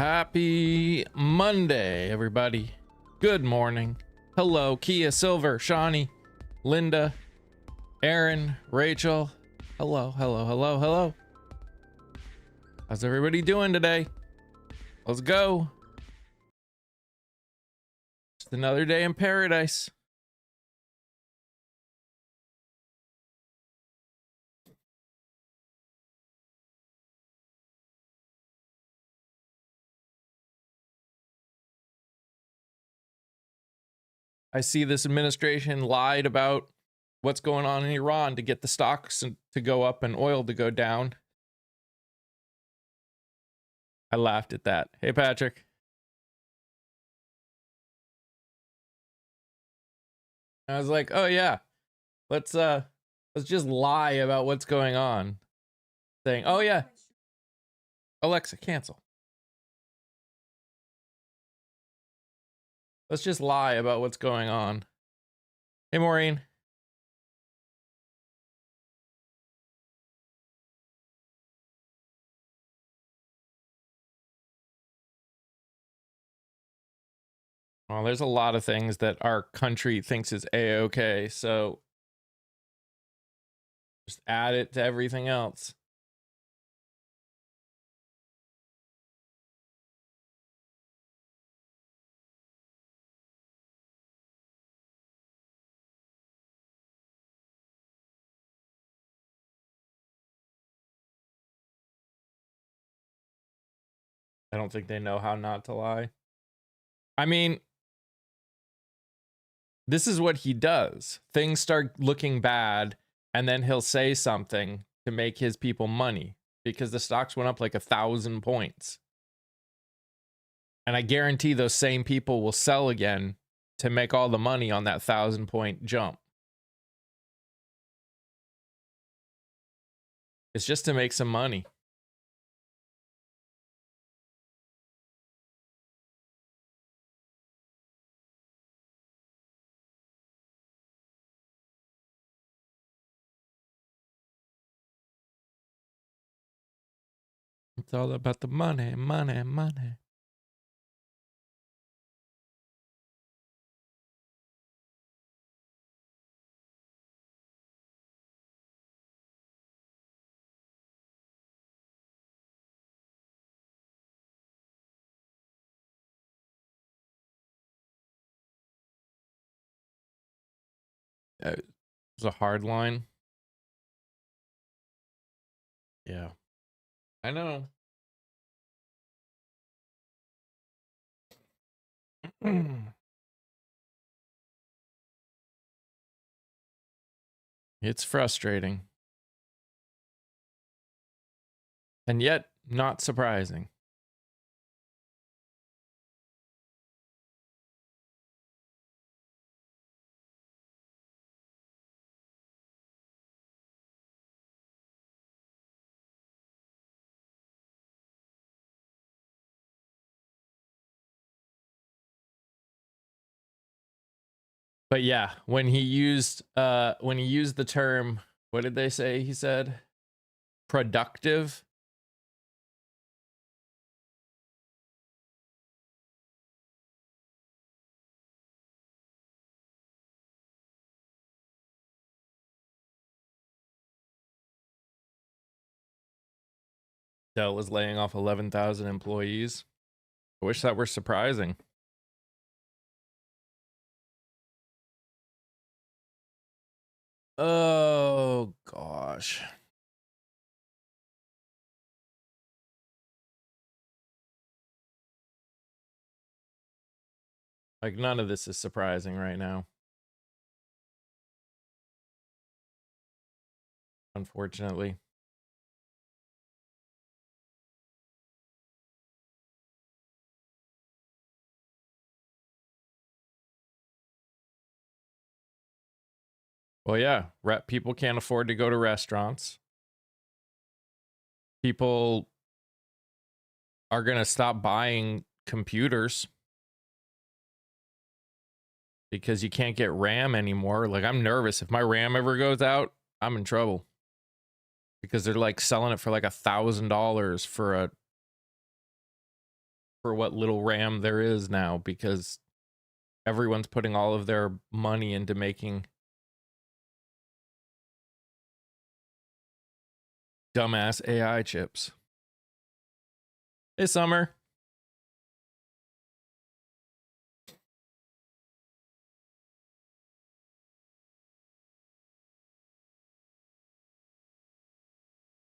Happy Monday, everybody. Good morning. Hello, Kia, Silver, Shawnee, Linda, Aaron, Rachel. Hello, hello, hello, hello. How's everybody doing today? Let's go. Just another day in paradise. I see this administration lied about what's going on in Iran to get the stocks to go up and oil to go down. I laughed at that. Hey, Patrick. I was like, oh yeah, let's just lie about what's going on. Saying, oh yeah, Alexa, cancel. Let's just lie about what's going on. Hey, Maureen. Well, there's a lot of things that our country thinks is A-okay, so just add it to everything else. I don't think they know how not to lie. I mean, this is what he does. Things start looking bad, and then he'll say something to make his people money because the stocks went up like 1,000 points. And I guarantee those same people will sell again to make all the money on that 1,000-point jump. It's just to make some money. It's all about the money, money, money. It's a hard line. Yeah, I know. It's frustrating. And yet, not surprising. But yeah, when he used the term, what did they say he said? Productive. Dell was laying off 11,000 employees. I wish that were surprising. Oh gosh. Like, none of this is surprising right now. Unfortunately. Well, yeah, people can't afford to go to restaurants. People are going to stop buying computers because you can't get RAM anymore. Like, I'm nervous. If my RAM ever goes out, I'm in trouble. Because they're like selling it for like $1,000 for for what little RAM there is now, because everyone's putting all of their money into making dumbass AI chips. Hey, Summer.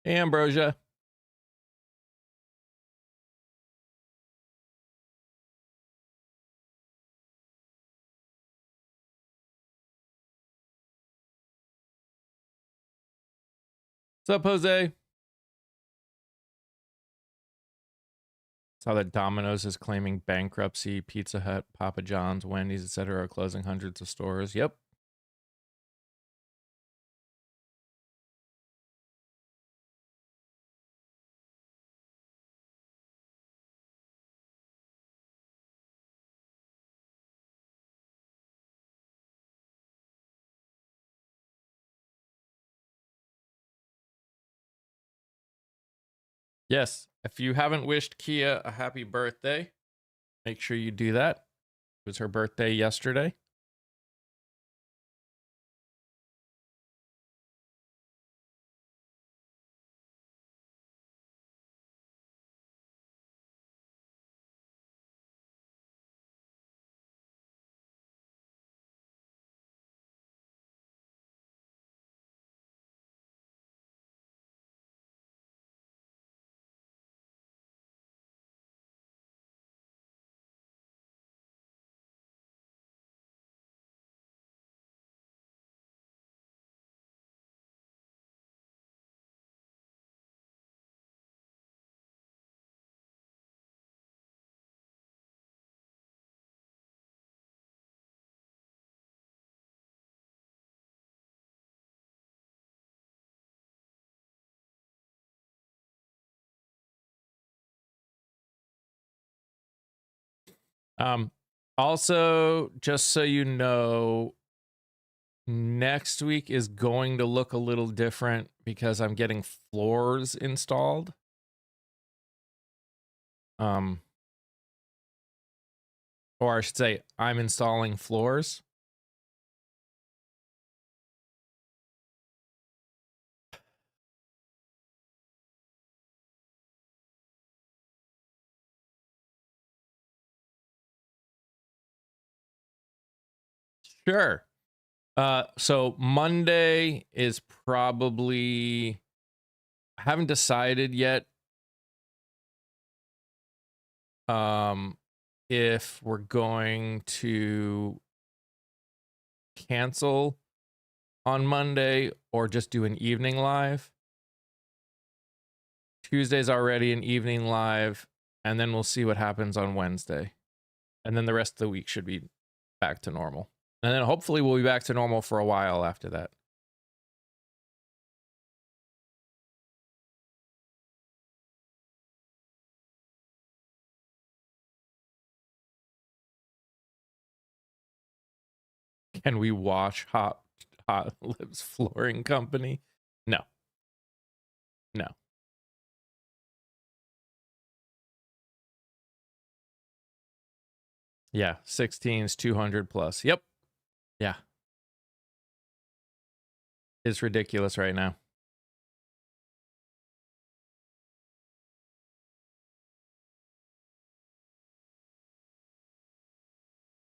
Hey, Ambrosia. What's up, Jose? Saw that Domino's is claiming bankruptcy. Pizza Hut, Papa John's, Wendy's, etc. are closing hundreds of stores. Yep. Yes, if you haven't wished Kia a happy birthday, make sure you do that. It was her birthday yesterday. Also, just so you know, next week is going to look a little different because I'm getting floors installed. Or I should say, I'm installing floors. Sure. So Monday is probably, I haven't decided yet if we're going to cancel on Monday or just do an evening live. Tuesday's already an evening live, and then we'll see what happens on Wednesday. And then the rest of the week should be back to normal. And then hopefully we'll be back to normal for a while after that. Can we wash Hot Lips Flooring Company? No. No. Yeah, 16's 200 plus. Yep. Yeah. It's ridiculous right now.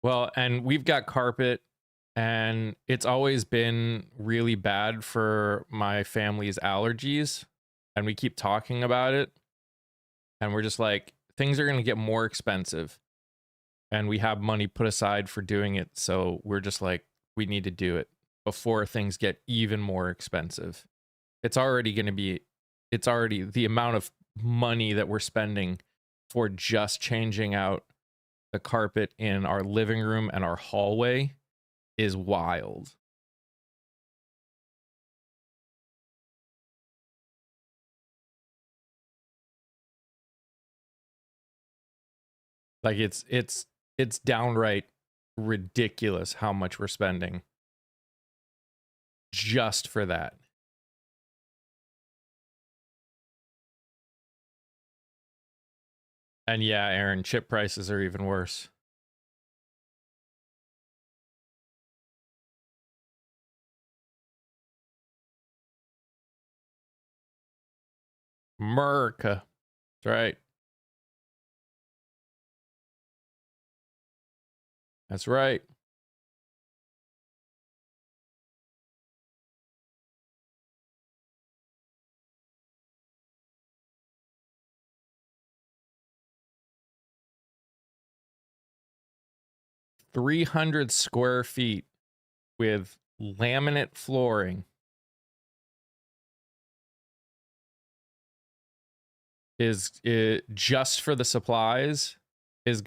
Well, and we've got carpet, and it's always been really bad for my family's allergies, and we keep talking about it, and we're just like, things are going to get more expensive, and we have money put aside for doing it, so we're just like, we need to do it before things get even more expensive. It's already the amount of money that we're spending for just changing out the carpet in our living room and our hallway is wild. Like it's downright ridiculous how much we're spending just for that. And yeah, Aaron, chip prices are even worse. America. That's right. That's right. $300 square feet with laminate flooring is just for the supplies is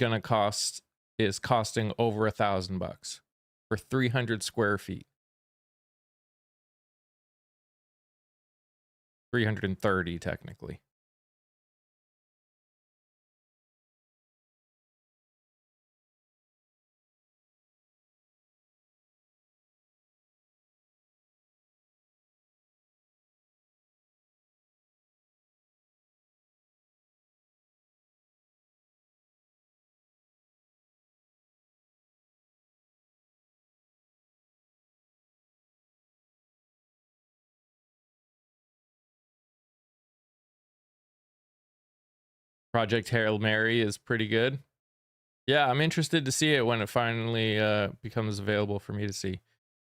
costing over $1,000 for 300 square feet. 330 technically. Project Hail Mary is pretty good. Yeah, I'm interested to see it when it finally becomes available for me to see.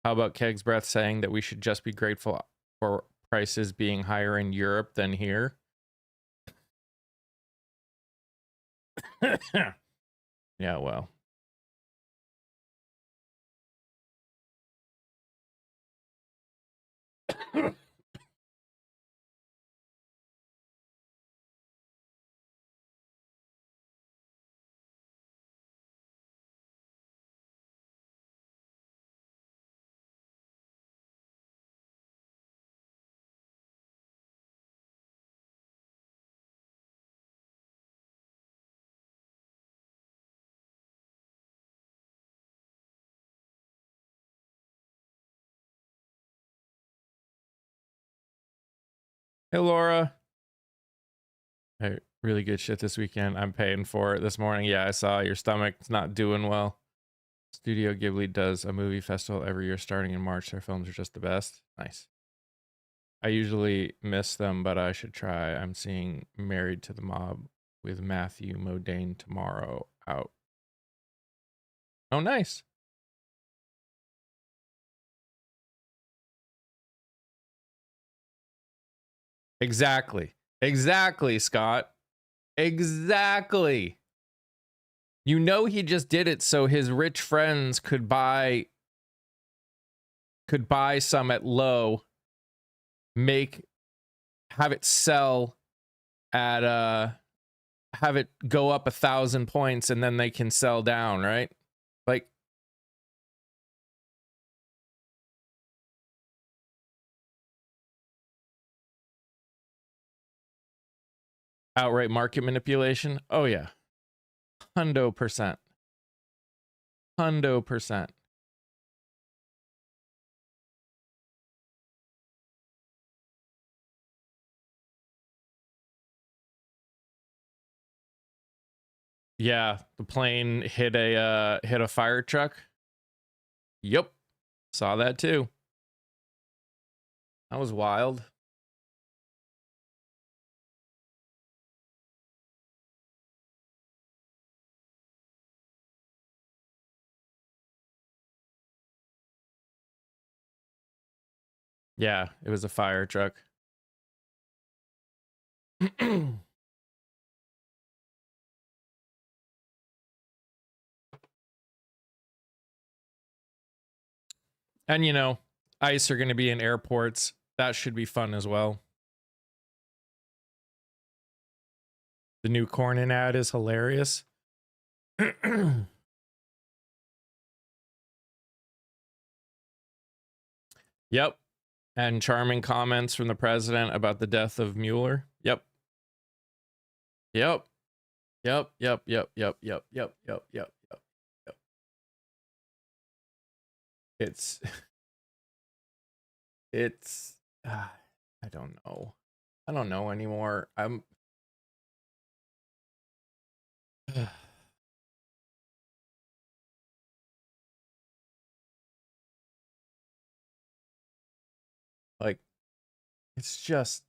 How about Keg's Breath saying that we should just be grateful for prices being higher in Europe than here? Yeah, well. Hey, Laura. Hey, really good shit this weekend. I'm paying for it this morning. Yeah, I saw your stomach's not doing well. Studio Ghibli does a movie festival every year starting in March. Their films are just the best. Nice. I usually miss them, but I should try. I'm seeing Married to the Mob with Matthew Modine tomorrow out. Oh, nice. Exactly. Exactly, Scott. Exactly. You know he just did it so his rich friends could buy some at low, have it sell at have it go up 1,000 points and then they can sell down, right? Like, outright market manipulation. Oh yeah. 100%. 100%. Yeah, the plane hit a fire truck. Yep. Saw that too. That was wild. Yeah, it was a fire truck. And you know, ICE are going to be in airports. That should be fun as well. The new Cornyn ad is hilarious. Yep. And charming comments from the president about the death of Mueller. Yep. Yep. Yep. Yep. Yep. Yep. Yep. Yep. Yep. Yep. Yep. It's I don't know. I don't know anymore. Like, it's just.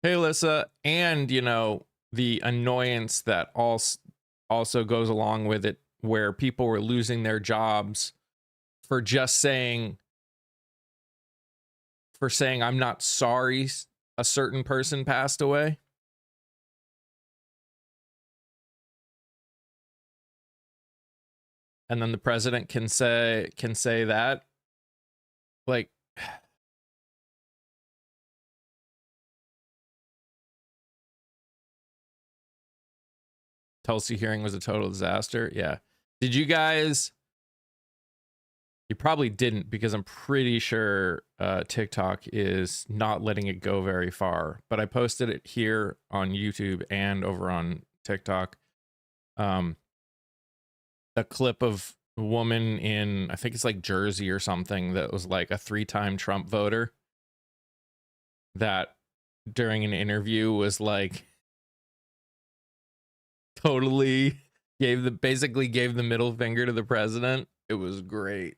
Hey, Alyssa, and you know, the annoyance that also goes along with it, where people were losing their jobs for just saying I'm not sorry a certain person passed away. And then the president can say that, like, Tulsi hearing was a total disaster. Yeah. Did you guys? You probably didn't, because I'm pretty sure TikTok is not letting it go very far. But I posted it here on YouTube and over on TikTok. A clip of a woman in, I think it's like Jersey or something, that was like a 3-time Trump voter, that during an interview was like totally basically gave the middle finger to the president. It was great.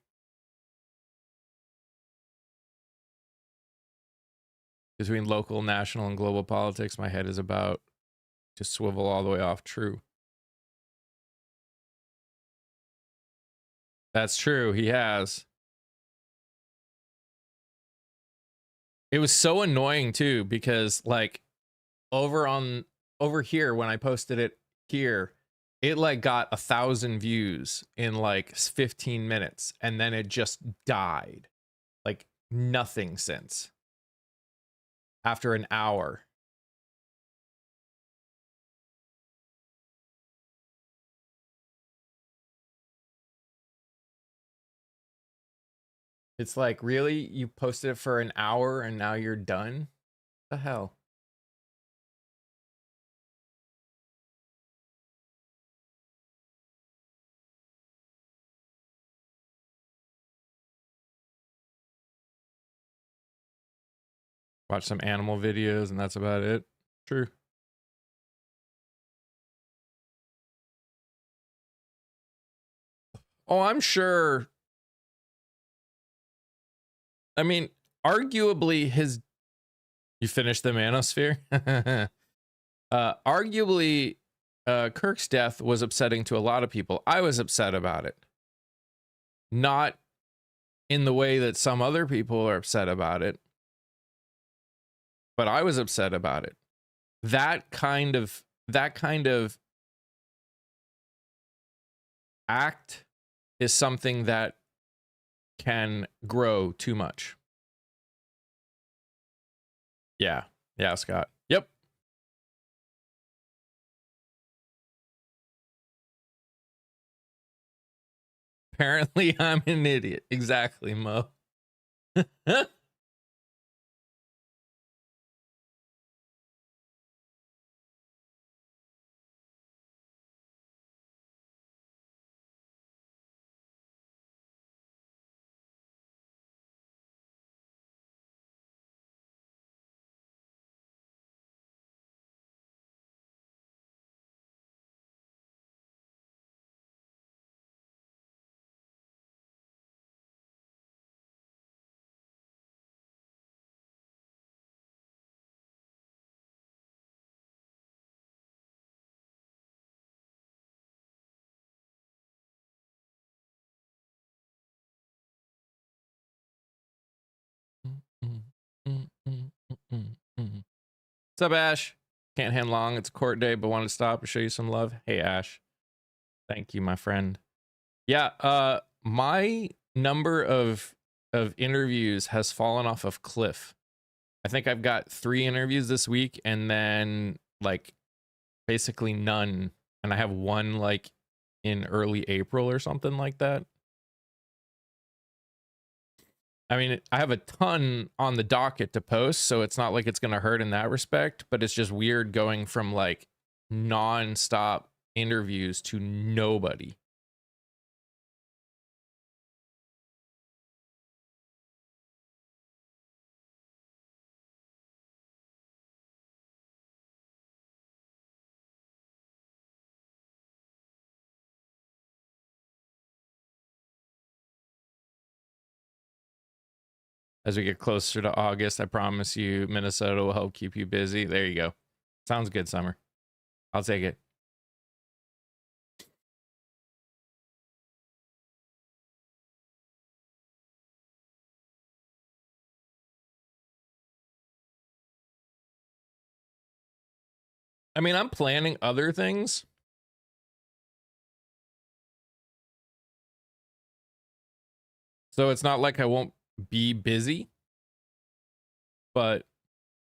Between local, national, and global politics, my head is about to swivel all the way off. True. That's true. He has. It was so annoying too, because like over here, when I posted it here, it like got 1,000 views in like 15 minutes, and then it just died. Like nothing since. After an hour. It's like, really? You posted it for an hour and now you're done? The hell? Watch some animal videos and that's about it. True. Oh, I'm sure. I mean, arguably you finished the Manosphere? Arguably, Kirk's death was upsetting to a lot of people. I was upset about it. Not in the way that some other people are upset about it, but I was upset about it. That kind of act is something that can grow too much. Yeah. Yeah, Scott. Yep. Apparently I'm an idiot. Exactly, Mo. What's up, Ash? Can't hand long. It's a court day, but wanted to stop and show you some love. Hey, Ash. Thank you, my friend. Yeah, my number of interviews has fallen off a cliff. I think I've got 3 interviews this week, and then like basically none. And I have 1 like in early April or something like that. I mean, I have a ton on the docket to post, so it's not like it's going to hurt in that respect, but it's just weird going from like non-stop interviews to nobody. As we get closer to August, I promise you Minnesota will help keep you busy. There you go. Sounds good, Summer. I'll take it. I mean, I'm planning other things. So it's not like I won't be busy. But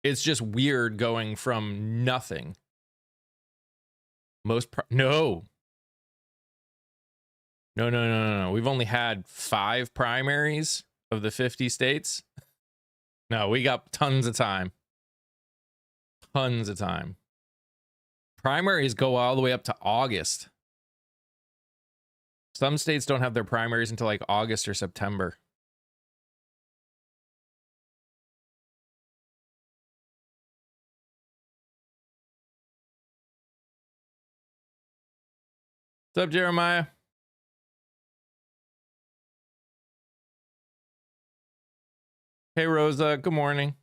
it's just weird going from nothing. No. We've only had 5 primaries of the 50 states. No, we got tons of time. Tons of time. Primaries go all the way up to August. Some states don't have their primaries until like August or September. What's up, Jeremiah? Hey, Rosa. Good morning.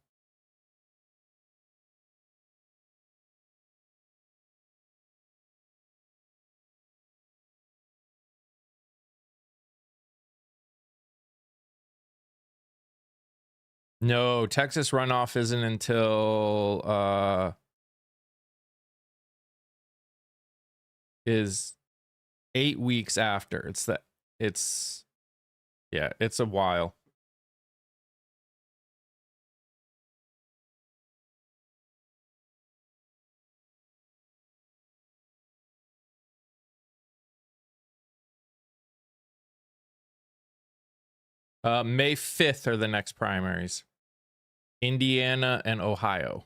No, Texas runoff isn't until is 8 weeks after. It's a while. May 5th are the next primaries. Indiana and Ohio.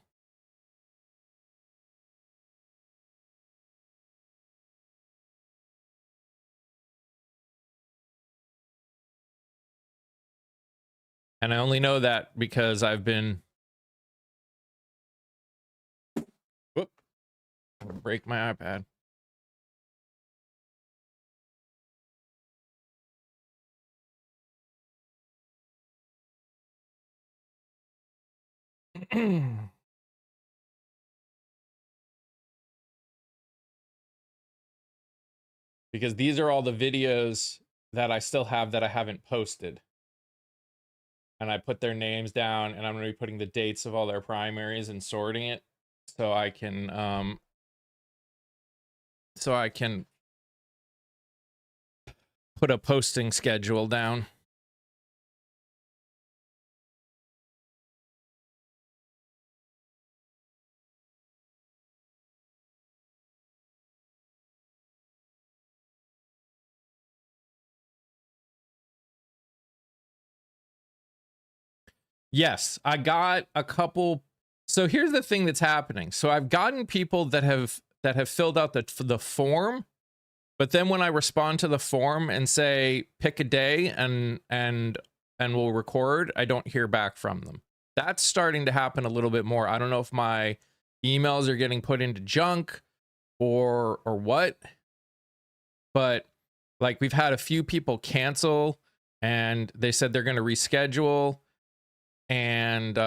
And I only know that because I've been... Whoop. I'm gonna break my iPad. Because these are all the videos that I still have that I haven't posted. And I put their names down, and I'm going to be putting the dates of all their primaries and sorting it so I can put a posting schedule down. Yes, I got a couple. So here's the thing that's happening. So I've gotten people that have filled out the form, but then when I respond to the form and say pick a day and we'll record, I don't hear back from them. That's starting to happen a little bit more. I don't know if my emails are getting put into junk or what, but like we've had a few people cancel and they said they're going to reschedule. And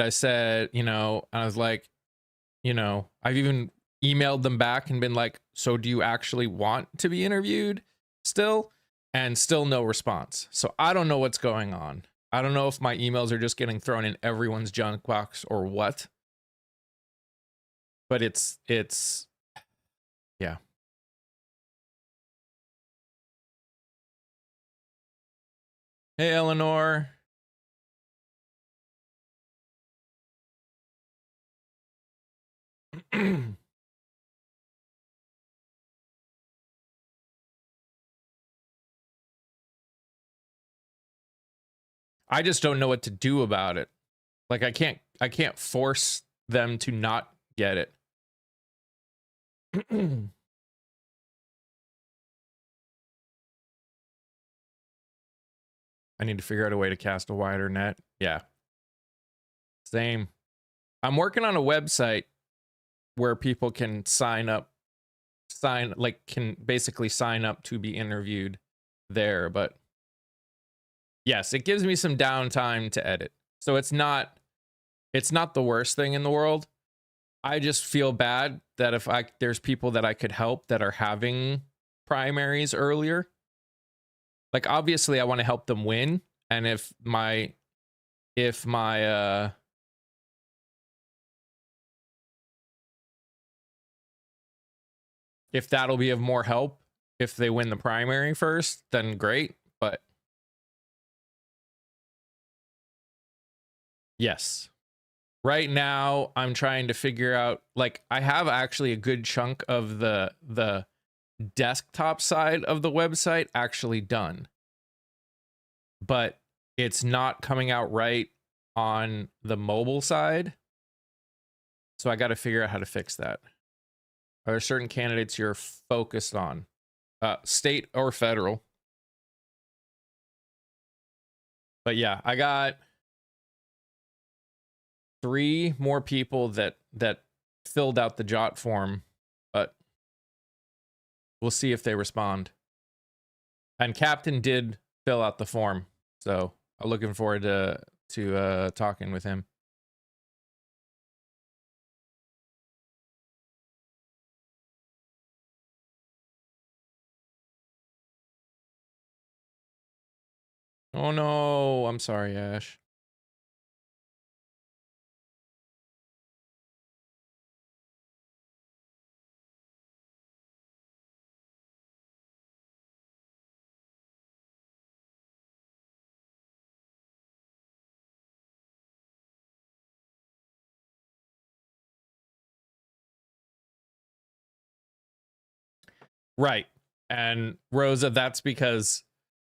I said, you know, I was like, you know, I've even emailed them back and been like, so do you actually want to be interviewed still? And still no response. So I don't know what's going on. I don't know if my emails are just getting thrown in everyone's junk box or what. But it's yeah. Hey, Eleanor. I just don't know what to do about it. Like I can't force them to not get it. I need to figure out a way to cast a wider net. Yeah. Same. I'm working on a website where people can can basically sign up to be interviewed there, but Yes, it gives me some downtime to edit. So it's not the worst thing in the world. I just feel bad that if there's people that I could help that are having primaries earlier. Like obviously I want to help them win, and if that'll be of more help if they win the primary first, then great. But yes, right now I'm trying to figure out, like, I have actually a good chunk of the desktop side of the website actually done, but it's not coming out right on the mobile side. So I got to figure out how to fix that. Are there certain candidates you're focused on? State or federal? But yeah, I got 3 more people that filled out the Jot form, but we'll see if they respond. And Captain did fill out the form, so I'm looking forward to talking with him. Oh no, I'm sorry, Ash. Right. And Rosa, that's because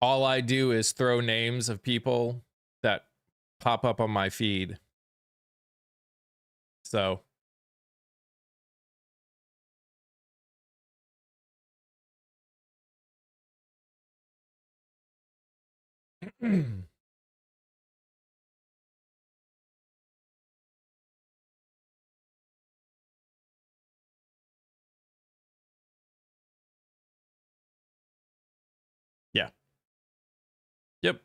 all I do is throw names of people that pop up on my feed. So yeah. Yep.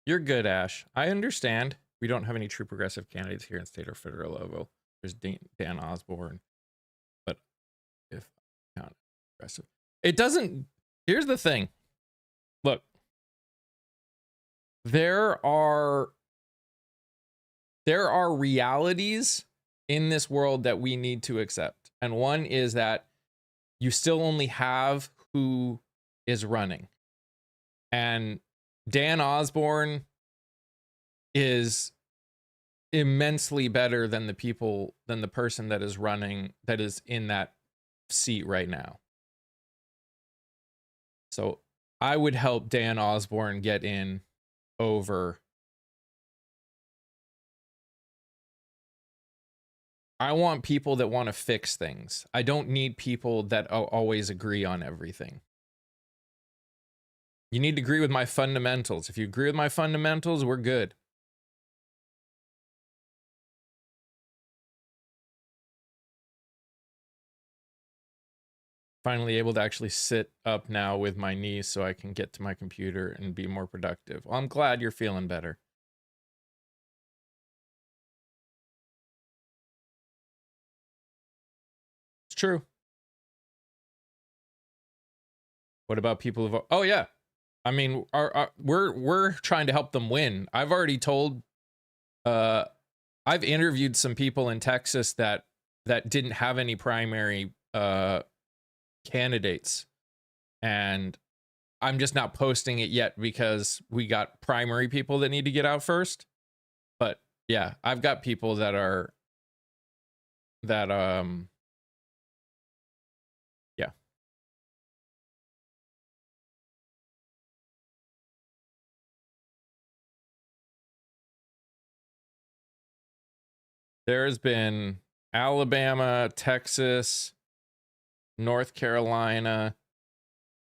You're good, Ash. I understand. We don't have any true progressive candidates here in state or federal level. There's Dan Osborne, but if I count progressive, it doesn't. Here's the thing. Look, there are realities in this world that we need to accept, and one is that you still only have who is running, and Dan Osborne is immensely better than the person that is running, that is in that seat right now. So I would help Dan Osborne get in over. I want people that want to fix things. I don't need people that always agree on everything. You need to agree with my fundamentals. If you agree with my fundamentals, we're good. finally able to actually sit up now with my knees so I can get to my computer and be more productive. Well, I'm glad you're feeling better. It's true. What about people who... Oh yeah. I mean, we're trying to help them win. I've already told I've interviewed some people in Texas that didn't have any primary candidates, and I'm just not posting it yet because we got primary people that need to get out first. But yeah, I've got people that are yeah. There's been Alabama, Texas, North Carolina,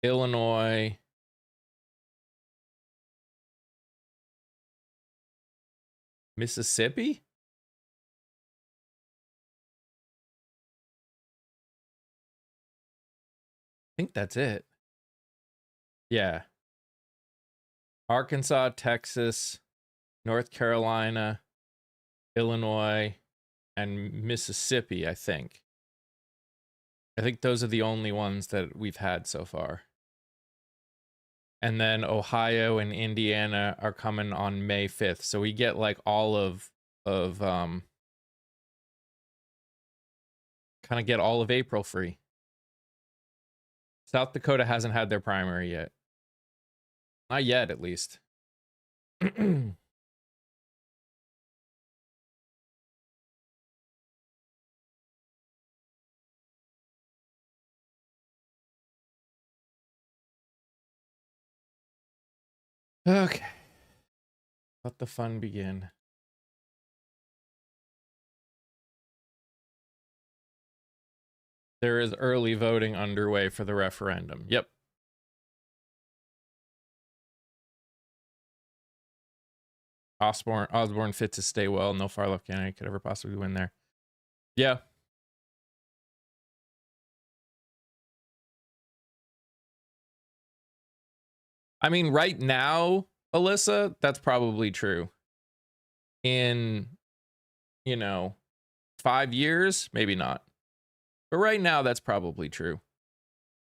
Illinois, Mississippi? I think that's it. Yeah. Arkansas, Texas, North Carolina, Illinois, and Mississippi, I think. I think those are the only ones that we've had so far. And then Ohio and Indiana are coming on May 5th. So we get like all of kind of get all of April free. South Dakota hasn't had their primary yet. Not yet, at least. Okay. Let the fun begin. There is early voting underway for the referendum. Yep. Osborne fit to stay well. No far left candidate could ever possibly win there. Yeah. I mean, right now, Alyssa, that's probably true. In, 5 years, maybe not. But right now, that's probably true.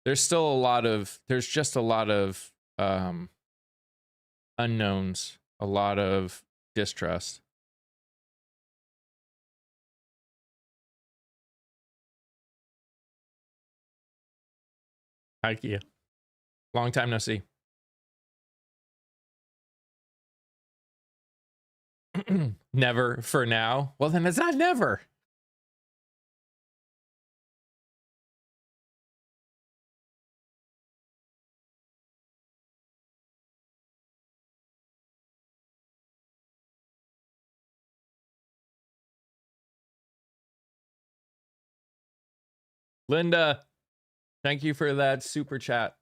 There's just a lot of unknowns, a lot of distrust. Hi, Kia. Long time no see. Never for now. Well, then it's not never. Linda, thank you for that super chat.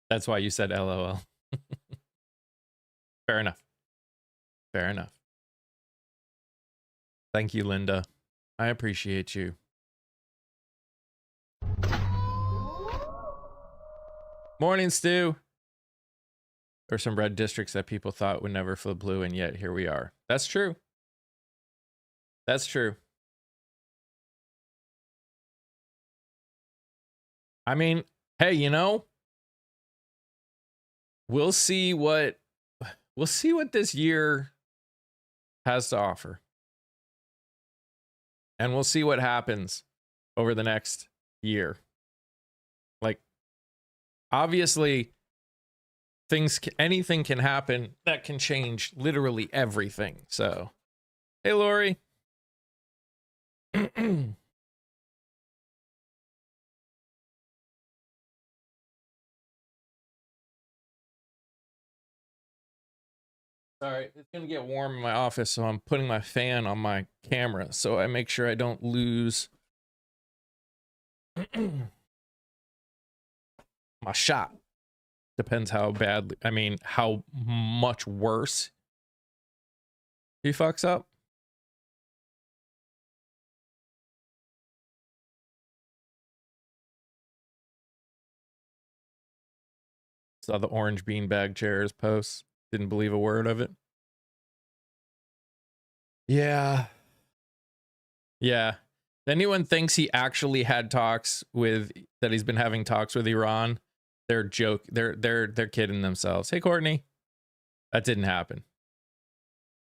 That's why you said LOL. Fair enough. Fair enough. Thank you, Linda. I appreciate you. Morning, Stu. There's some red districts that people thought would never flip blue, and yet here we are. That's true. That's true. I mean, hey, we'll see what this year has to offer. And we'll see what happens over the next year. Like, obviously, anything can happen that can change literally everything. So, hey, Lori. Sorry, it's gonna get warm in my office, so I'm putting my fan on my camera so I make sure I don't lose my shot. Depends how badly, how much worse he fucks up. Saw the orange beanbag chairs post. Didn't believe a word of it. Yeah. Yeah. If anyone thinks he actually had talks with, that he's been having talks with Iran, they're kidding themselves. Hey, Courtney. That didn't happen.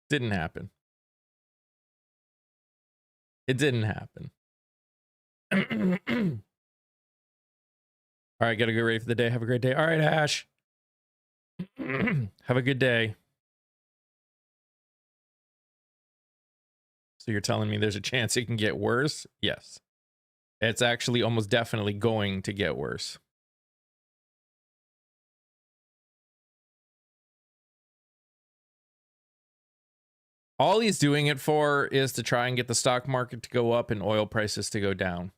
Didn't happen. It didn't happen. All right, gotta get ready for the day. Have a great day. All right, Ash. Have a good day. So you're telling me there's a chance it can get worse? Yes. It's actually almost definitely going to get worse. All he's doing it for is to try and get the stock market to go up and oil prices to go down.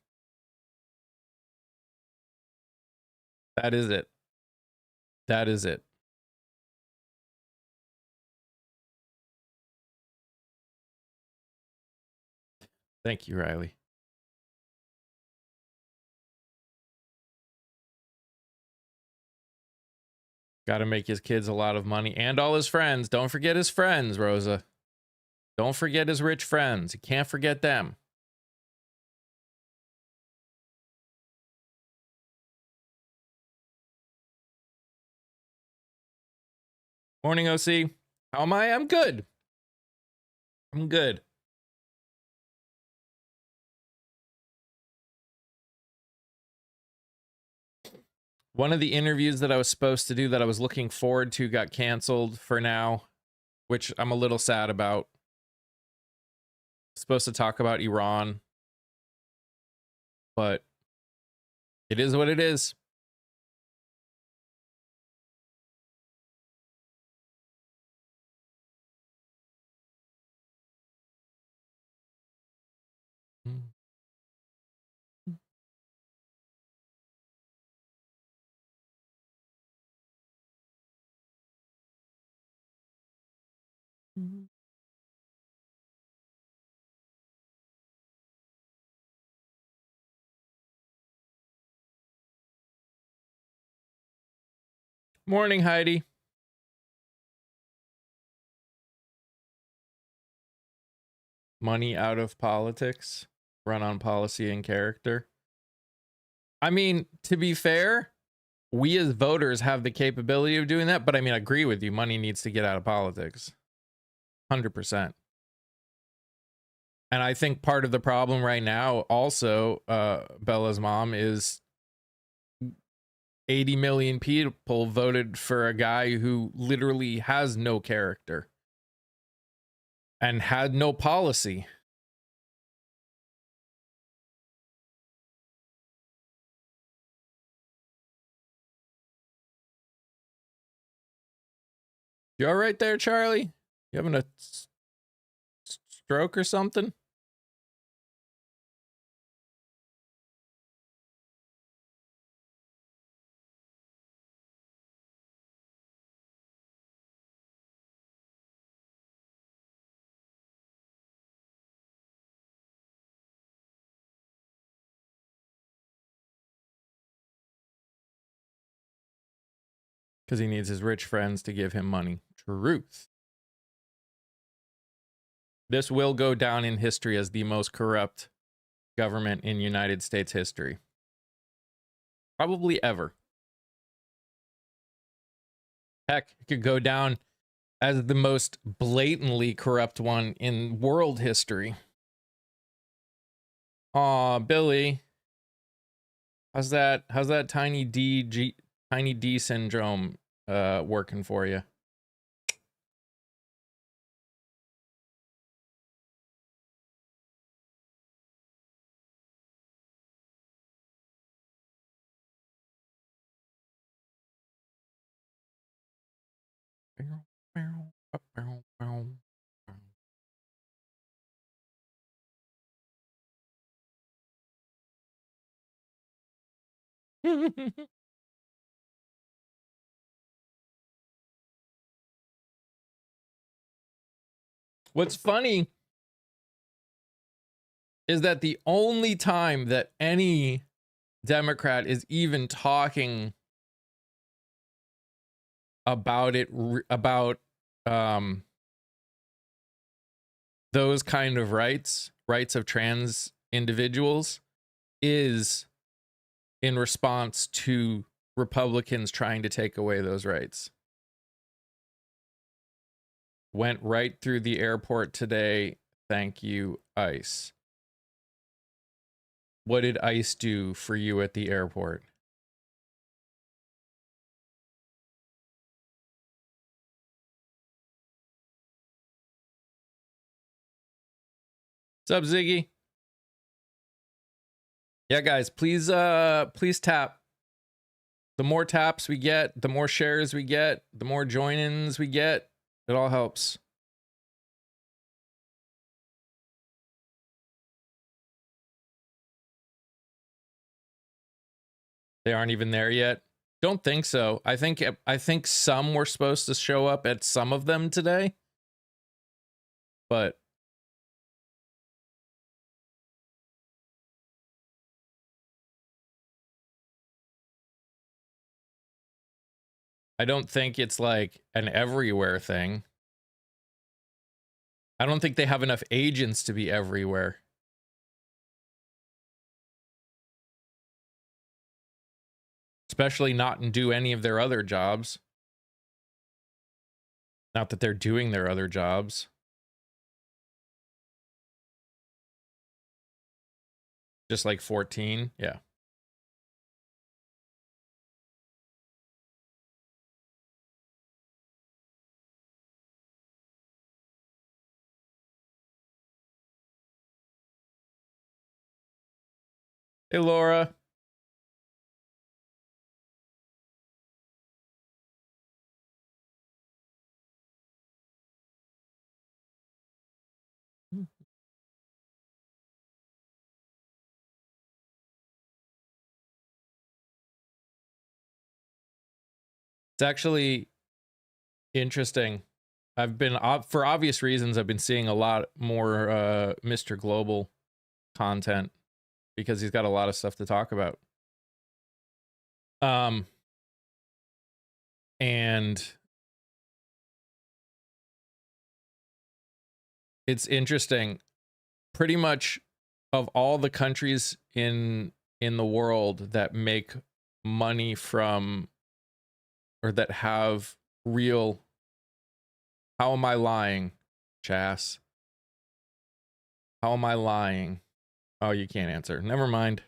That is it. That is it. Thank you, Riley. Got to make his kids a lot of money and all his friends. Don't forget his friends, Rosa. Don't forget his rich friends. You can't forget them. Morning, OC. How am I? I'm good. I'm good. One of the interviews that I was supposed to do that I was looking forward to got canceled for now, which I'm a little sad about. Supposed to talk about Iran, but it is what it is. Morning, Heidi. Money out of politics, run on policy and character. I mean, to be fair, we as voters have the capability of doing that, but I mean, I agree with you. Money needs to get out of politics. 100%. And I think part of the problem right now also, Bella's mom, is 80 million people voted for a guy who literally has no character and had no policy. You all right there, Charlie? You having a stroke or something? Because he needs his rich friends to give him money. Truth. This will go down in history as the most corrupt government in United States history. Probably ever. Heck, it could go down as the most blatantly corrupt one in world history. Aw, Billy. How's that tiny D syndrome working for you? What's funny is that the only time that any Democrat is even talking about those kind of rights of trans individuals is in response to Republicans trying to take away those rights. Went right through the airport today. Thank you, ICE. What did ICE do for you at the airport? What's up, Ziggy? Yeah, guys, please tap. The more taps we get, the more shares we get, the more join-ins we get, it all helps. They aren't even there yet. Don't think so. I think some were supposed to show up at some of them today. But I don't think it's like an everywhere thing. I don't think they have enough agents to be everywhere. Especially not and do any of their other jobs. Not that they're doing their other jobs. Just like 14, yeah. Hey, Laura. It's actually interesting. I've been, for obvious reasons, I've been seeing a lot more Mr. Global content because he's got a lot of stuff to talk about. And it's interesting. Pretty much of all the countries in the world that make money from, or that have real, how am I lying, Chas? How am I lying? Oh, you can't answer. Never mind.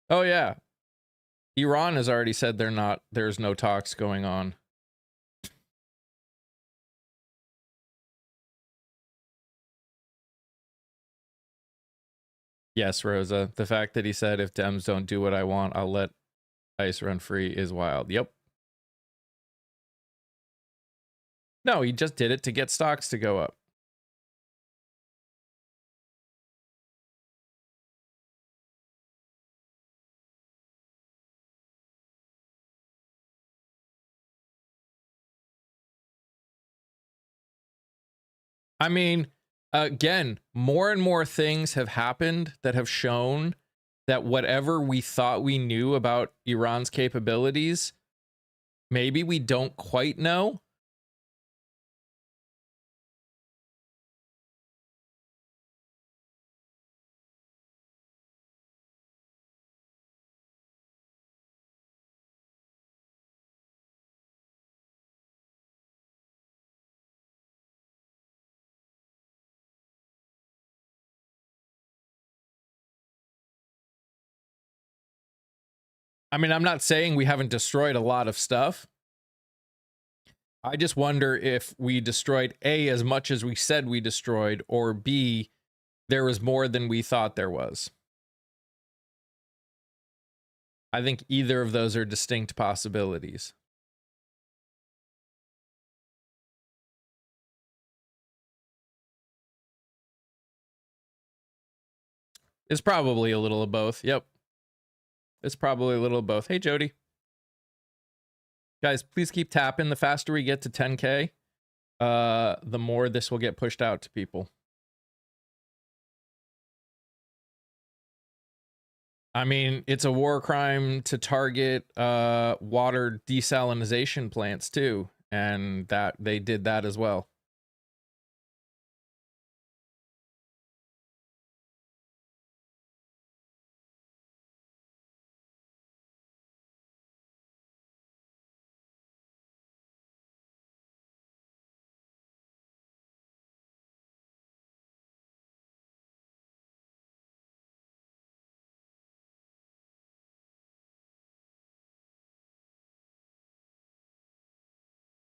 Oh yeah. Iran has already said there's no talks going on. Yes, Rosa. The fact that he said if Dems don't do what I want, I'll let ICE run free is wild. Yep. No, he just did it to get stocks to go up. I mean, again, more and more things have happened that have shown that whatever we thought we knew about Iran's capabilities, maybe we don't quite know. I mean, I'm not saying we haven't destroyed a lot of stuff. I just wonder if we destroyed A, as much as we said we destroyed, or B, there was more than we thought there was. I think either of those are distinct possibilities. It's probably a little of both. Yep. It's probably a little of both. Hey, Jody. Guys, please keep tapping. The faster we get to 10K, the more this will get pushed out to people. I mean, it's a war crime to target water desalination plants too, and that they did that as well.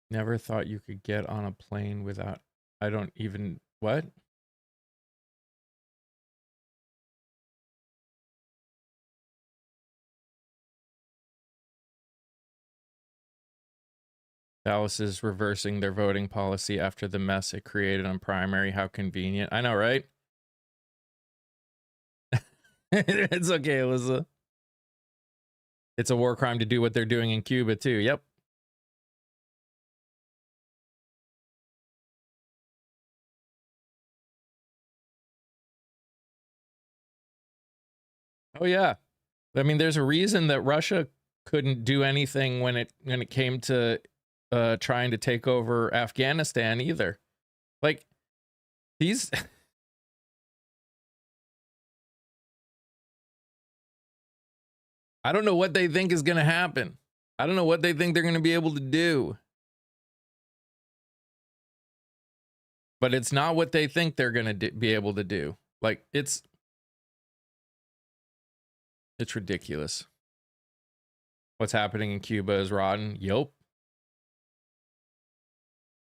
Never thought you could get on a plane without, I don't even, what? Dallas is reversing their voting policy after the mess it created on primary. How convenient. I know, right? It's okay, Alyssa. It's a war crime to do what they're doing in Cuba too. Yep. Oh yeah. I mean, there's a reason that Russia couldn't do anything when it came to trying to take over Afghanistan either. Like these I don't know what they think is going to happen. I don't know what they think they're going to be able to do. But it's not what they think they're going to be able to do. Like it's ridiculous. What's happening in Cuba is rotten. Yup.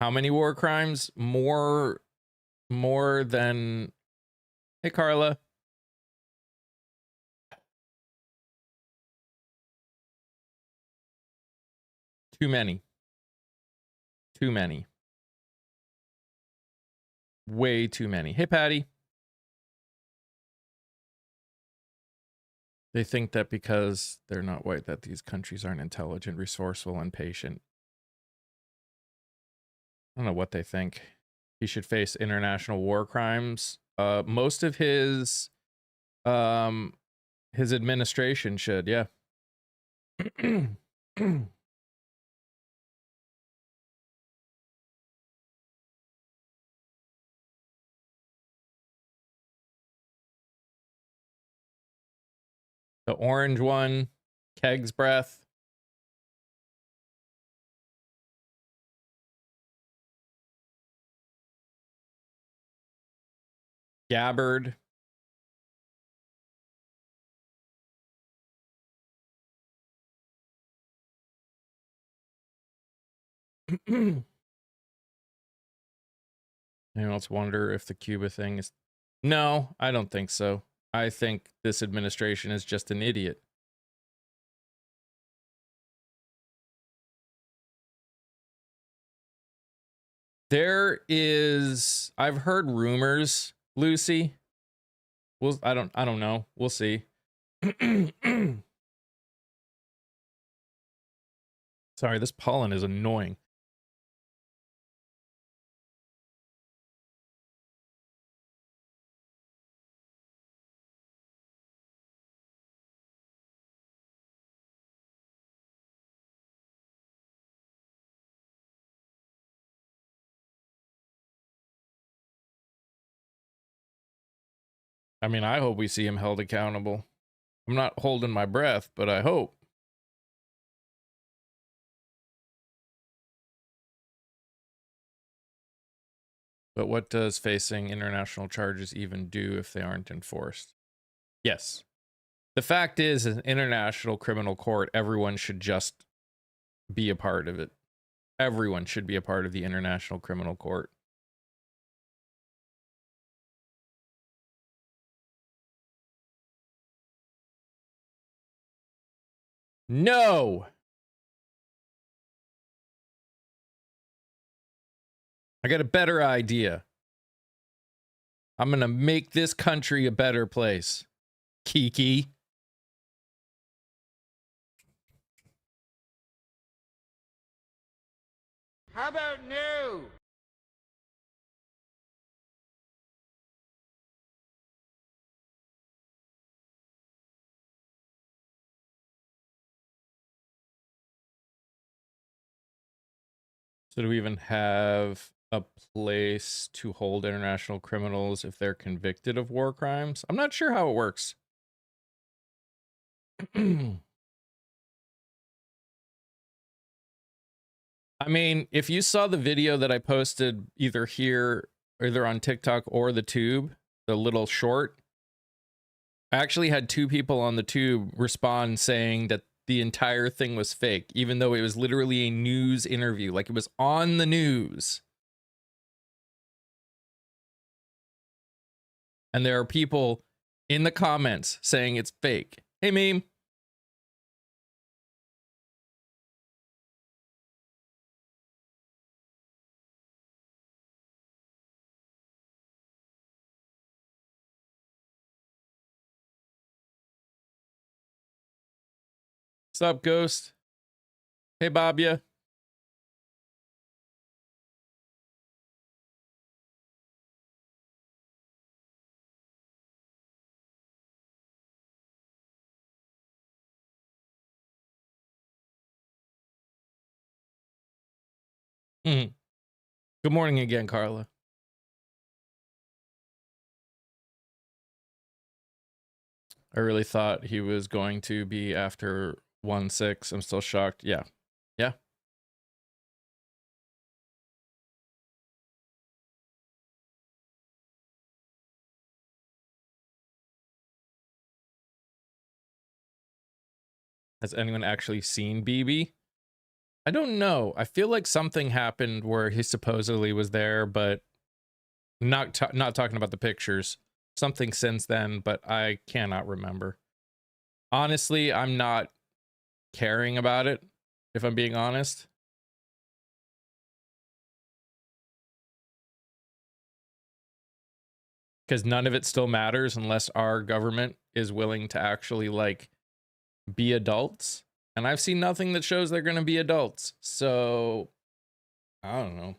How many war crimes? More than... Hey, Carla. Too many. Too many. Way too many. Hey, Patty. They think that because they're not white that these countries aren't intelligent, resourceful, and patient. I don't know what they think. He should face international war crimes. Most of his administration should, yeah. The orange one, Keg's breath. Gabbard. Anyone else wonder if the Cuba thing is... No, I don't think so. I think this administration is just an idiot. There is... I've heard rumors, Lucy. Well, I don't know. We'll see. Sorry, this pollen is annoying. I mean, I hope we see him held accountable. I'm not holding my breath, but I hope. But what does facing international charges even do if they aren't enforced? Yes. The fact is, an international criminal court, everyone should just be a part of it. Everyone should be a part of the International Criminal Court. No! I got a better idea. I'm gonna make this country a better place. Kiki. How about no? So do we even have a place to hold international criminals if they're convicted of war crimes? I'm not sure how it works. I mean, if you saw the video that I posted either here, either on TikTok or the tube, the little short, I actually had 2 people on the tube respond saying that the entire thing was fake, even though it was literally a news interview, like it was on the news. And there are people in the comments saying it's fake. Hey, meme. What's up, Ghost? Hey, Bobya. Good morning again, Carla. I really thought he was going to be after 1-6. I'm still shocked. Yeah. Yeah. Has anyone actually seen BB? I don't know. I feel like something happened where he supposedly was there, but not talking about the pictures. Something since then, but I cannot remember. Honestly, I'm not caring about it, if I'm being honest. Because none of it still matters unless our government is willing to actually, like, be adults. And I've seen nothing that shows they're going to be adults. So, I don't know.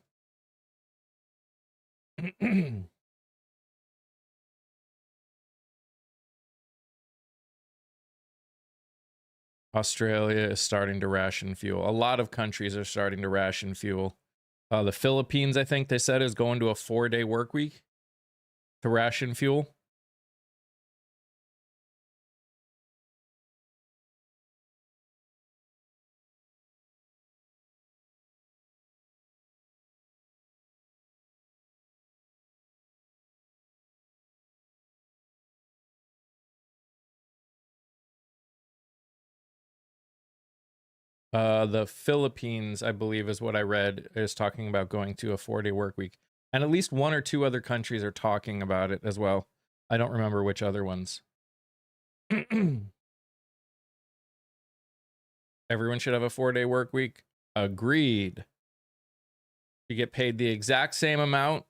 Australia is starting to ration fuel. A lot of countries are starting to ration fuel. The Philippines, I think they said, is going to a 4-day work week to ration fuel. The Philippines, I believe, is what I read, is talking about going to a 4-day work week. And at least 1 or 2 other countries are talking about it as well. I don't remember which other ones. Everyone should have a 4-day work week. Agreed. You get paid the exact same amount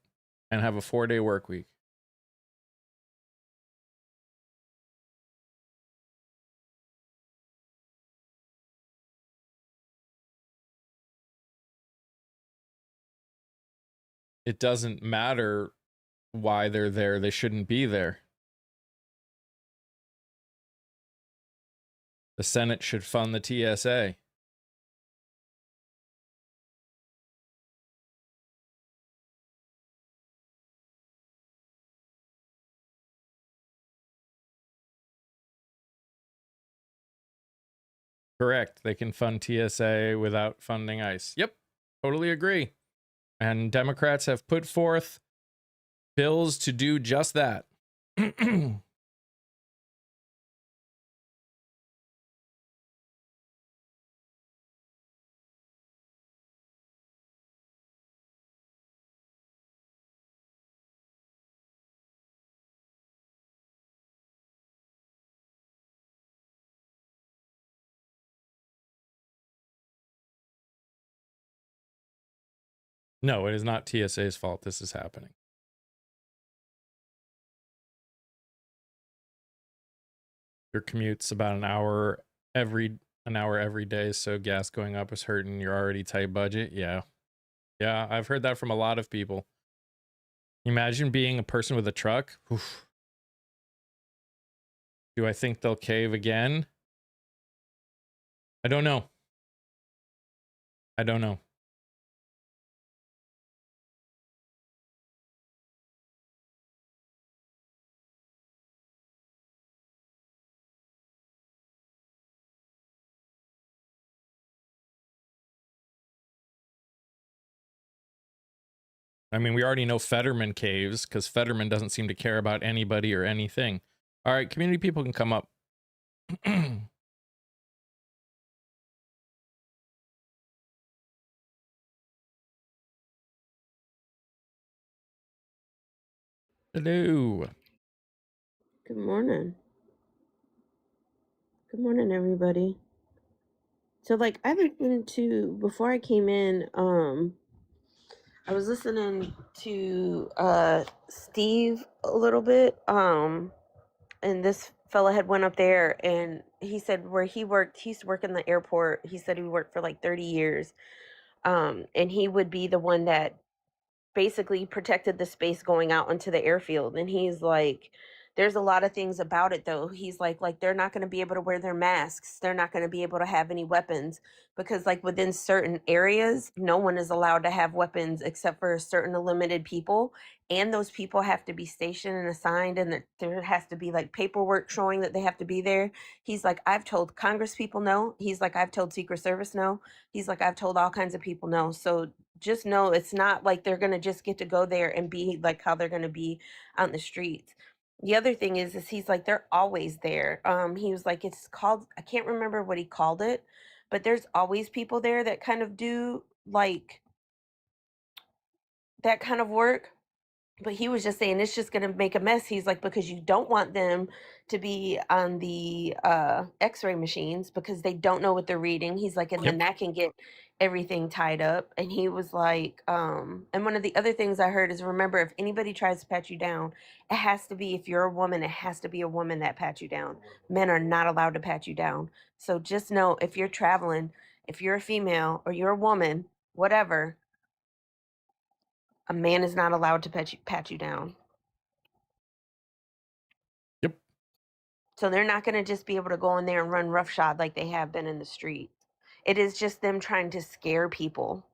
and have a 4-day work week. It doesn't matter why they're there. They shouldn't be there. The Senate should fund the TSA. Correct. They can fund TSA without funding ICE. Yep. Totally agree. And Democrats have put forth bills to do just that. No, it is not TSA's fault this is happening. Your commute's about an hour every day, so gas going up is hurting your already tight budget. Yeah. Yeah, I've heard that from a lot of people. Imagine being a person with a truck. Oof. Do I think they'll cave again? I don't know. I don't know. I mean, we already know Fetterman caves because Fetterman doesn't seem to care about anybody or anything. All right, community people can come up. Hello. Good morning. Good morning, everybody. So, like, I've listened to before I came in. I was listening to Steve a little bit. And this fella had went up there, and he said where he worked. He used to work in the airport. He said he worked for like 30 years. And he would be the one that basically protected the space going out into the airfield. And he's like, there's a lot of things about it though. He's like they're not going to be able to wear their masks, they're not going to be able to have any weapons, because like within certain areas no one is allowed to have weapons except for certain limited people, and those people have to be stationed and assigned, and there has to be like paperwork showing that they have to be there. He's like, I've told Congress people no. He's like, I've told Secret Service no. He's like, I've told all kinds of people no. So just know it's not like they're going to just get to go there and be like how they're going to be on the streets. The other thing is he's like, they're always there. He was like, it's called, I can't remember what he called it, but there's always people there that kind of do like that kind of work. But he was just saying it's just going to make a mess. He's like, because you don't want them to be on the x-ray machines because they don't know what they're reading. He's like, and then Yep. that can get everything tied up. And he was like, and one of the other things I heard is, remember, if anybody tries to pat you down, it has to be, if you're a woman, it has to be a woman that pats you down. Men are not allowed to pat you down. So just know, if you're traveling, if you're a female or you're a woman, whatever, a man is not allowed to pat you down. Yep. So they're not going to just be able to go in there and run roughshod like they have been in the street. It is just them trying to scare people.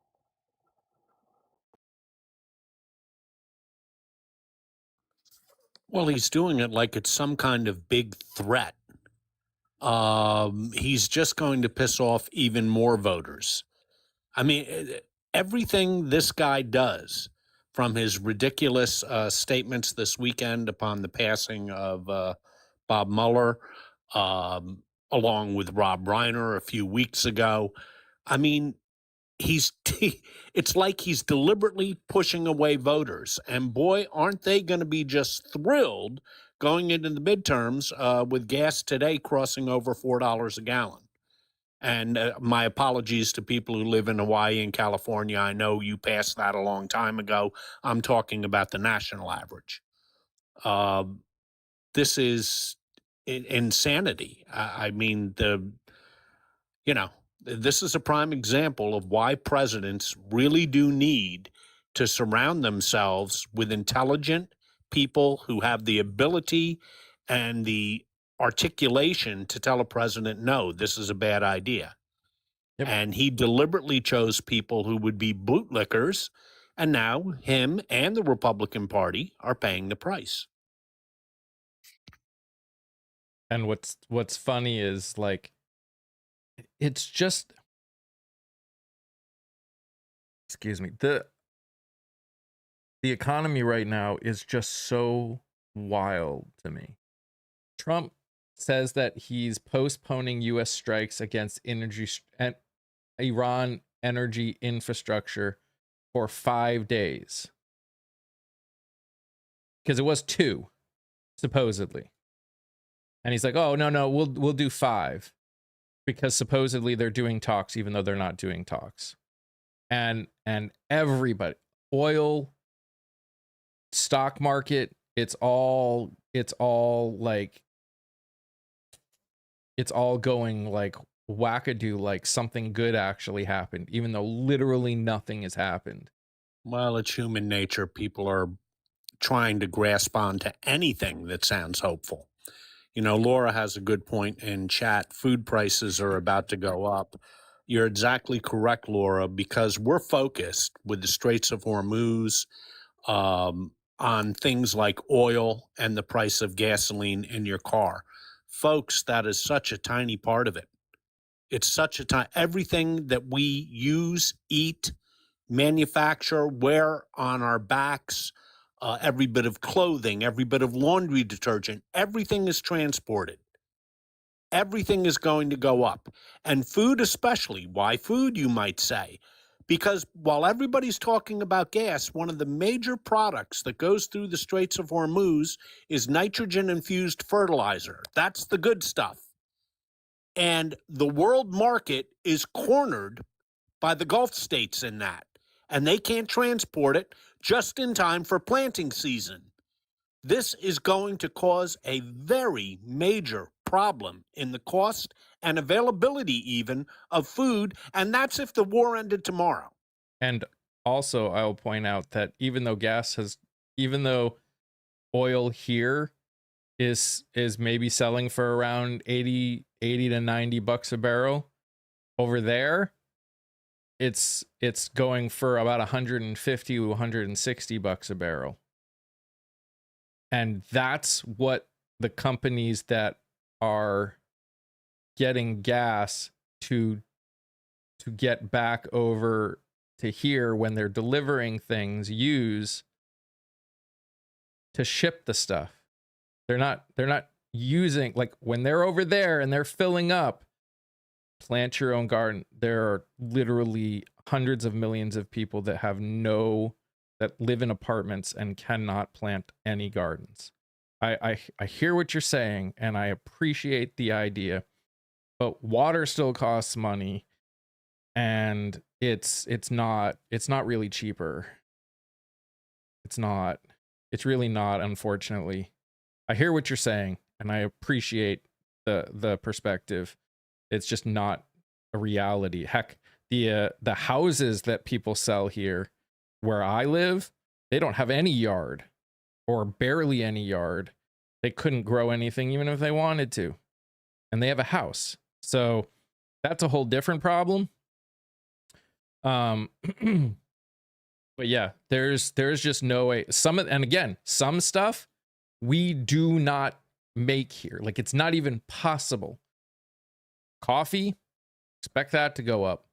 Well, he's doing it like it's some kind of big threat. He's just going to piss off even more voters. I mean, everything this guy does, from his ridiculous statements this weekend upon the passing of Bob Mueller, along with Rob Reiner a few weeks ago. I mean, he's it's like he's deliberately pushing away voters, and boy, aren't they going to be just thrilled going into the midterms with gas today crossing over $4 a gallon. And my apologies to people who live in Hawaii and California. I know you passed that a long time ago. I'm talking about the national average. uh, this is insanity. I mean, you know, this is a prime example of why presidents really do need to surround themselves with intelligent people who have the ability and the articulation to tell a president, no, this is a bad idea. Yep. And he deliberately chose people who would be bootlickers. And now him and the Republican Party are paying the price. And what's funny is like it's just, excuse me, the economy right now is just so wild to me. Trump says that he's postponing US strikes against and Iran energy infrastructure for 5 days. Because it was 2 supposedly. And he's like, "Oh, no, we'll do 5." Because supposedly they're doing talks even though they're not doing talks. And everybody, oil, stock market, it's all like, it's all going like wackadoo, like something good actually happened, even though literally nothing has happened. Well, it's human nature. People are trying to grasp onto anything that sounds hopeful. You know, Laura has a good point in chat. Food prices are about to go up. You're exactly correct, Laura, because we're focused with the Straits of Hormuz on things like oil and the price of gasoline in your car. Folks, that is such a tiny part of it. It's such a tiny, everything that we use, eat, manufacture, wear on our backs, every bit of clothing, every bit of laundry detergent, everything is transported. Everything is going to go up. And food especially. Why food, you might say? Because while everybody's talking about gas, one of the major products that goes through the Straits of Hormuz is nitrogen-infused fertilizer. That's the good stuff. And the world market is cornered by the Gulf states in that. And they can't transport it just in time for planting season. This is going to cause a very major problem in the cost and availability even of food, and that's if the war ended tomorrow. And also, I will point out that even though oil here is maybe selling for around 80 to 90 bucks a barrel, over there it's going for about 150 to 160 bucks a barrel. And that's what the companies that are getting gas to get back over to here when they're delivering things use to ship the stuff. They're not using, like, when they're over there and they're filling up, plant your own garden. There are literally hundreds of millions of people that live in apartments and cannot plant any gardens. I hear what you're saying and I appreciate the idea, but water still costs money, and it's not really cheaper. It's really not, unfortunately. I hear what you're saying and I appreciate the perspective. It's just not a reality. Heck, the houses that people sell here where I live, they don't have any yard, or barely any yard. They couldn't grow anything even if they wanted to. And they have a house. So that's a whole different problem. But yeah, there's just no way. Some stuff we do not make here. Like, it's not even possible. Coffee, expect that to go up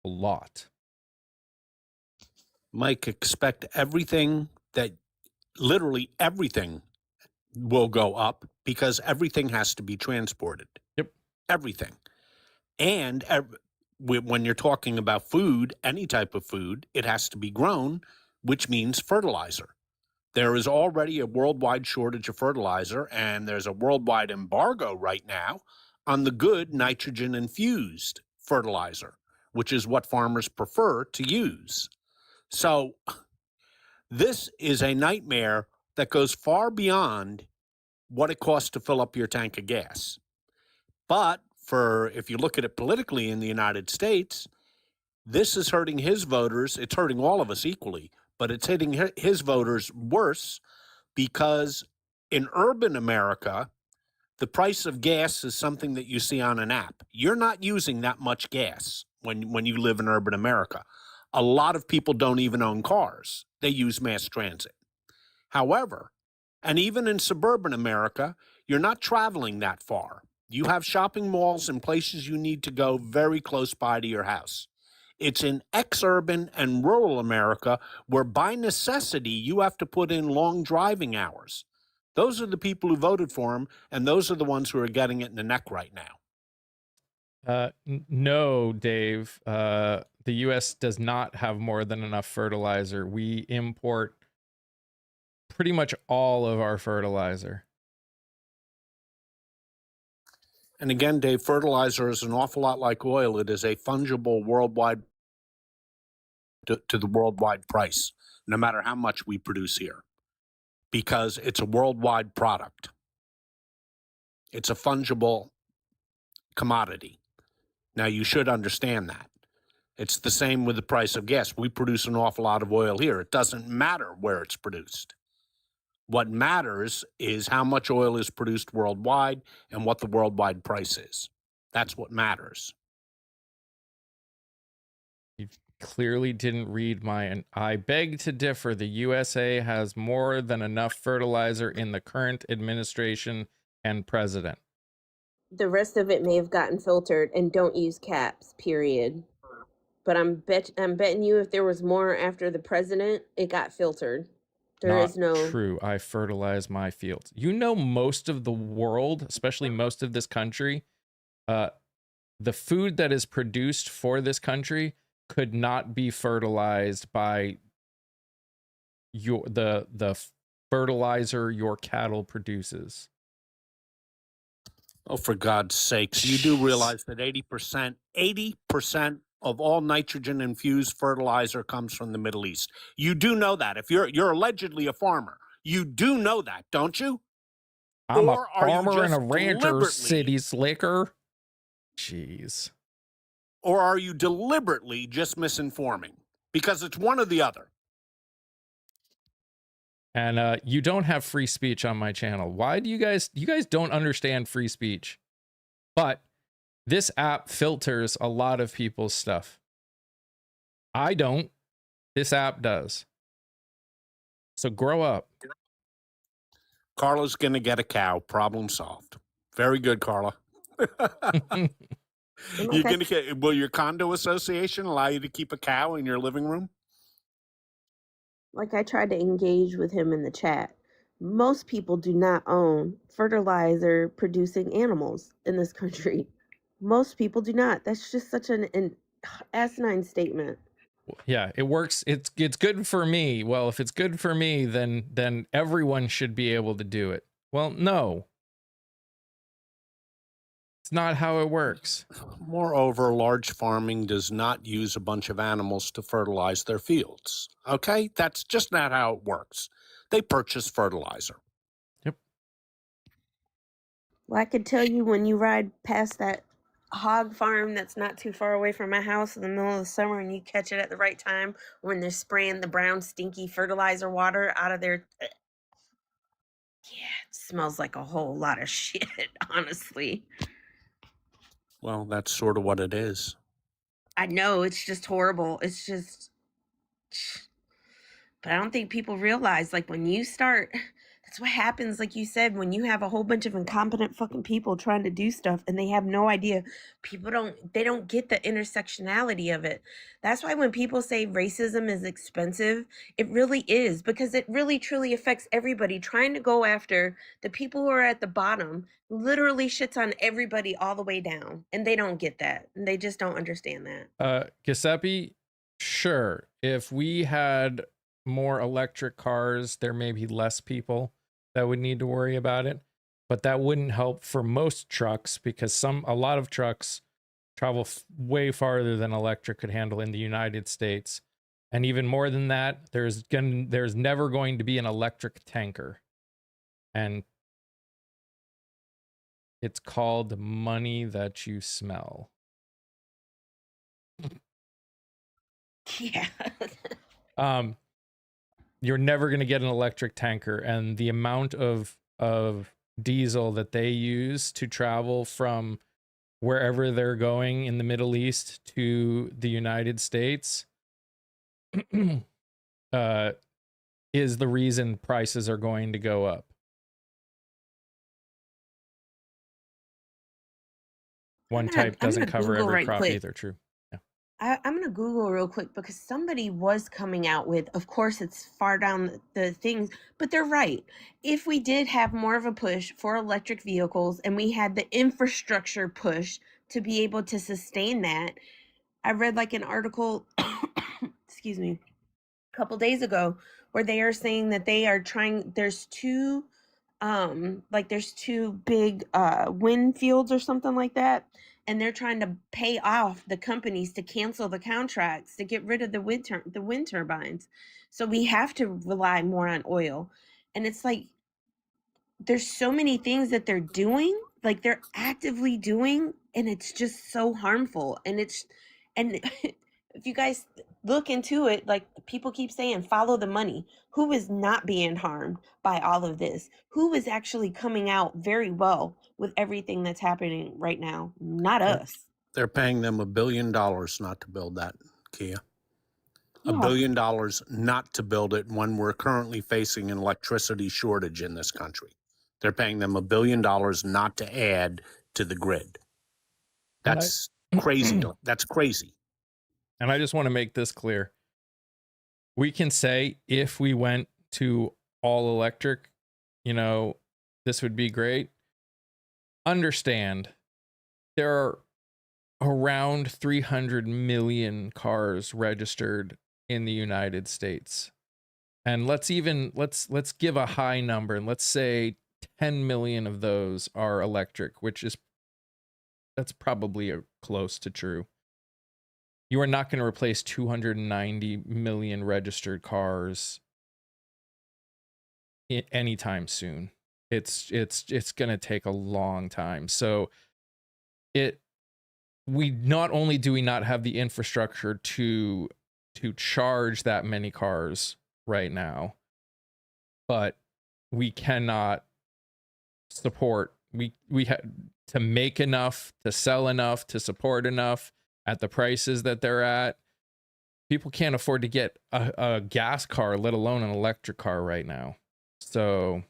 a lot. Mike, expect literally everything will go up because everything has to be transported. Yep. Everything. And when you're talking about food, any type of food, it has to be grown, which means fertilizer. There is already a worldwide shortage of fertilizer, and there's a worldwide embargo right now on the good nitrogen-infused fertilizer, which is what farmers prefer to use. So this is a nightmare that goes far beyond what it costs to fill up your tank of gas. But if you look at it politically in the United States, this is hurting his voters. It's hurting all of us equally, but it's hitting his voters worse because in urban America, the price of gas is something that you see on an app. You're not using that much gas when you live in urban America. A lot of people don't even own cars. They use mass transit. However, and even in suburban America, you're not traveling that far. You have shopping malls and places you need to go very close by to your house. It's in ex-urban and rural America where by necessity you have to put in long driving hours. Those are the people who voted for him, and those are the ones who are getting it in the neck right now. No, Dave. The U.S. does not have more than enough fertilizer. We import pretty much all of our fertilizer. And again, Dave, fertilizer is an awful lot like oil. It is a fungible worldwide to the worldwide price, no matter how much we produce here, because it's a worldwide product. It's a fungible commodity. Now, you should understand that. It's the same with the price of gas. We produce an awful lot of oil here. It doesn't matter where it's produced. What matters is how much oil is produced worldwide and what the worldwide price is. That's what matters. You clearly didn't read I beg to differ. The USA has more than enough fertilizer in the current administration and president. The rest of it may have gotten filtered, and don't use caps, period. But I'm betting you if there was more after the president, it got filtered. There Not is no true. I fertilize my fields. You know, most of the world, especially most of this country, uh, the food that is produced for this country could not be fertilized by the fertilizer your cattle produces. Oh, for God's sakes, you do realize that 80% of all nitrogen infused fertilizer comes from the Middle East. You do know that. If you're allegedly a farmer, you do know that, don't you? I'm Or a are you farmer and a just rancher, deliberately city slicker. Jeez. or are you deliberately just misinforming? Because it's one or the other. And you don't have free speech on my channel. Why do you guys don't understand free speech? But this app filters a lot of people's stuff. I don't. This app does. So grow up. Carla's going to get a cow. Problem solved. Very good, Carla. and You're like I going to get, will your condo association allow you to keep a cow in your living room? like I tried to engage with him in the chat. Most people do not own fertilizer producing animals in this country. Most people do not. That's just such an asinine statement. Yeah, it works. It's good for me. Well, if it's good for me, then everyone should be able to do it. Well, no. It's not how it works. Moreover, large farming does not use a bunch of animals to fertilize their fields. Okay? That's just not how it works. They purchase fertilizer. Yep. Well, I could tell you when you ride past that hog farm that's not too far away from my house in the middle of the summer and you catch it at the right time when they're spraying the brown stinky fertilizer water out of their yeah, it smells like a whole lot of shit, honestly. Well, that's sort of what it is. I know, it's just horrible. It's just but I don't think people realize, like, when you start, that's what happens, like you said, when you have a whole bunch of incompetent fucking people trying to do stuff and they have no idea. They don't get the intersectionality of it. That's why when people say racism is expensive, it really is, because it really truly affects everybody. Trying to go after the people who are at the bottom literally shits on everybody all the way down. And they don't get that. And they just don't understand that. Giuseppe, sure. If we had more electric cars, there may be less people that would need to worry about it, but that wouldn't help for most trucks because a lot of trucks travel way farther than electric could handle in the United States. And even more than that, there's never going to be an electric tanker. And it's called money that you smell. Yeah. You're never going to get an electric tanker, and the amount of diesel that they use to travel from wherever they're going in the Middle East to the United States is the reason prices are going to go up. One type doesn't cover every crop either. True. I'm going to Google real quick because somebody was coming out with, of course, it's far down the things, but they're right. If we did have more of a push for electric vehicles and we had the infrastructure push to be able to sustain that, I read like an article, excuse me, a couple days ago where they are saying that they are trying, there's two big wind fields or something like that, and they're trying to pay off the companies to cancel the contracts to get rid of the wind turbines. So we have to rely more on oil. And it's like there's so many things that they're doing, like they're actively doing, and it's just so harmful. And if you guys look into it, like people keep saying, follow the money. Who is not being harmed by all of this? Who is actually coming out very well with everything that's happening right now? Not us. They're paying them $1 billion not to build that, Kia. $1 billion not to build it when we're currently facing an electricity shortage in this country. They're paying them $1 billion not to add to the grid. That's crazy. That's crazy. And I just want to make this clear. We can say if we went to all electric, this would be great. Understand, there are around 300 million cars registered in the United States. And let's give a high number, and let's say 10 million of those are electric, that's probably close to true. You are not going to replace 290 million registered cars anytime soon. It's going to take a long time. So we not only do we not have the infrastructure to charge that many cars right now, but we cannot support, we have to make enough, to sell enough, to support enough at the prices that they're at. People can't afford to get a gas car, let alone an electric car right now. So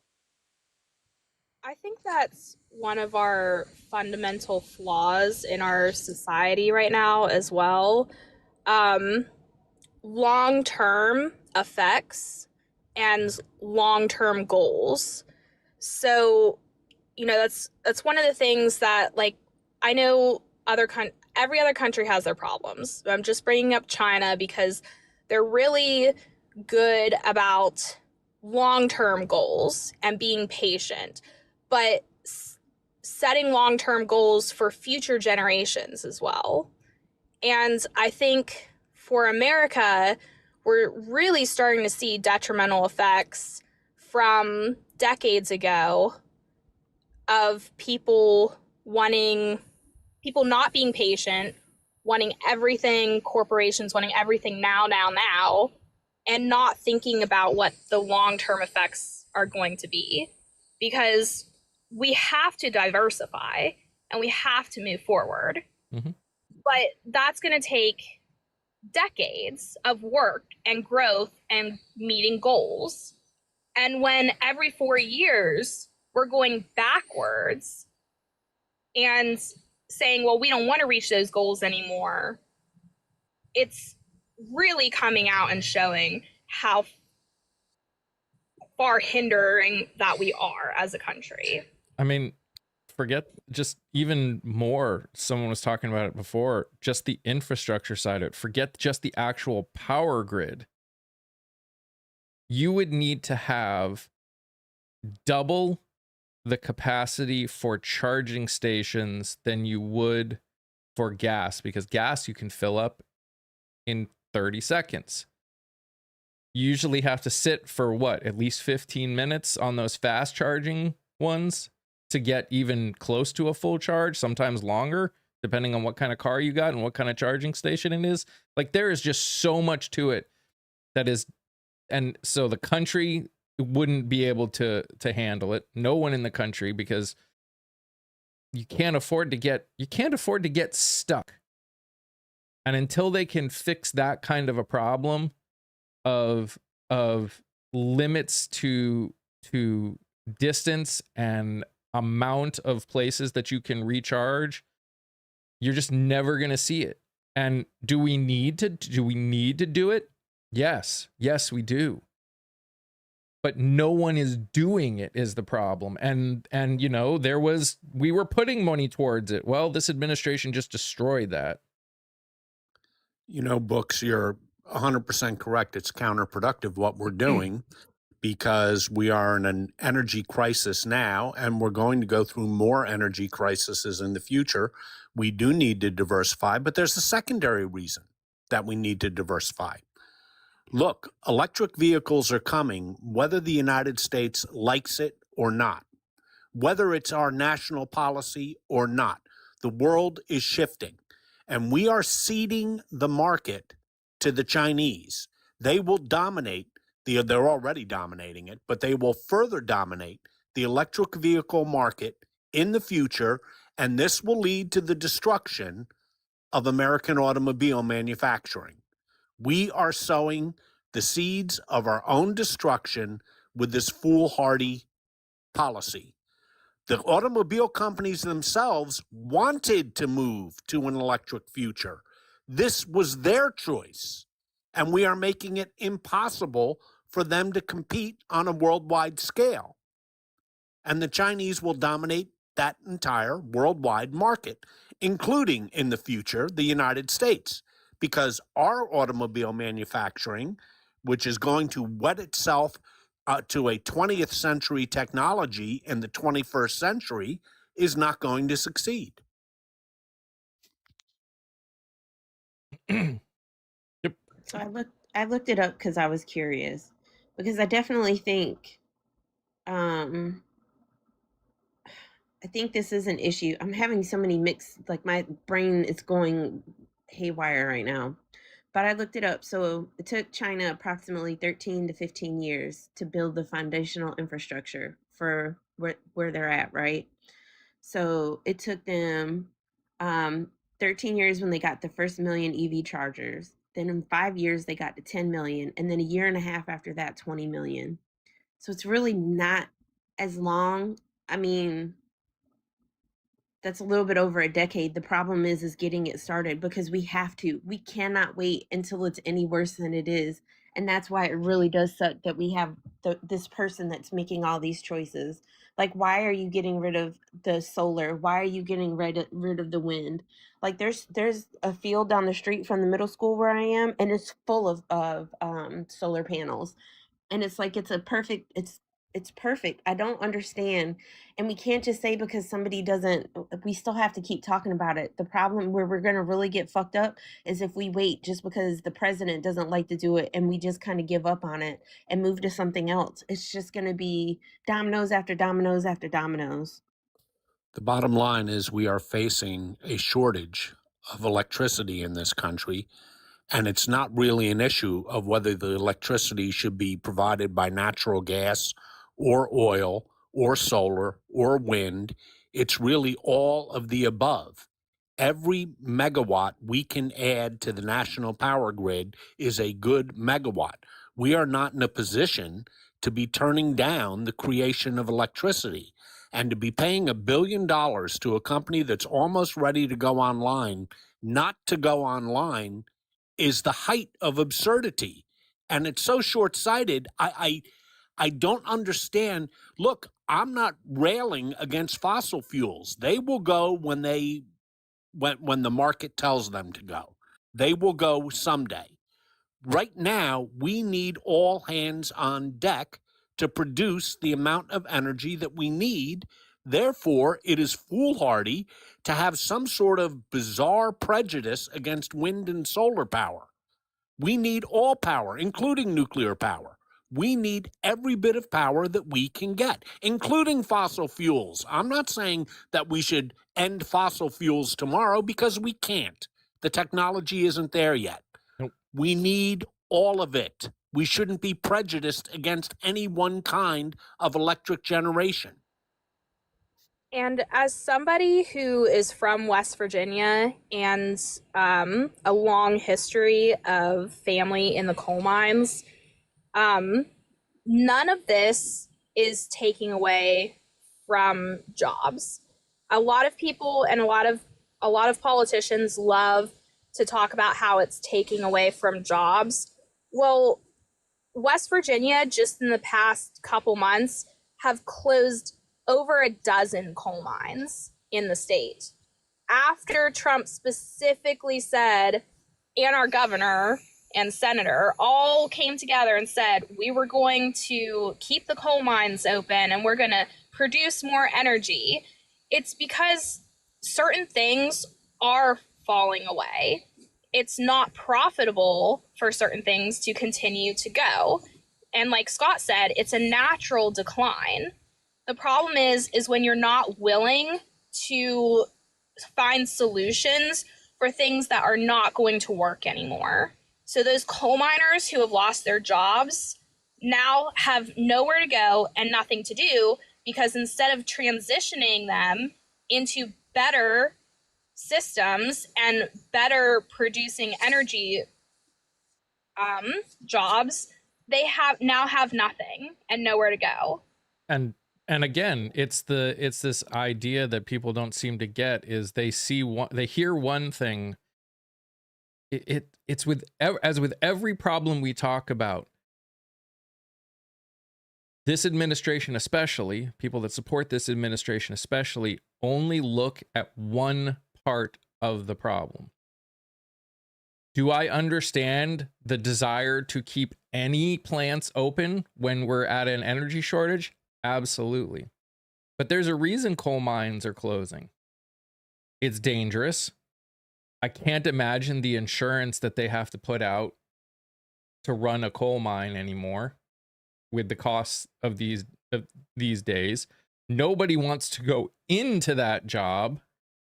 I think that's one of our fundamental flaws in our society right now as well. Long-term effects and long-term goals. So, that's one of the things that, like, I know every other country has their problems. I'm just bringing up China because they're really good about long-term goals and being patient, but setting long-term goals for future generations as well. And I think for America, we're really starting to see detrimental effects from decades ago of people not being patient, wanting everything, corporations wanting everything now, and not thinking about what the long-term effects are going to be. Because we have to diversify and we have to move forward. Mm-hmm. But that's going to take decades of work and growth and meeting goals. And when every 4 years we're going backwards and saying, well, we don't want to reach those goals anymore, it's really coming out and showing how far hindering that we are as a country. I mean, forget just even more. Someone was talking about it before, just the infrastructure side of it. Forget just the actual power grid. You would need to have double the capacity for charging stations than you would for gas, because gas you can fill up in 30 seconds. You usually have to sit for at least 15 minutes on those fast charging ones to get even close to a full charge, sometimes longer, depending on what kind of car you got and what kind of charging station it is. Like, there is just so much to it that is, and so the country wouldn't be able to handle it. No one in the country, because you can't afford to get stuck. And until they can fix that kind of a problem of limits to distance and amount of places that you can recharge, you're just never going to see it. And do we need to do it? Yes, we do. But no one is doing it is the problem. And we were putting money towards it. Well, this administration just destroyed that. Books, you're 100% correct. It's counterproductive what we're doing, because we are in an energy crisis now, and we're going to go through more energy crises in the future. We do need to diversify, but there's a secondary reason that we need to diversify. Look, electric vehicles are coming, whether the United States likes it or not, whether it's our national policy or not. The world is shifting, and we are ceding the market to the Chinese. They will dominate they're already dominating it, but they will further dominate the electric vehicle market in the future, and this will lead to the destruction of American automobile manufacturing. We are sowing the seeds of our own destruction with this foolhardy policy. The automobile companies themselves wanted to move to an electric future. This was their choice, and we are making it impossible for them to compete on a worldwide scale. And the Chinese will dominate that entire worldwide market, including in the future the United States, because our automobile manufacturing, which is going to wed itself to a 20th century technology in the 21st century, is not going to succeed. So I looked it up because I was curious, because I definitely think um I think this is an issue. I'm having so many mixed, like my brain is going haywire right now. But I looked it up. So it took China approximately 13 to 15 years to build the foundational infrastructure for where they're at, right? So it took them 13 years when they got the first million EV chargers. Then in 5 years, they got to 10 million. And then a year and a half after that, 20 million. So it's really not as long. I mean, that's a little bit over a decade. The problem is getting it started, because we cannot wait until it's any worse than it is. And that's why it really does suck that we have this person that's making all these choices. Like, why are you getting rid of the solar? Why are you getting rid of the wind? Like, there's a field down the street from the middle school where I am, and it's full of solar panels. And it's like it's perfect. I don't understand. And we can't just say because somebody doesn't, we still have to keep talking about it. The problem where we're going to really get fucked up is if we wait just because the president doesn't like to do it and we just kind of give up on it and move to something else. It's just going to be dominoes after dominoes after dominoes. The bottom line is we are facing a shortage of electricity in this country, and it's not really an issue of whether the electricity should be provided by natural gas or oil or solar or wind. It's really all of the above. Every megawatt we can add to the national power grid is a good megawatt. We are not in a position to be turning down the creation of electricity, and to be paying $1 billion to a company that's almost ready to go online, not to go online, is the height of absurdity. And it's so short-sighted. I don't understand. Look, I'm not railing against fossil fuels. They will go when the market tells them to go. They will go someday. Right now, we need all hands on deck to produce the amount of energy that we need. Therefore, it is foolhardy to have some sort of bizarre prejudice against wind and solar power. We need all power, including nuclear power. We need every bit of power that we can get, including fossil fuels. I'm not saying that we should end fossil fuels tomorrow, because we can't. The technology isn't there yet. Nope. We need all of it. We shouldn't be prejudiced against any one kind of electric generation. And as somebody who is from West Virginia and a long history of family in the coal mines, none of this is taking away from jobs. A lot of people and a lot of politicians love to talk about how it's taking away from jobs. Well, West Virginia, just in the past couple months, have closed over a dozen coal mines in the state. After Trump specifically said, and our governor and senator all came together and said, we were going to keep the coal mines open and we're going to produce more energy, it's because certain things are falling away. It's not profitable for certain things to continue to go. And like Scott said, it's a natural decline. The problem is when you're not willing to find solutions for things that are not going to work anymore. So those coal miners who have lost their jobs now have nowhere to go and nothing to do, because instead of transitioning them into better systems and better producing energy jobs, they now have nothing and nowhere to go. And again, it's this idea that people don't seem to get, is they hear one thing it's with as with every problem we talk about, this administration, especially people that support this administration, especially only look at one part of the problem. Do I understand the desire to keep any plants open when we're at an energy shortage? Absolutely. But there's a reason coal mines are closing. It's dangerous. I can't imagine the insurance that they have to put out to run a coal mine anymore with the costs of these days. Nobody wants to go into that job.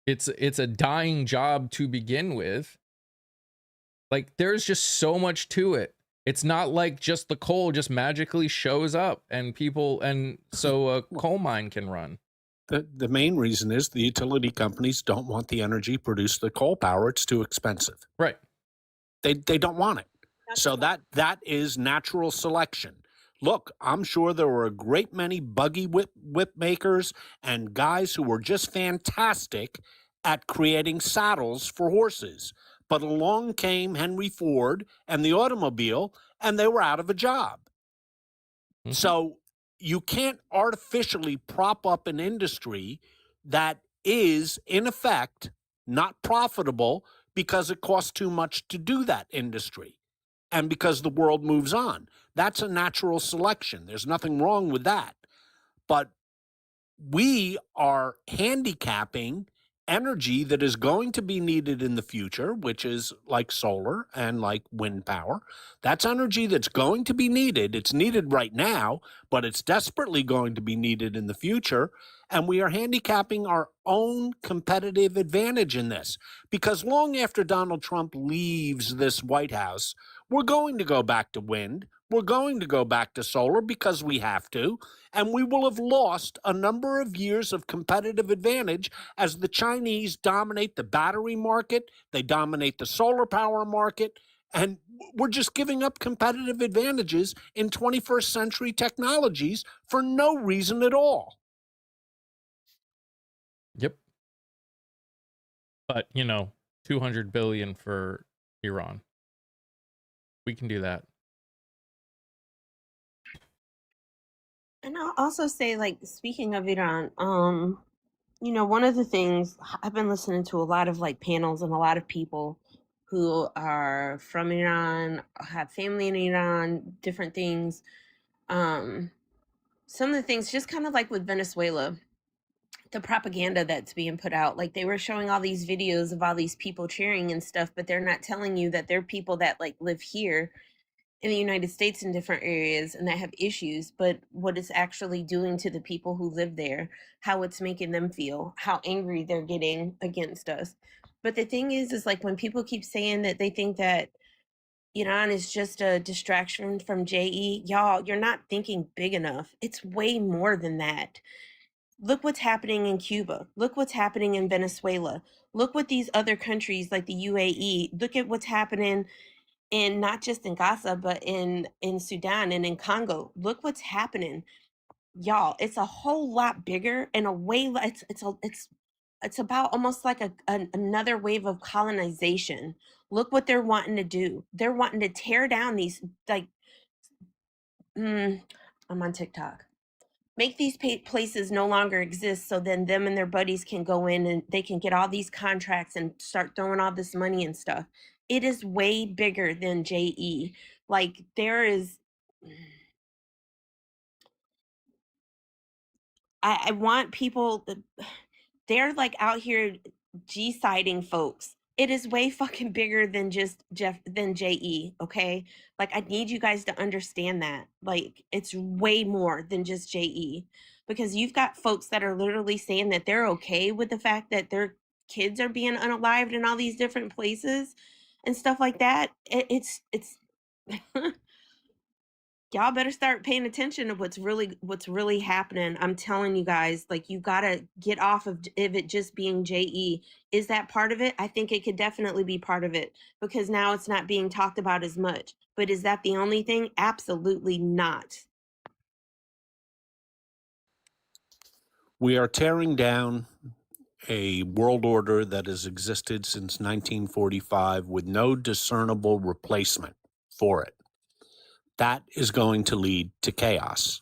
It's a dying job to begin with. Like, there's just so much to it. It's not like just the coal just magically shows up and so a coal mine can run. The main reason is the utility companies don't want the energy produced the coal power. It's too expensive. Right. They don't want it. That's So the- that is natural selection. Look, I'm sure there were a great many buggy whip makers and guys who were just fantastic at creating saddles for horses. But along came Henry Ford and the automobile, and they were out of a job. Mhm. So you can't artificially prop up an industry that is, in effect, not profitable because it costs too much to do that industry and because the world moves on. That's a natural selection. There's nothing wrong with that. But we are handicapping energy that is going to be needed in the future, which is like solar and like wind power. That's energy that's going to be needed. It's needed right now, but it's desperately going to be needed in the future. And we are handicapping our own competitive advantage in this because long after Donald Trump leaves this White House, we're going to go back to wind. We're going to go back to solar because we have to. And we will have lost a number of years of competitive advantage as the Chinese dominate the battery market, they dominate the solar power market, and we're just giving up competitive advantages in 21st century technologies for no reason at all. Yep. But, 200 billion for Iran. We can do that. And I'll also say, like, speaking of Iran, one of the things I've been listening to a lot of like panels and a lot of people who are from Iran, have family in Iran, different things. Some of the things, just kind of like with Venezuela, the propaganda that's being put out, like they were showing all these videos of all these people cheering and stuff, but they're not telling you that they're people that like live here in the United States in different areas and that have issues, but what it's actually doing to the people who live there, how it's making them feel, how angry they're getting against us. But the thing is like when people keep saying that they think that Iran is just a distraction from JE, y'all, you're not thinking big enough. It's way more than that. Look what's happening in Cuba. Look what's happening in Venezuela. Look what these other countries like the UAE, look at what's happening in not just in Gaza, but in Sudan and in Congo. Look what's happening, y'all. It's a whole lot bigger in a way. It's about almost like another wave of colonization. Look what they're wanting to do. They're wanting to tear down these like. I'm on TikTok. Make these places no longer exist, so then them and their buddies can go in and they can get all these contracts and start throwing all this money and stuff. It is way bigger than JE. Like there is, I want people. They're like out here G-siding folks. It is way fucking bigger than just than JE, okay? Like I need you guys to understand that. Like it's way more than just JE because you've got folks that are literally saying that they're okay with the fact that their kids are being unalived in all these different places and stuff like that. It's y'all better start paying attention to what's really happening. I'm telling you guys, like you gotta get off of it just being JE. Is that part of it? I think it could definitely be part of it because now it's not being talked about as much. But is that the only thing? Absolutely not. We are tearing down a world order that has existed since 1945 with no discernible replacement for it. That is going to lead to chaos.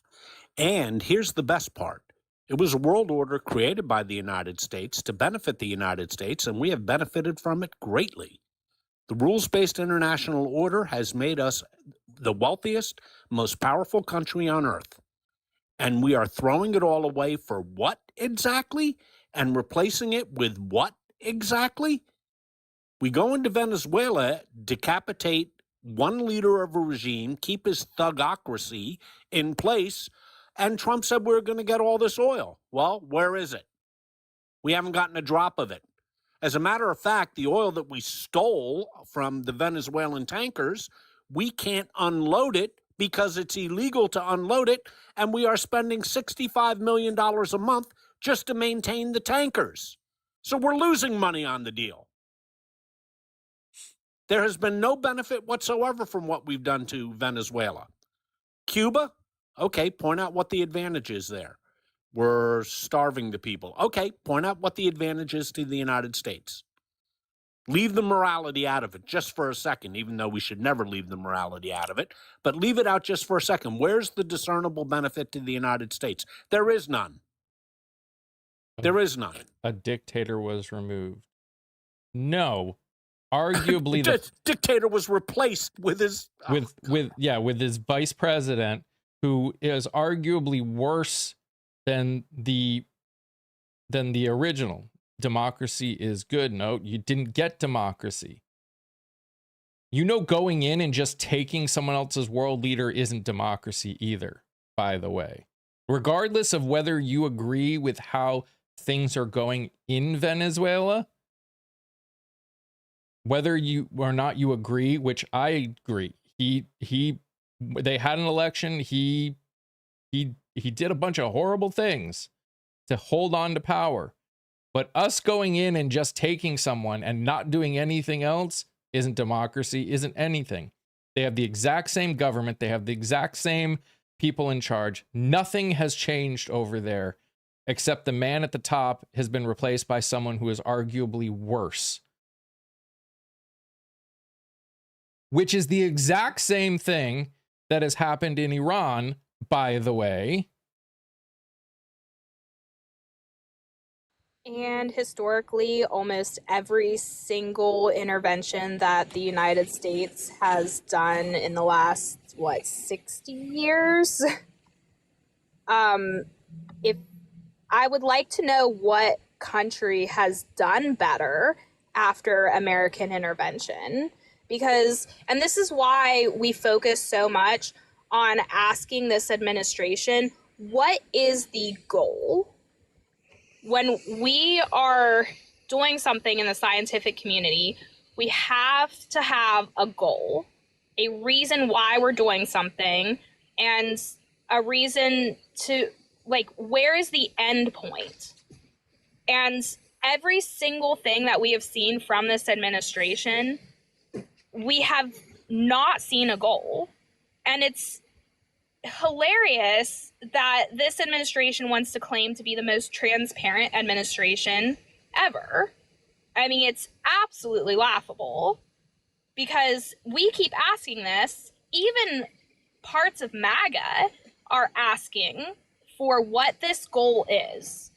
And here's the best part. It was a world order created by the United States to benefit the United States, and we have benefited from it greatly. The rules-based international order has made us the wealthiest, most powerful country on earth. And we are throwing it all away for what exactly? And replacing it with what exactly? We go into Venezuela, decapitate one leader of a regime, keep his thugocracy in place, and Trump said we're going to get all this oil. Well, where is it? We haven't gotten a drop of it. As a matter of fact, the oil that we stole from the Venezuelan tankers, we can't unload it because it's illegal to unload it, and we are spending $65 million a month just to maintain the tankers. So we're losing money on the deal. There has been no benefit whatsoever from what we've done to Venezuela. Cuba? Okay, point out what the advantage is there. We're starving the people. Okay, point out what the advantage is to the United States. Leave the morality out of it just for a second, even though we should never leave the morality out of it. But leave it out just for a second. Where's the discernible benefit to the United States? There is none. There is none. A dictator was removed. No. Arguably the dictator was replaced with his with his vice president, who is arguably worse than the original. Democracy is good. No, you didn't get democracy. You know, going in and just taking someone else's world leader isn't democracy either, by the way. Regardless of whether you agree with how things are going in Venezuela, whether you or not you agree, which I agree, they had an election. He did a bunch of horrible things to hold on to power. But us going in and just taking someone and not doing anything else isn't democracy, isn't anything. They have the exact same government. They have the exact same people in charge. Nothing has changed over there, except the man at the top has been replaced by someone who is arguably worse. Which is the exact same thing that has happened in Iran, by the way. And historically, almost every single intervention that the United States has done in the last, 60 years? If I would like to know what country has done better after American intervention, because, and this is why we focus so much on asking this administration, what is the goal? When we are doing something in the scientific community, we have to have a goal, a reason why we're doing something, and a reason to, where is the end point? And every single thing that we have seen from this administration, we have not seen a goal. And it's hilarious that this administration wants to claim to be the most transparent administration ever. I mean, it's absolutely laughable because we keep asking this. Even parts of MAGA are asking for what this goal is,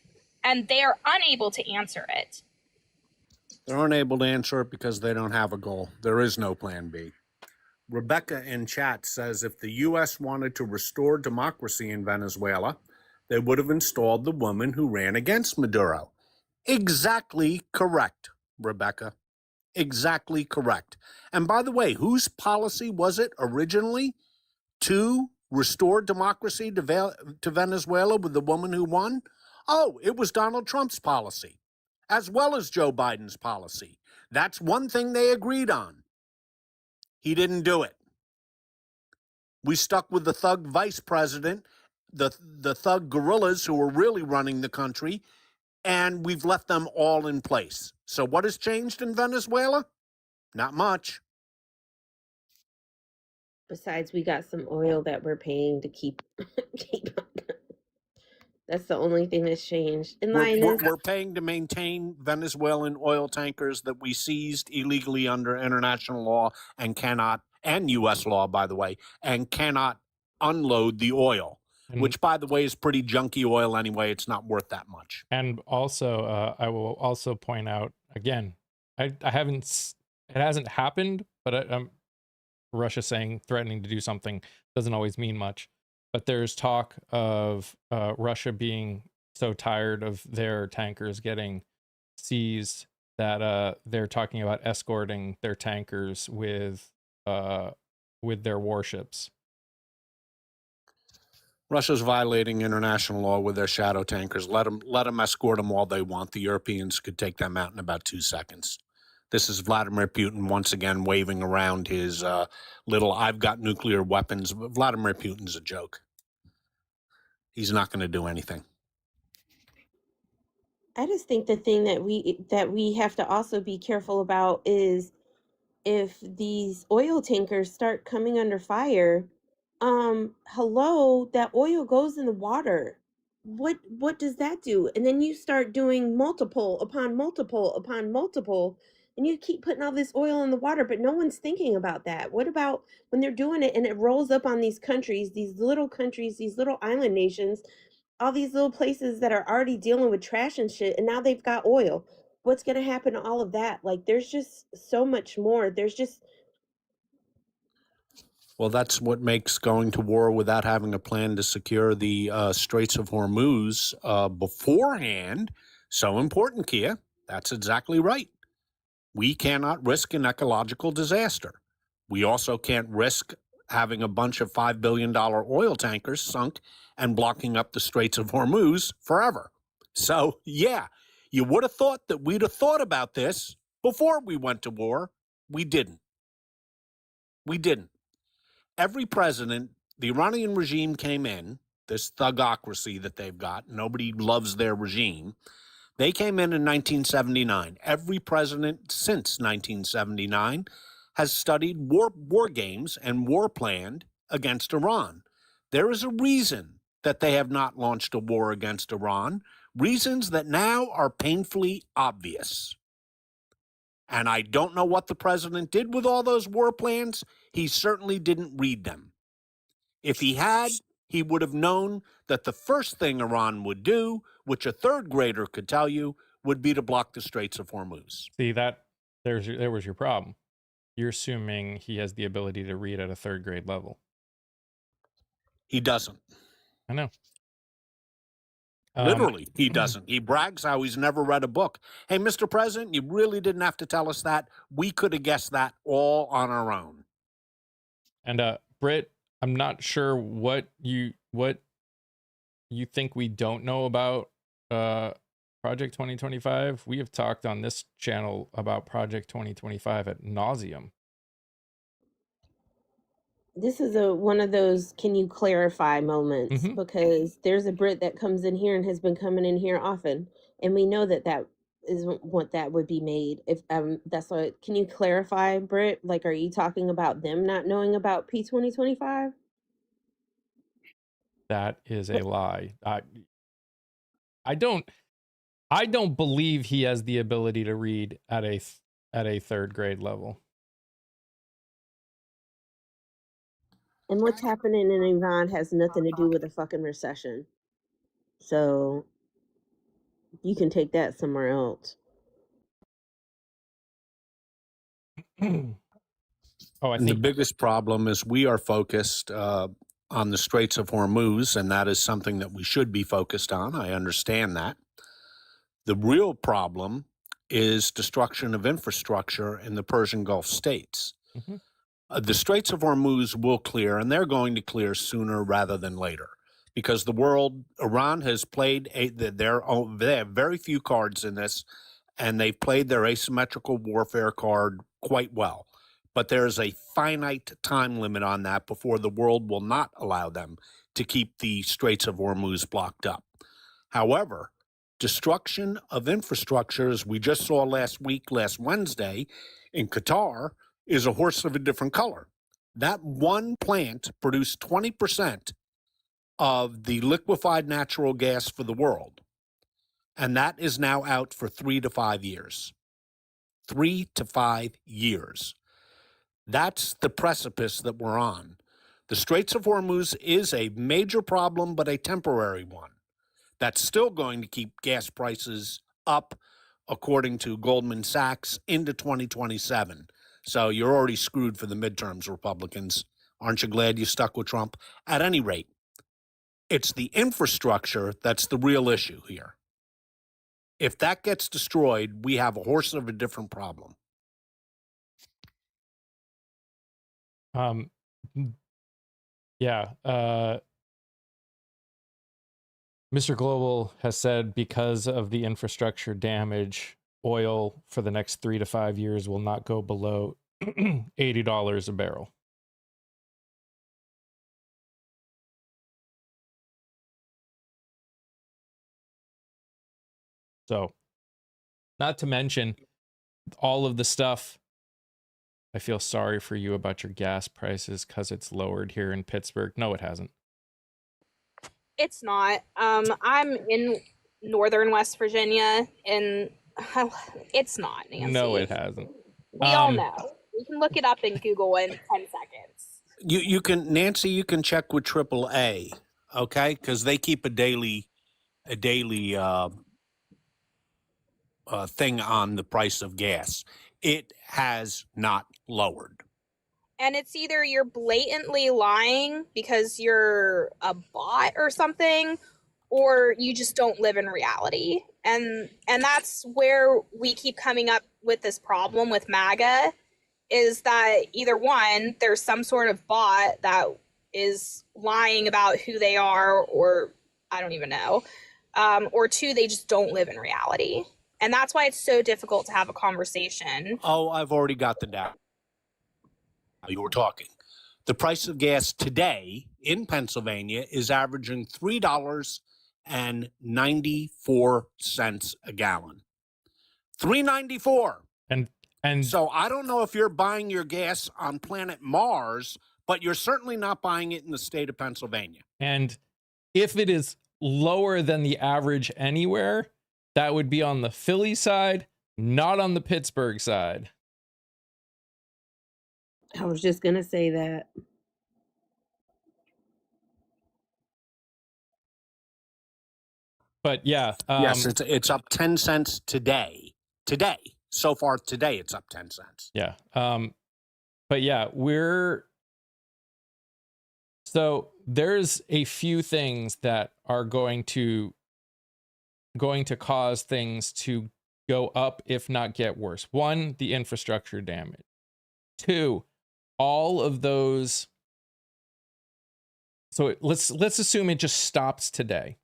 and they are unable to answer it. They're unable to answer it because they don't have a goal. There is no plan B. Rebecca in chat says if the U.S. wanted to restore democracy in Venezuela, they would have installed the woman who ran against Maduro. Exactly correct, Rebecca. Exactly correct. And by the way, whose policy was it originally to restore democracy to Venezuela with the woman who won? Oh, it was Donald Trump's policy, as well as Joe Biden's policy. That's one thing they agreed on. He didn't do it. We stuck with the thug vice president, the thug guerrillas who were really running the country, and we've left them all in place. So what has changed in Venezuela? Not much. Besides, we got some oil that we're paying to keep That's the only thing that's changed. And We're, we're, Linus, we're paying to maintain Venezuelan oil tankers that we seized illegally under international law and cannot, and U.S. law, by the way, and cannot unload the oil, And, which, by the way, is pretty junky oil anyway. It's not worth that much. and also, I will also point out again, I haven't, it hasn't happened, but Russia saying threatening to do something doesn't always mean much. But there's talk of Russia being so tired of their tankers getting seized that they're talking about escorting their tankers with their warships. Russia's violating international law with their shadow tankers. Let them escort them all they want. The Europeans could take them out in about 2 seconds. This is Vladimir Putin once again waving around his little "I've got nuclear weapons." Vladimir Putin's a joke. He's not going to do anything. I just think the thing that we have to also be careful about is if these oil tankers start coming under fire, hello, that oil goes in the water. What does that do? And then you start doing multiple upon multiple upon multiple, and you keep putting all this oil in the water, but no one's thinking about that. What about when they're doing it and it rolls up on these countries, these little island nations, all these little places that are already dealing with trash and shit, and now they've got oil. What's going to happen to all of that? Like, there's just so much more. There's just, Well, that's what makes going to war without having a plan to secure the Straits of Hormuz beforehand so important, Kia. That's exactly right. We cannot risk an ecological disaster. We also can't risk having a bunch of $5 billion oil tankers sunk and blocking up the Straits of Hormuz forever. So, yeah, you would have thought that we'd have thought about this before we went to war. We didn't. We didn't. Every president, the Iranian regime came in, this thugocracy that they've got, nobody loves their regime. They came in 1979. Every president since 1979 has studied war games and war planned against Iran. There is a reason that they have not launched a war against Iran, reasons that now are painfully obvious. And I don't know what the president did with all those war plans. He certainly didn't read them. If he had, he would have known that the first thing Iran would do, which a third grader could tell you, would be to block the Straits of Hormuz. See, there was your problem. You're assuming he has the ability to read at a third grade level. He doesn't. I know. Literally, he doesn't. He brags how he's never read a book. Hey, Mr. President, you really didn't have to tell us that. We could have guessed that all on our own. And Britt, I'm not sure what you think we don't know about Project 2025. We have talked on this channel about Project 2025 at nauseum. this is one of those can you clarify moments, Mhm. because there's a Brit that comes in here and has been coming in here often, and we know that that isn't what that would be made. If that's what, can you clarify, Brit? Like, are you talking about them not knowing about P2025? That is a lie. I don't believe he has the ability to read at a third grade level. And what's happening in Iran has nothing to do with a fucking recession. So you can take that somewhere else. Oh, I And the think biggest problem is we are focused on the Straits of Hormuz, and that is something that we should be focused on. I understand that. The real problem is destruction of infrastructure in the Persian Gulf states. Mhm. The Straits of Hormuz will clear, and they're going to clear sooner rather than later, because Iran has played they have very few cards in this, and they've played their asymmetrical warfare card quite well. But there is a finite time limit on that before the world will not allow them to keep the Straits of Hormuz blocked up. However, destruction of infrastructure, as we just saw last Wednesday, in Qatar, is a horse of a different color. That one plant produced 20% of the liquefied natural gas for the world. And that is now out for 3 to 5 years. 3 to 5 years. That's the precipice that we're on. The Straits of Hormuz is a major problem, but a temporary one. That's still going to keep gas prices up, according to Goldman Sachs, into 2027. So you're already screwed for the midterms, Republicans. Aren't you glad you stuck with Trump? At any rate, it's the infrastructure that's the real issue here. If that gets destroyed, we have a horse of a different problem. Yeah. Mr. Global has said because of the infrastructure damage, oil for the next 3 to 5 years will not go below $80 a barrel. So, not to mention all of the stuff. I feel sorry for you about your gas prices because it's lowered here in Pittsburgh. No, it hasn't. It's not. I'm in northern West Virginia, and it's not, Nancy. No, it hasn't. We all know. We can look it up in Google in 10 seconds. You can, Nancy, you can check with AAA, okay? Because they keep a daily thing on the price of gas. It has not lowered. And it's either you're blatantly lying because you're a bot or something, or you just don't live in reality. And that's where we keep coming up with this problem with MAGA, is that either one, there's some sort of bot that is lying about who they are, or I don't even know, or two, they just don't live in reality. And that's why it's so difficult to have a conversation. Oh, I've already got the data. You were talking. The price of gas today in Pennsylvania is averaging $3.94 a gallon. $3.94. And So I don't know if you're buying your gas on planet Mars, but you're certainly not buying it in the state of Pennsylvania. And if it is lower than the average anywhere, that would be on the Philly side, not on the Pittsburgh side. I was just gonna say that. But yeah, yes, it's up 10 cents today. Today, so far today, it's up 10 cents. Yeah. But yeah, so there's a few things that are going to cause things to go up, if not get worse. One, the infrastructure damage. Two, all of those. So let's assume it just stops today.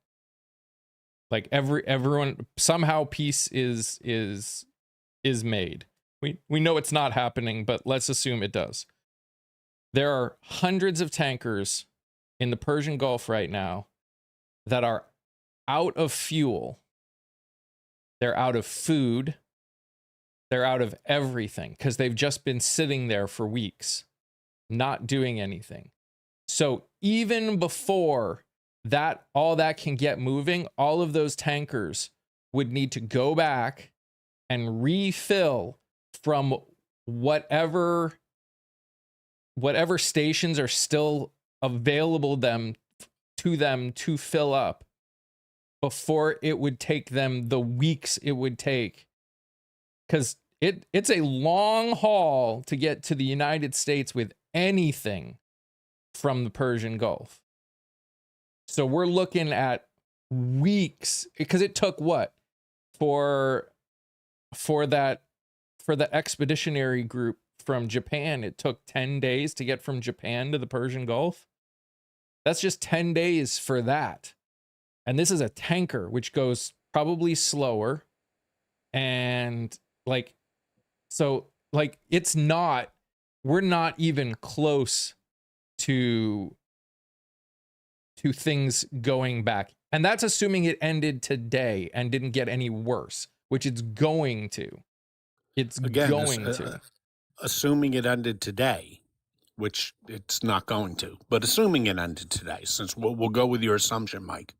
Like everyone, somehow peace is made. We know it's not happening, but let's assume it does. There are hundreds of tankers in the Persian Gulf right now that are out of fuel. They're out of food. They're out of everything because they've just been sitting there for weeks, not doing anything. So even before that, all that can get moving, all of those tankers would need to go back and refill from whatever stations are still available to them to fill up before it would take them the weeks it would take. Because it's a long haul to get to the United States with anything from the Persian Gulf. So we're looking at weeks, because it took what for the expeditionary group from Japan, it took 10 days to get from Japan to the Persian Gulf. That's just 10 days for that. And this is a tanker, which goes probably slower. And we're not even close to things going back. And that's assuming it ended today and didn't get any worse, which it's going to. It's Again, going to. Assuming it ended today. which it's not going to, but assuming it ended today, since we'll go with your assumption, Mike,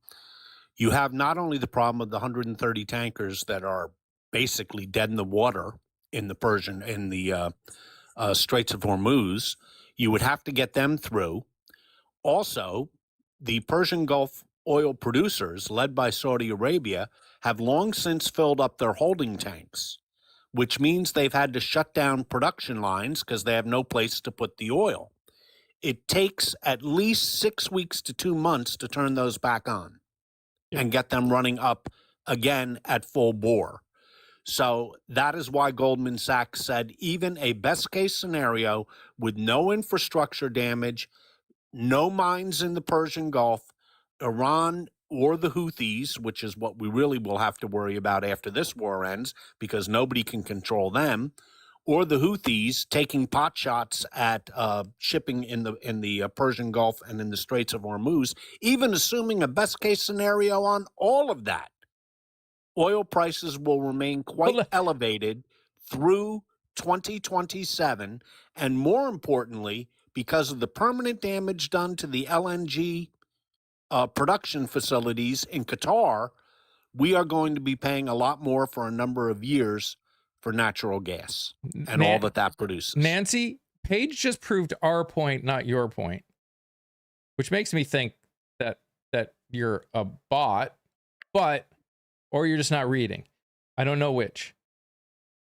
you have not only the problem of the 130 tankers that are basically dead in the water in the Straits of Hormuz, you would have to get them through. Also, the Persian Gulf oil producers, led by Saudi Arabia, have long since filled up their holding tanks, which means they've had to shut down production lines because they have no place to put the oil. It takes at least 6 weeks to 2 months to turn those back on and get them running up again at full bore. So that is why Goldman Sachs said even a best case scenario with no infrastructure damage, no mines in the Persian Gulf, Iran or the Houthis, which is what we really will have to worry about after this war ends because nobody can control them, or the Houthis taking pot shots at shipping in the Persian Gulf and in the Straits of Hormuz, even assuming a best case scenario on all of that, oil prices will remain quite elevated through 2027. And more importantly, because of the permanent damage done to the LNG production facilities in Qatar, we are going to be paying a lot more for a number of years for natural gas and all that produces. Nancy, Paige just proved our point, not your point, which makes me think that you're a bot, or you're just not reading. I don't know which.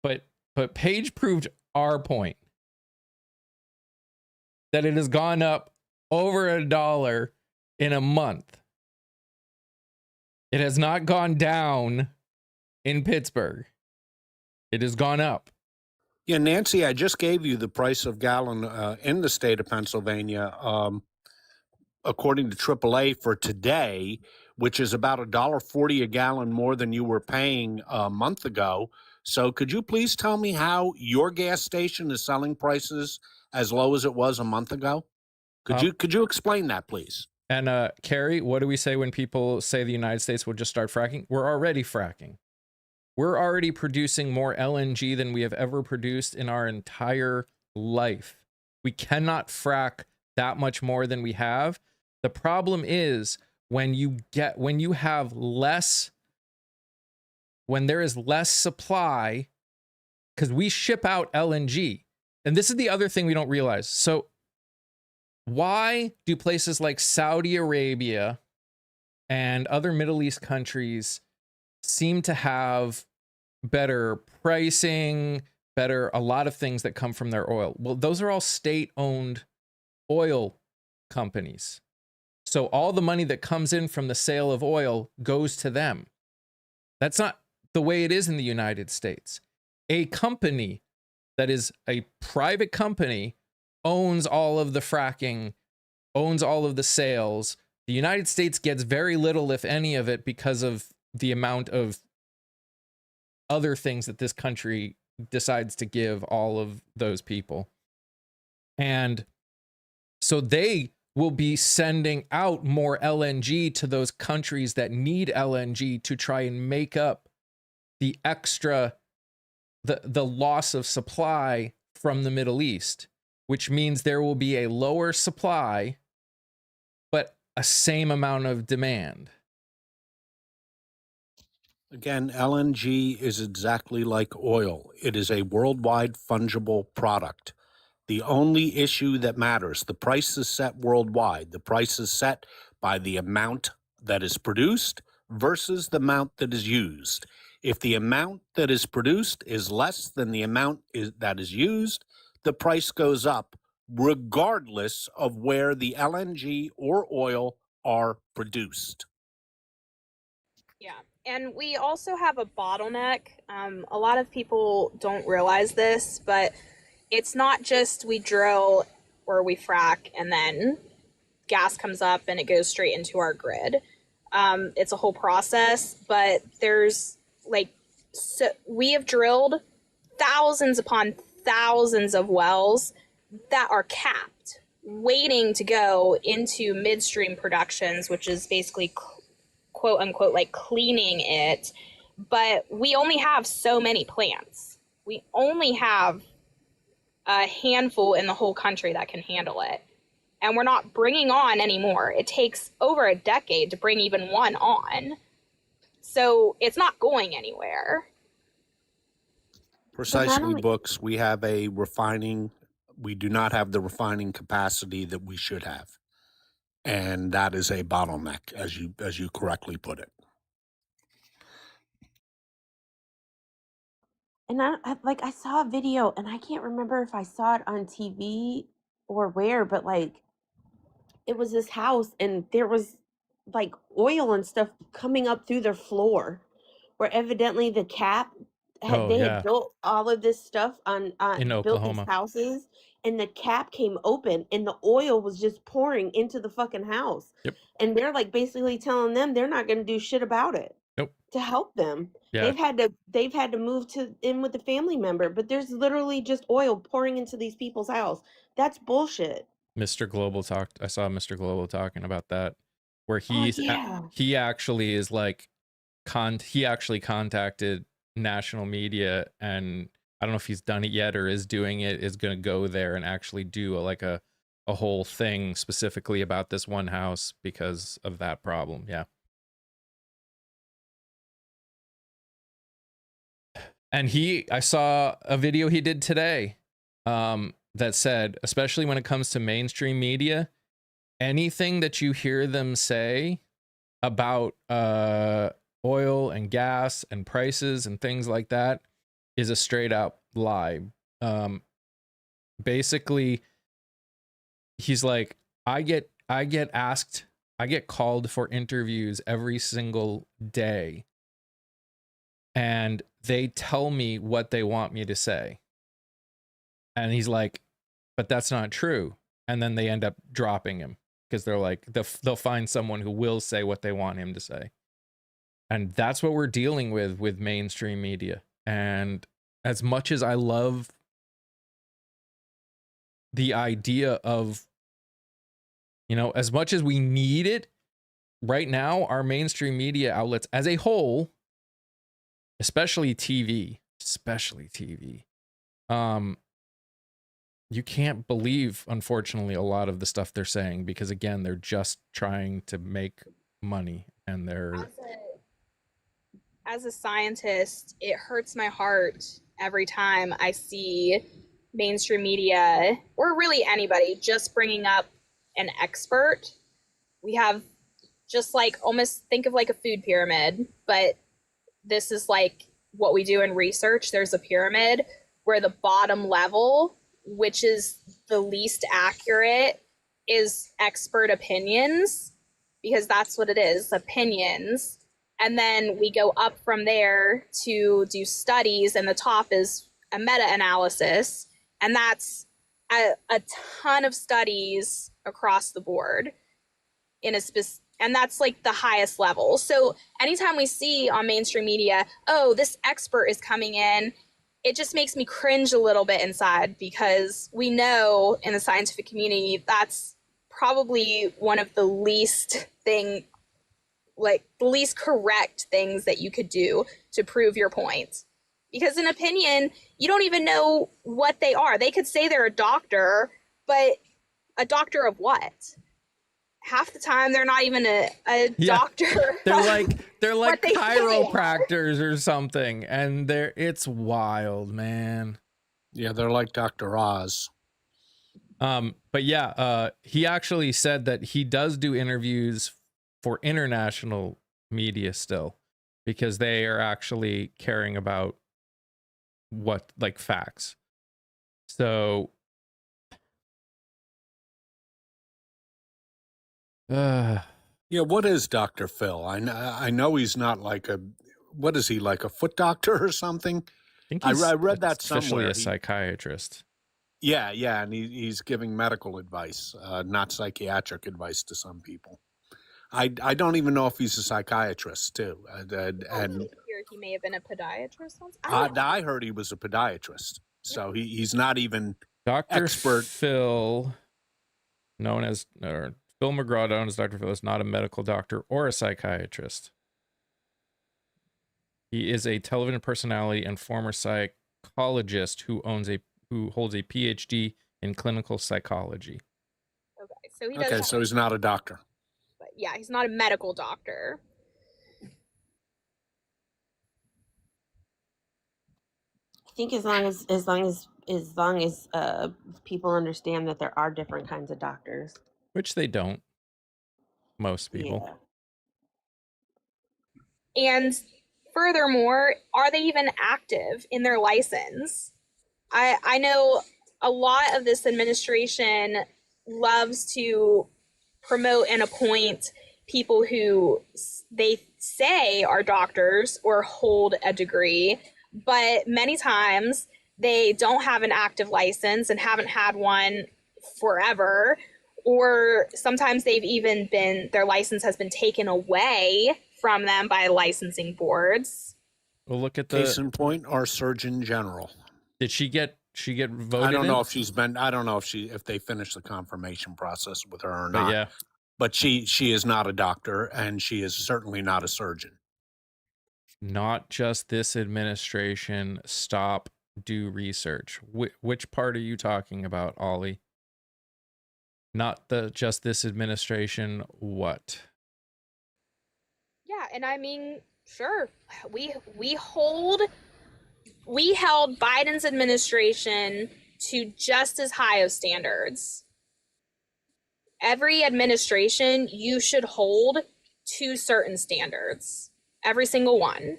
But Paige proved our point that it has gone up over $1 in a month. It has not gone down in Pittsburgh. It has gone up. Yeah, Nancy, I just gave you the price of gallon in the state of Pennsylvania, according to AAA for today, which is about $1.40 a gallon more than you were paying a month ago. So could you please tell me how your gas station is selling prices as low as it was a month ago? Could you explain that, please? And Carrie, what do we say when people say the United States will just start fracking? We're already fracking. We're already producing more LNG than we have ever produced in our entire life. We cannot frack that much more than we have. The problem is when there is less supply, because we ship out LNG. And this is the other thing we don't realize. So why do places like Saudi Arabia and other Middle East countries seem to have better pricing, a lot of things that come from their oil? Well, those are all state-owned oil companies. So all the money that comes in from the sale of oil goes to them. That's not the way it is in the United States. A company that is a private company owns all of the fracking, owns all of the sales. The United States gets very little, if any of it, because of the amount of other things that this country decides to give all of those people. And so they will be sending out more LNG to those countries that need LNG to try and make up the extra, the loss of supply from the Middle East, which means there will be a lower supply, but a same amount of demand. Again, LNG is exactly like oil. It is a worldwide fungible product. The only issue that matters, the price is set worldwide. The price is set by the amount that is produced versus the amount that is used. If the amount that is produced is less than the amount that is used, the price goes up regardless of where the LNG or oil are produced. Yeah. And we also have a bottleneck. A lot of people don't realize this, but it's not just we drill or we frack and then gas comes up and it goes straight into our grid. It's a whole process, but there's we have drilled thousands upon thousands of wells that are capped, waiting to go into midstream productions, which is basically quote unquote like cleaning it. But we only have so many plants. We only have a handful in the whole country that can handle it. And we're not bringing on anymore. It takes over a decade to bring even one on. So it's not going anywhere. Precisely, only- Books. We have a refining. We do not have the refining capacity that we should have, and that is a bottleneck, as you correctly put it. And I saw a video, and I can't remember if I saw it on TV or where, but like it was this house, and there was like oil and stuff coming up through their floor, where evidently the cap had Oh, they yeah. had built all of this stuff on In built these Oklahoma. houses, and the cap came open, and the oil was just pouring into the fucking house. Yep. And they're like basically telling them they're not going to do shit about it. Nope. To help them. Yeah. They've had to move in with a family member, but there's literally just oil pouring into these people's house. That's bullshit. Mr. Global talked. I saw Mr. Global talking about that, where yeah. he actually is like, he actually contacted national media, and I don't know if he's done it yet or is doing it, is going to go there and actually do a whole thing specifically about this one house because of that problem. Yeah. And I saw a video he did today that said, especially when it comes to mainstream media, anything that you hear them say about oil and gas and prices and things like that is a straight up lie. Basically, he's like, I get called for interviews every single day, and they tell me what they want me to say. And he's like, but that's not true. And then they end up dropping him because they're like, they'll find someone who will say what they want him to say. And that's what we're dealing with mainstream media. And as much as I love the idea of, as much as we need it right now, our mainstream media outlets as a whole, especially TV, you can't believe, unfortunately, a lot of the stuff they're saying because, again, they're just trying to make money, and they're... As a scientist, it hurts my heart every time I see mainstream media, or really anybody, just bringing up an expert. We have just like, almost think of like a food pyramid, but this is like what we do in research. There's a pyramid where the bottom level, which is the least accurate, is expert opinions, because that's what it is, opinions. And then we go up from there to do studies, and the top is a meta-analysis, and that's a ton of studies across the board and that's like the highest level. So anytime we see on mainstream media, oh, this expert is coming in, it just makes me cringe a little bit inside, because we know in the scientific community that's probably one of the least correct things that you could do to prove your point. Because an opinion, you don't even know what they are. They could say they're a doctor, but a doctor of what? Half the time they're not even a doctor. They're like they chiropractors or something, and it's wild, man. Yeah, they're like Dr. Oz. But yeah, he actually said that he does do interviews for international media still, because they are actually caring about facts. So yeah, what is Dr. Phil? I know he's not like what is he, like a foot doctor or something? I think I read that officially somewhere. a psychiatrist. Yeah, and he's giving medical advice, not psychiatric advice to some people. I don't even know if he's a psychiatrist too. And he may have been a podiatrist once. I heard he was a podiatrist, so he's not even Dr. expert. Phil, Phil McGraw, known as Dr. Phil, is not a medical doctor or a psychiatrist. He is a television personality and former psychologist who owns a who holds a PhD in clinical psychology. Okay, so he does Okay, have, so he's not a doctor. but yeah, he's not a medical doctor. I think as long as people understand that there are different kinds of doctors. Which they don't. Most people. Yeah. And furthermore, are they even active in their license? I know a lot of this administration loves to promote and appoint people who they say are doctors or hold a degree, but many times they don't have an active license and haven't had one forever, or sometimes they've even been, their license has been taken away from them by licensing boards. Well, look at Case the. in point, our Surgeon General. Did she get voted? I don't know in? if she's been. I don't know if they finished the confirmation process with her or But not. yeah, But she is not a doctor, and she is certainly not a surgeon. not just this administration. Stop. Do research. Which part are you talking about, Ollie? Not just this administration. What? Yeah, and I mean, sure, we held Biden's administration to just as high of standards. Every administration you should hold to certain standards. Every single one.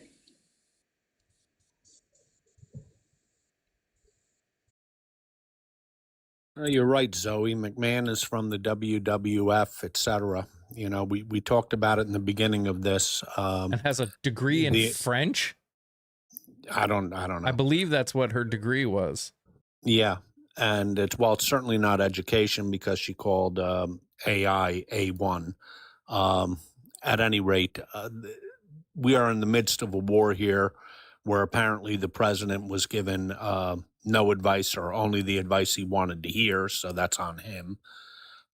You're right, Zoe. McMahon is from the WWF, etc. You know, we talked about it in the beginning of this. And has a degree in the- French. I don't know. I believe that's what her degree was. Yeah, and it's certainly not education because she called AI A1. At any rate, we are in the midst of a war here, where apparently the president was given no advice or only the advice he wanted to hear, so that's on him.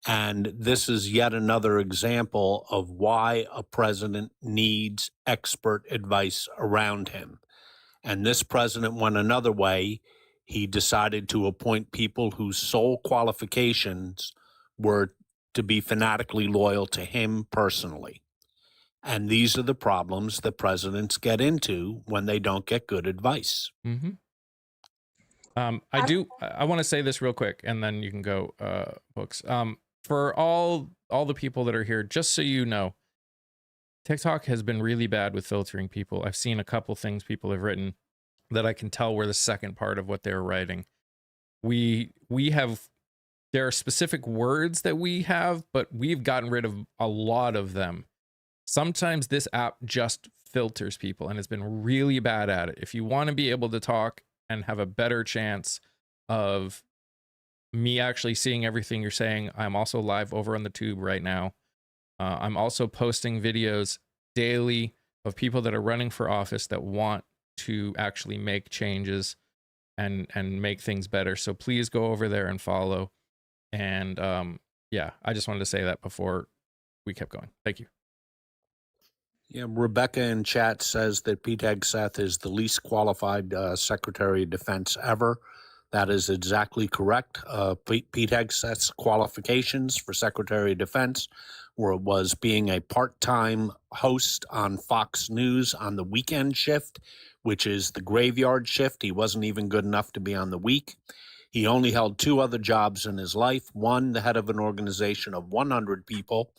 And this is yet another example of why a president needs expert advice around him. And this president went another way. He decided to appoint people whose sole qualifications were to be fanatically loyal to him personally. And these are the problems that presidents get into when they don't get good advice. Mm-hmm. I want to say this real quick, and then you can go, books. For all the people that are here, just so you know, TikTok has been really bad with filtering people. I've seen a couple things people have written that I can tell were the second part of what they were writing. We have, there are specific words that we have, but we've gotten rid of a lot of them. Sometimes this app just filters people and has been really bad at it. If you want to be able to talk and have a better chance of me actually seeing everything you're saying, I'm also live over on the tube right now. I'm also posting videos daily of people that are running for office that want to actually make changes and make things better. So please go over there and follow. And yeah, I just wanted to say that before we kept going. Thank you. Yeah, Rebecca in chat says that Pete Hegseth is the least qualified Secretary of Defense ever. That is exactly correct. Pete Hegseth's qualifications for Secretary of Defense was being a part-time host on Fox News on the weekend shift, which is the graveyard shift. He wasn't even good enough to be on the week. He only held two other jobs in his life. One, the head of an organization of 100 people.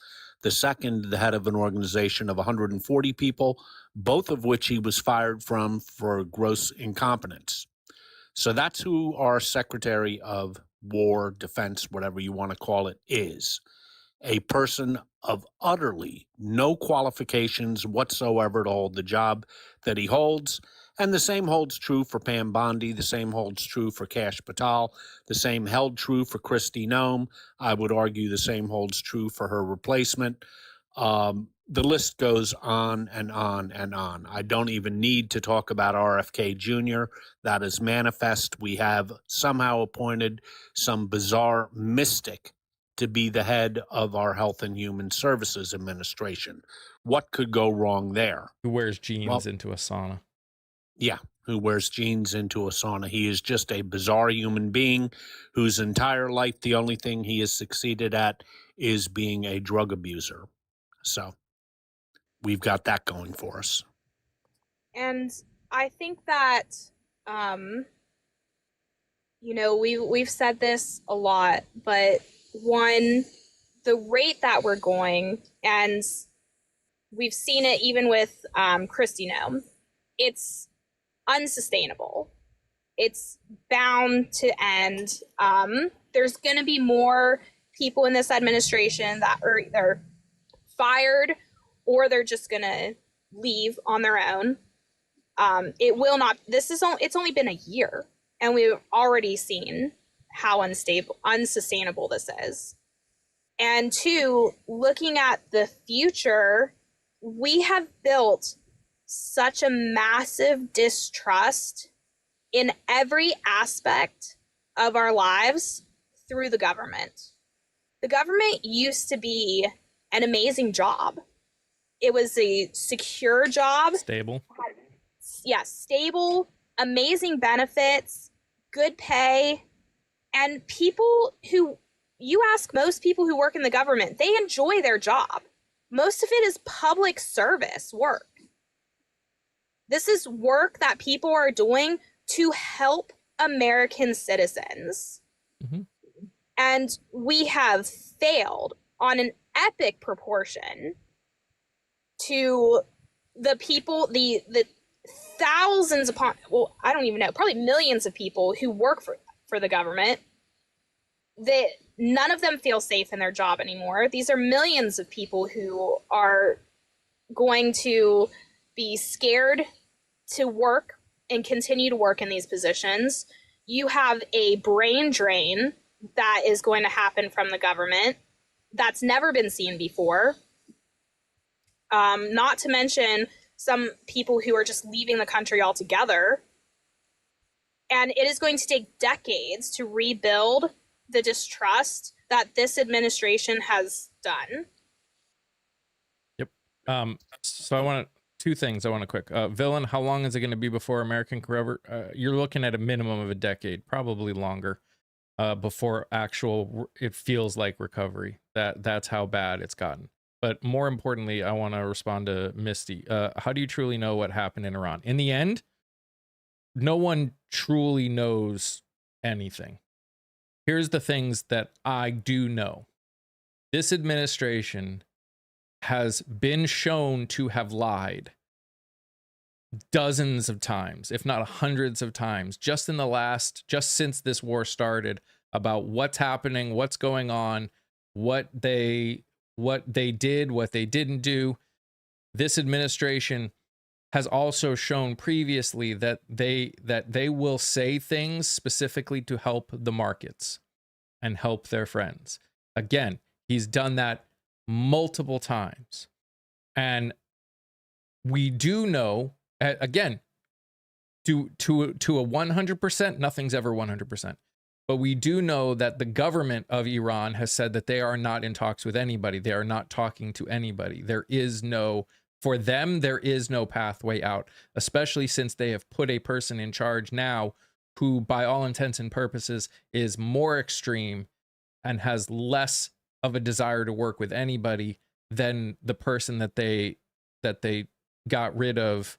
The second, the head of an organization of 140 people, both of which he was fired from for gross incompetence. So that's who our Secretary of War, Defense, whatever you want to call it, is. A person of utterly no qualifications whatsoever to hold the job that he holds. And the same holds true for Pam Bondi. The same holds true for Kash Patel. The same held true for Kristi Noem. I would argue the same holds true for her replacement. The list goes on and on and on. I don't even need to talk about RFK Jr. That is manifest. We have somehow appointed some bizarre mystic to be the head of our Health and Human Services Administration. What could go wrong there? Who wears jeans into a sauna? Yeah, who wears jeans into a sauna. He is just a bizarre human being whose entire life, the only thing he has succeeded at is being a drug abuser. So we've got that going for us. And I think that, you know, we've said this a lot, but one, the rate that we're going, and we've seen it even with Kristi Noem, it's unsustainable. It's bound to end. There's going to be more people in this administration that are either fired or they're just going to leave on their own. It will not. It's only been a year, and we've already seen how unsustainable this is. And two, looking at the future, we have built such a massive distrust in every aspect of our lives through the government. The government used to be an amazing job. It was a secure job. Stable. Yes, stable, amazing benefits, good pay, and you ask most people who work in the government, they enjoy their job. Most of it is public service work. This is work that people are doing to help American citizens. Mm-hmm. And we have failed on an epic proportion to the people, the thousands upon, well, I don't even know, probably millions of people who work for the government, that none of them feel safe in their job anymore. These are millions of people who are going to be scared to work and continue to work in these positions. You have a brain drain that is going to happen from the government that's never been seen before. Not to mention some people who are just leaving the country altogether. And it is going to take decades to rebuild the distrust that this administration has done. Yep. So I want two things I want to quick. Villain, how long is it going to be before American recover? You're looking at a minimum of a decade, probably longer, before it feels like recovery. That's how bad it's gotten. But more importantly, I want to respond to Misty. How do you truly know what happened in Iran? In the end, no one truly knows anything. Here's the things that I do know. This administration has been shown to have lied dozens of times, if not hundreds of times, just since this war started, about what's happening, what's going on, what they did, what they didn't do. This administration has also shown previously that they will say things specifically to help the markets and help their friends. Again, he's done that multiple times. And we do know, again, to a 100%, nothing's ever 100%. But we do know that the government of Iran has said that they are not in talks with anybody. They are not talking to anybody. For them, there is no pathway out, especially since they have put a person in charge now who, by all intents and purposes, is more extreme and has less of a desire to work with anybody than the person that they got rid of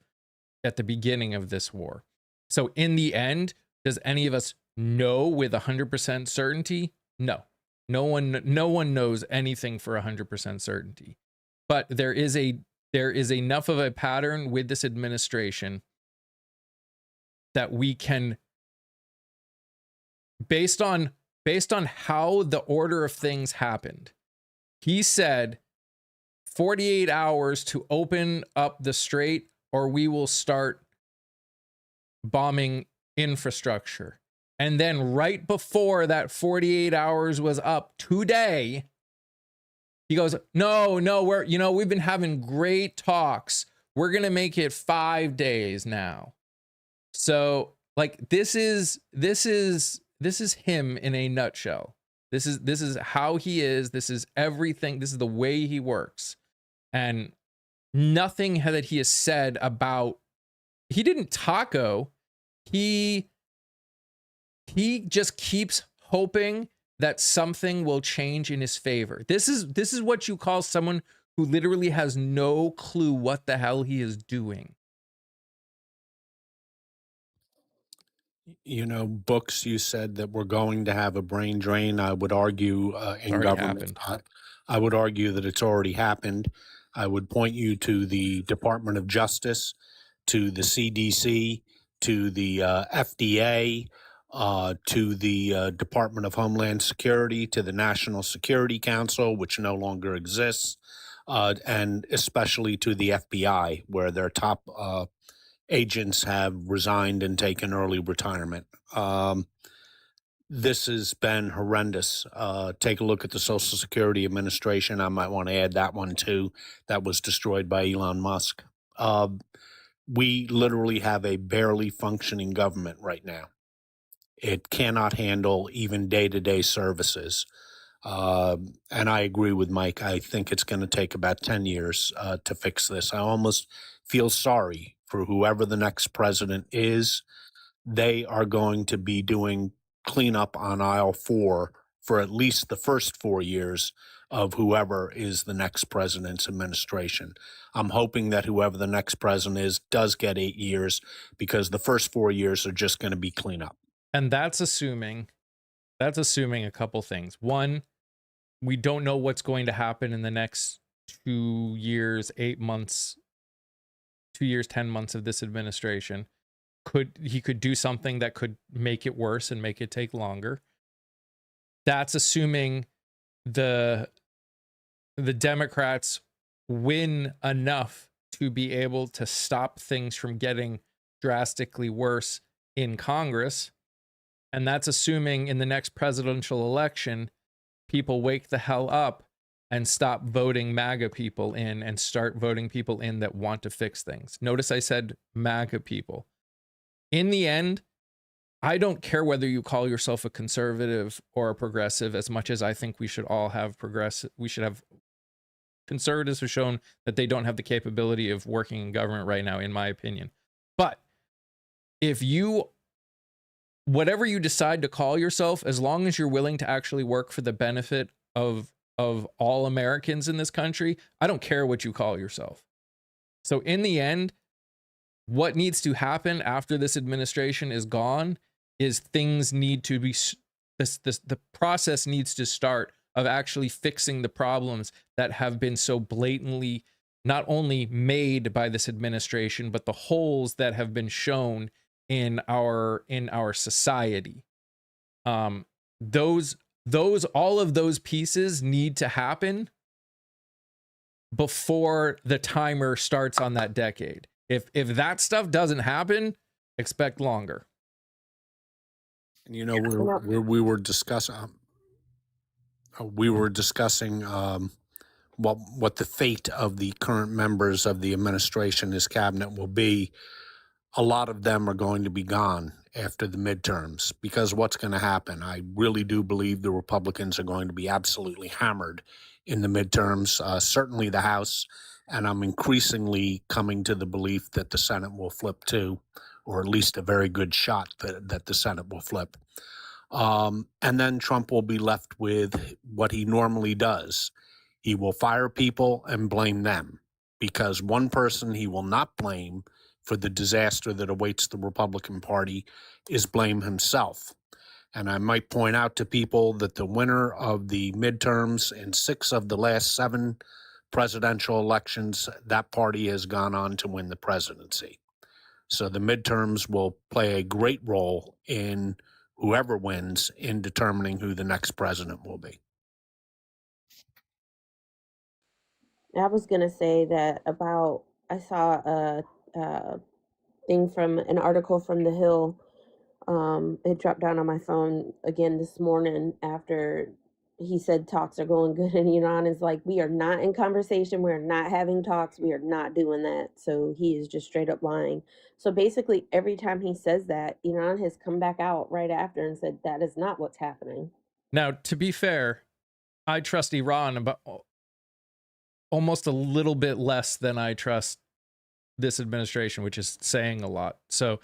at the beginning of this war. So in the end, does any of us know with 100% certainty? No. No one knows anything for 100% certainty. But there is enough of a pattern with this administration that we can, based on how the order of things happened. He said 48 hours to open up the strait or we will start bombing infrastructure. And then right before that 48 hours was up today, he goes, no, we've been having great talks. We're going to make it 5 days now. So like, this is him in a nutshell. This is how he is. This is everything. This is the way he works. And nothing that he has said about he didn't taco. He just keeps hoping that something will change in his favor. This is what you call someone who literally has no clue what the hell he is doing. You know, books, you said that we're going to have a brain drain. I would argue in already government, happened. I would argue that it's already happened. I would point you to the Department of Justice, to the CDC, to the FDA, to the Department of Homeland Security, to the National Security Council, which no longer exists, and especially to the FBI, where their top agents have resigned and taken early retirement. This has been horrendous. Take a look at the Social Security Administration. I might want to add that one too. That was destroyed by Elon Musk. We literally have a barely functioning government right now. It cannot handle even day-to-day services. And I agree with Mike. I think it's going to take about 10 years to fix this. I almost feel sorry for whoever the next president is. They are going to be doing cleanup on aisle 4 for at least the first 4 years of whoever is the next president's administration. I'm hoping that whoever the next president is does get 8 years, because the first 4 years are just going to be cleanup. And that's assuming a couple things. One, we don't know what's going to happen in the next 2 years, 8 months, 2 years, 10 months of this administration. He could do something that could make it worse and make it take longer. That's assuming the Democrats win enough to be able to stop things from getting drastically worse in Congress. And that's assuming in the next presidential election, people wake the hell up and stop voting MAGA people in and start voting people in that want to fix things. Notice I said MAGA people. In the end, I don't care whether you call yourself a conservative or a progressive, as much as I think we should all have conservatives have shown that they don't have the capability of working in government right now, in my opinion. But if whatever you decide to call yourself, as long as you're willing to actually work for the benefit of all Americans in this country, I don't care what you call yourself. So in the end, what needs to happen after this administration is gone is things need to be, the process needs to start of actually fixing the problems that have been so blatantly not only made by this administration, but the holes that have been shown in our society. All of those pieces need to happen before the timer starts on that decade. If that stuff doesn't happen, expect longer. And you know, we were discussing what the fate of the current members of the administration, his cabinet, will be. A lot of them are going to be gone after the midterms, because what's going to happen? I really do believe the Republicans are going to be absolutely hammered in the midterms, certainly the House, and I'm increasingly coming to the belief that the Senate will flip too, or at least a very good shot that the Senate will flip. And then Trump will be left with what he normally does. He will fire people and blame them, because one person he will not blame for the disaster that awaits the Republican Party is blame himself. And I might point out to people that the winner of the midterms in 6 of the last 7 presidential elections, that party has gone on to win the presidency. So the midterms will play a great role in whoever wins in determining who the next president will be. I was gonna say that about, I saw a thing from an article from The Hill. It dropped down on my phone again this morning after he said talks are going good, and Iran is like, we are not in conversation, we're not having talks, we are not doing that. So he is just straight up lying. So basically every time he says that, Iran has come back out right after and said that is not what's happening. Now, to be fair, I trust Iran about almost a little bit less than I trust this administration, which is saying a lot. So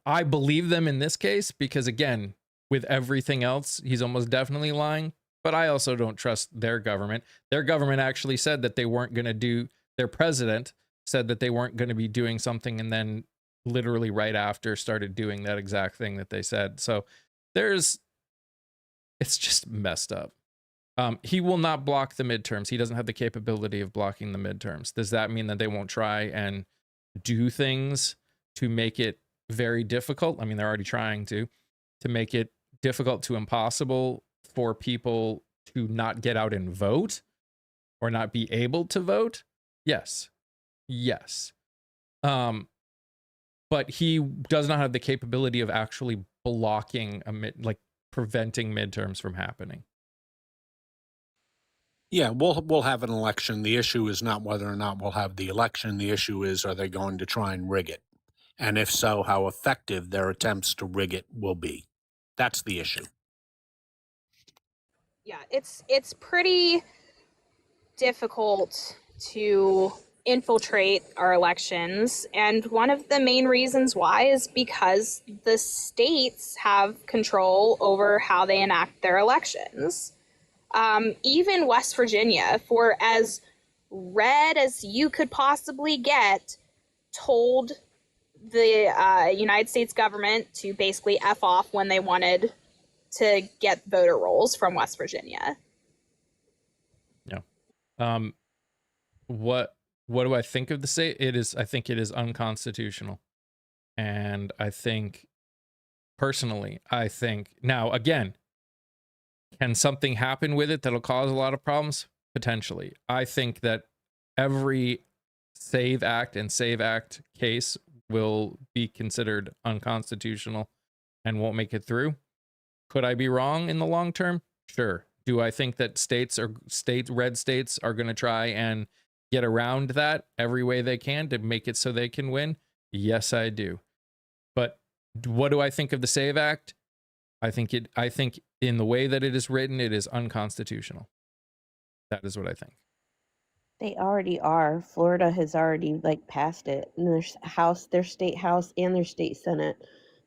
I believe them in this case because, again, with everything else, he's almost definitely lying. But I also don't trust their government. Their government actually said that they weren't going to do, their president said that they weren't going to be doing something, and then literally right after started doing that exact thing that they said. So it's just messed up. He will not block the midterms. He doesn't have the capability of blocking the midterms. Does that mean that they won't try and do things to make it very difficult? I mean, they're already trying to make it difficult to impossible for people to not get out and vote or not be able to vote. Yes. But he does not have the capability of actually blocking preventing midterms from happening. Yeah, we'll have an election. The issue is not whether or not we'll have the election. The issue is, are they going to try and rig it? And if so, how effective their attempts to rig it will be. That's the issue. Yeah, it's pretty difficult to infiltrate our elections, and one of the main reasons why is because the states have control over how they enact their elections. Even West Virginia, for as red as you could possibly get, told the United States government to basically F off when they wanted to get voter rolls from West Virginia. Yeah. What do I think of the state? I think it is unconstitutional. And I think, personally, now again, can something happen with it that'll cause a lot of problems? Potentially. I think that every SAVE Act and SAVE Act case will be considered unconstitutional and won't make it through. Could I be wrong in the long term? Sure. Do I think that red states are going to try and get around that every way they can to make it so they can win? Yes, I do. But what do I think of the SAVE Act? I think in the way that it is written, it is unconstitutional. That is what I think. They already are. Florida has already passed it. And their state house and their state senate.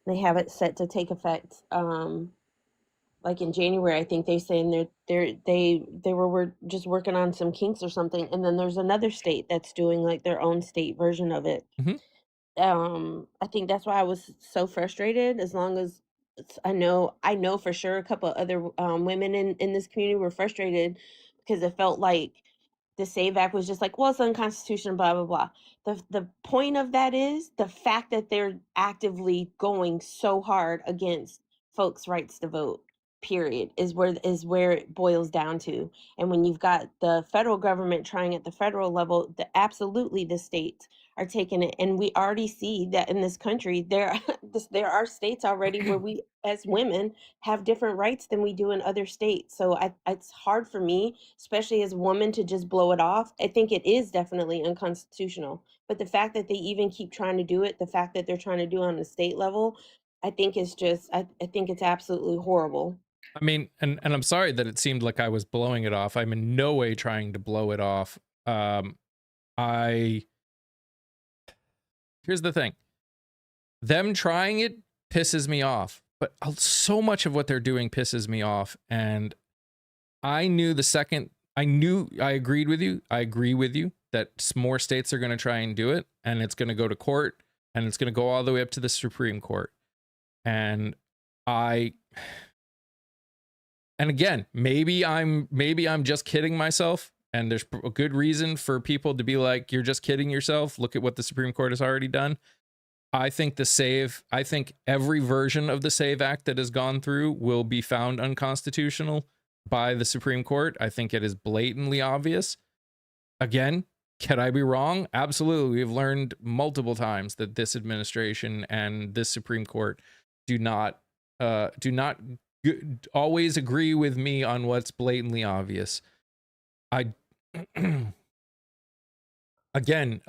They have it set to take effect in January. I think they saying they were just working on some kinks or something. And then there's another state that's doing their own state version of it. Mm-hmm. I think that's why I was so frustrated. As long as I know for sure a couple of other women in this community were frustrated because it felt like the SAVE Act was just well, it's unconstitutional, blah, blah, blah. The point of that is the fact that they're actively going so hard against folks' rights to vote, period, is where it boils down to. And when you've got the federal government trying at the federal level, absolutely the states are taking it. And we already see that in this country, there are states already where we as women have different rights than we do in other states. So it's hard for me, especially as a woman, to just blow it off. I think it is definitely unconstitutional. But the fact that they even keep trying to do it, the fact that they're trying to do it on the state level, I think is just, I think it's absolutely horrible. I mean, and I'm sorry that it seemed like I was blowing it off. I'm in no way trying to blow it off. Here's the thing. Them trying it pisses me off, but so much of what they're doing pisses me off. And I knew I agreed with you. I agree with you that more states are going to try and do it, and it's going to go to court, and it's going to go all the way up to the Supreme Court. And again, maybe I'm just kidding myself, and there's a good reason for people to be like, you're just kidding yourself. Look at what the Supreme Court has already done. I think every version of the SAVE Act that has gone through will be found unconstitutional by the Supreme Court. I think it is blatantly obvious. Again, can I be wrong? Absolutely. We've learned multiple times that this administration and this Supreme Court do not always agree with me on what's blatantly obvious. Again,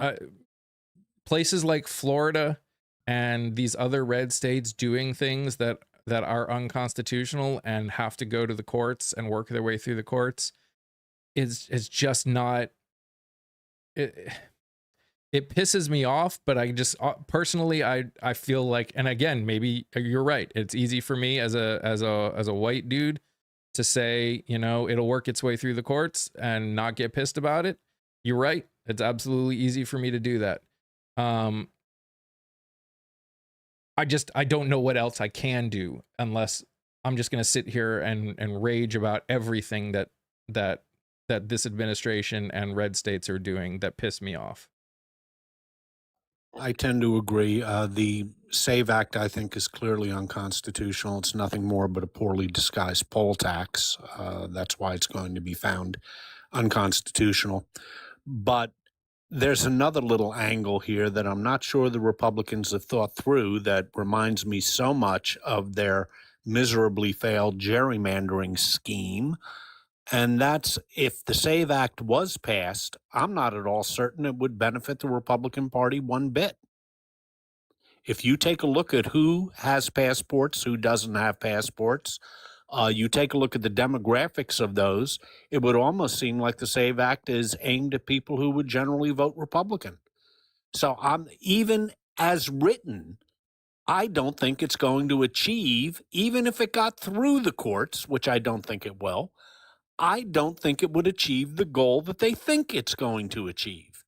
places like Florida and these other red states doing things that are unconstitutional and have to go to the courts and work their way through the courts is just not. it pisses me off, but I just personally I feel like, and again, maybe you're right. It's easy for me as a white dude to say, you know, it'll work its way through the courts and not get pissed about it. You're right. It's absolutely easy for me to do that. I don't know what else I can do unless I'm just going to sit here and rage about everything that this administration and red states are doing that piss me off. I tend to agree. The SAVE Act, I think, is clearly unconstitutional. It's nothing more but a poorly disguised poll tax. That's why it's going to be found unconstitutional. But there's another little angle here that I'm not sure the Republicans have thought through that reminds me so much of their miserably failed gerrymandering scheme. And that's, if the SAVE Act was passed, I'm not at all certain it would benefit the Republican Party one bit. If you take a look at who has passports, who doesn't have passports, you take a look at the demographics of those, it would almost seem like the SAVE Act is aimed at people who would generally vote Republican. So even as written, I don't think it's going to achieve, even if it got through the courts, which I don't think it will, I don't think it would achieve the goal that they think it's going to achieve.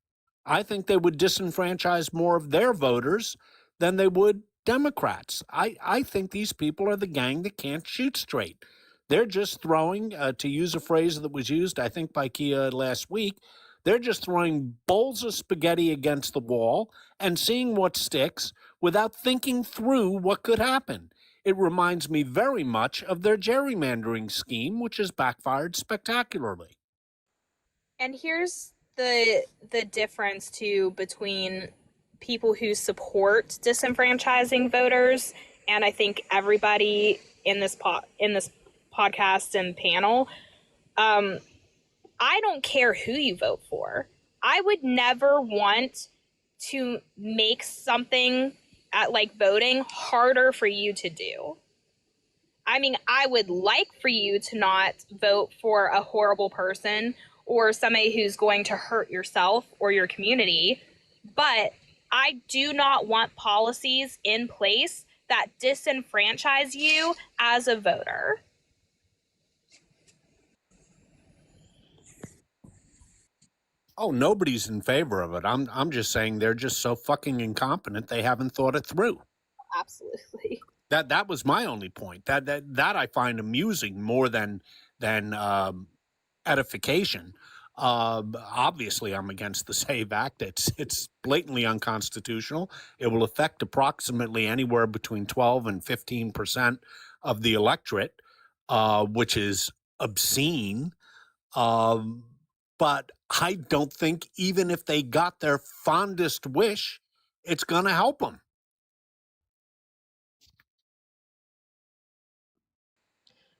I think they would disenfranchise more of their voters than they would Democrats. I think these people are the gang that can't shoot straight. They're just throwing, to use a phrase that was used, I think, by Kia last week, they're just throwing bowls of spaghetti against the wall and seeing what sticks without thinking through what could happen. It reminds me very much of their gerrymandering scheme, which has backfired spectacularly. And here's the difference too between people who support disenfranchising voters and I think everybody in this podcast and panel. I don't care who you vote for. I would never want to make something like voting harder for you to do. I mean, I would like for you to not vote for a horrible person or somebody who's going to hurt yourself or your community, but I do not want policies in place that disenfranchise you as a voter. Oh, nobody's in favor of it. I'm just saying they're just so fucking incompetent they haven't thought it through. Absolutely. That was my only point. That I find amusing more than edification. Obviously, I'm against the SAVE Act. It's blatantly unconstitutional. It will affect approximately anywhere between 12 and 15% of the electorate, which is obscene. But I don't think even if they got their fondest wish, it's going to help them.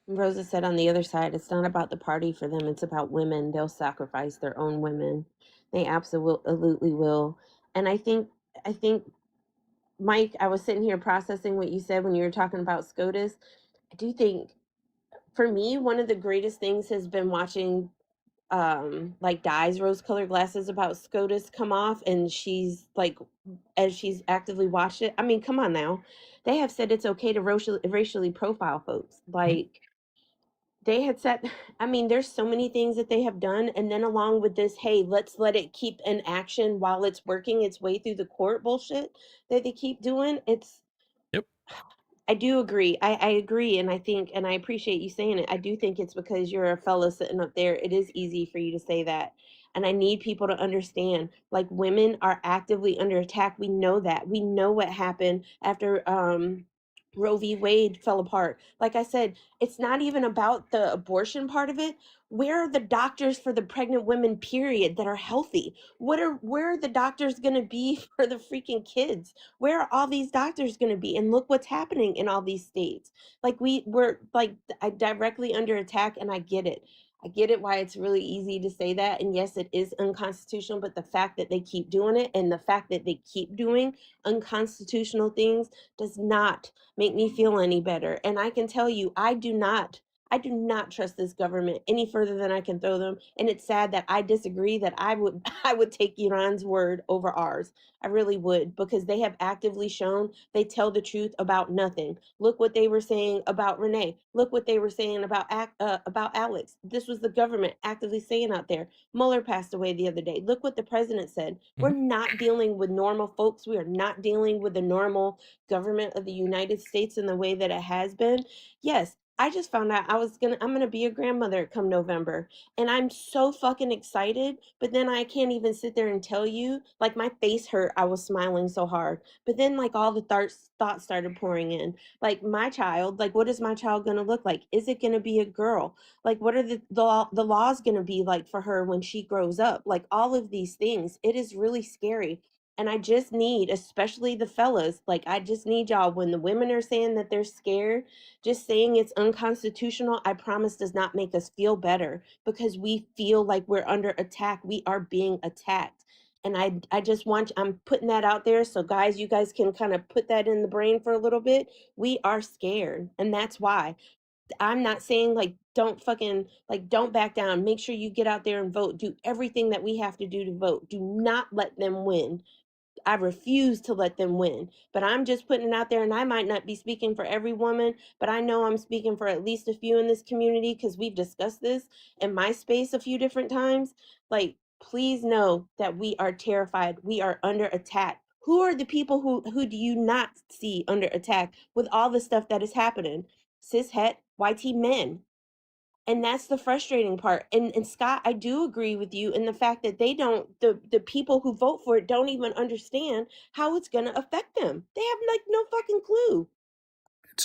Rosa said on the other side, it's not about the party for them. It's about women. They'll sacrifice their own women. They absolutely will. And I think, Mike, I was sitting here processing what you said when you were talking about SCOTUS. I do think, for me, one of the greatest things has been watching like Di's rose-colored glasses about SCOTUS come off, and she's like, as she's actively watched it. I mean, come on now. They have said it's okay to racially profile folks. Like, they had said, I mean, there's so many things that they have done. And then along with this, hey, let's let it keep in action while it's working its way through the court bullshit that they keep doing. Yep. I do agree. I agree. And I think, and I appreciate you saying it. I do think it's because you're a fellow sitting up there. It is easy for you to say that. And I need people to understand, like, women are actively under attack. We know that. We know what happened after Roe v. Wade fell apart. Like I said, it's not even about the abortion part of it. Where are the doctors for the pregnant women, period, that are healthy? Where are the doctors going to be for the freaking kids? Where are all these doctors going to be? And look what's happening in all these states. Like, we're like directly under attack, and I get it. I get it why it's really easy to say that. And yes, it is unconstitutional, but the fact that they keep doing it and the fact that they keep doing unconstitutional things does not make me feel any better. And I can tell you, I do not I do not trust this government any further than I can throw them. And it's sad that I disagree that I would I would take Iran's word over ours. I really would, because they have actively shown they tell the truth about nothing. Look what they were saying about Renee. Look what they were saying about Alex. This was the government actively saying out there. Mueller passed away the other day. Look what the president said. We're not dealing with normal folks. We are not dealing with the normal government of the United States in the way that it has been. Yes, I just found out I'm gonna be a grandmother come November, and I'm so fucking excited. But then I can't even sit there and tell you, like my face hurt. I was smiling so hard, but then like all the thoughts started pouring in. Like my child, like what is my child gonna look like? Is it gonna be a girl? Like what are the laws gonna be like for her when she grows up? Like all of these things. It is really scary. And I just need, especially the fellas, like I just need y'all, when the women are saying that they're scared, just saying it's unconstitutional, I promise, does not make us feel better, because we feel like we're under attack. We are being attacked. And I just want, I'm putting that out there. So guys, you guys can kind of put that in the brain for a little bit. We are scared. And that's why. I'm not saying like don't fucking like don't back down. Make sure you get out there and vote. Do everything that we have to do to vote. Do not let them win. I refuse to let them win. But I'm just putting it out there, and I might not be speaking for every woman, but I know I'm speaking for at least a few in this community, because we've discussed this in my space a few different times. Like, please know that we are terrified. We are under attack. Who are the people who do you not see under attack with all the stuff that is happening? Cis het YT men. And that's the frustrating part. And Scott, I do agree with you in the fact that they don't, the people who vote for it don't even understand how it's going to affect them. They have like no fucking clue.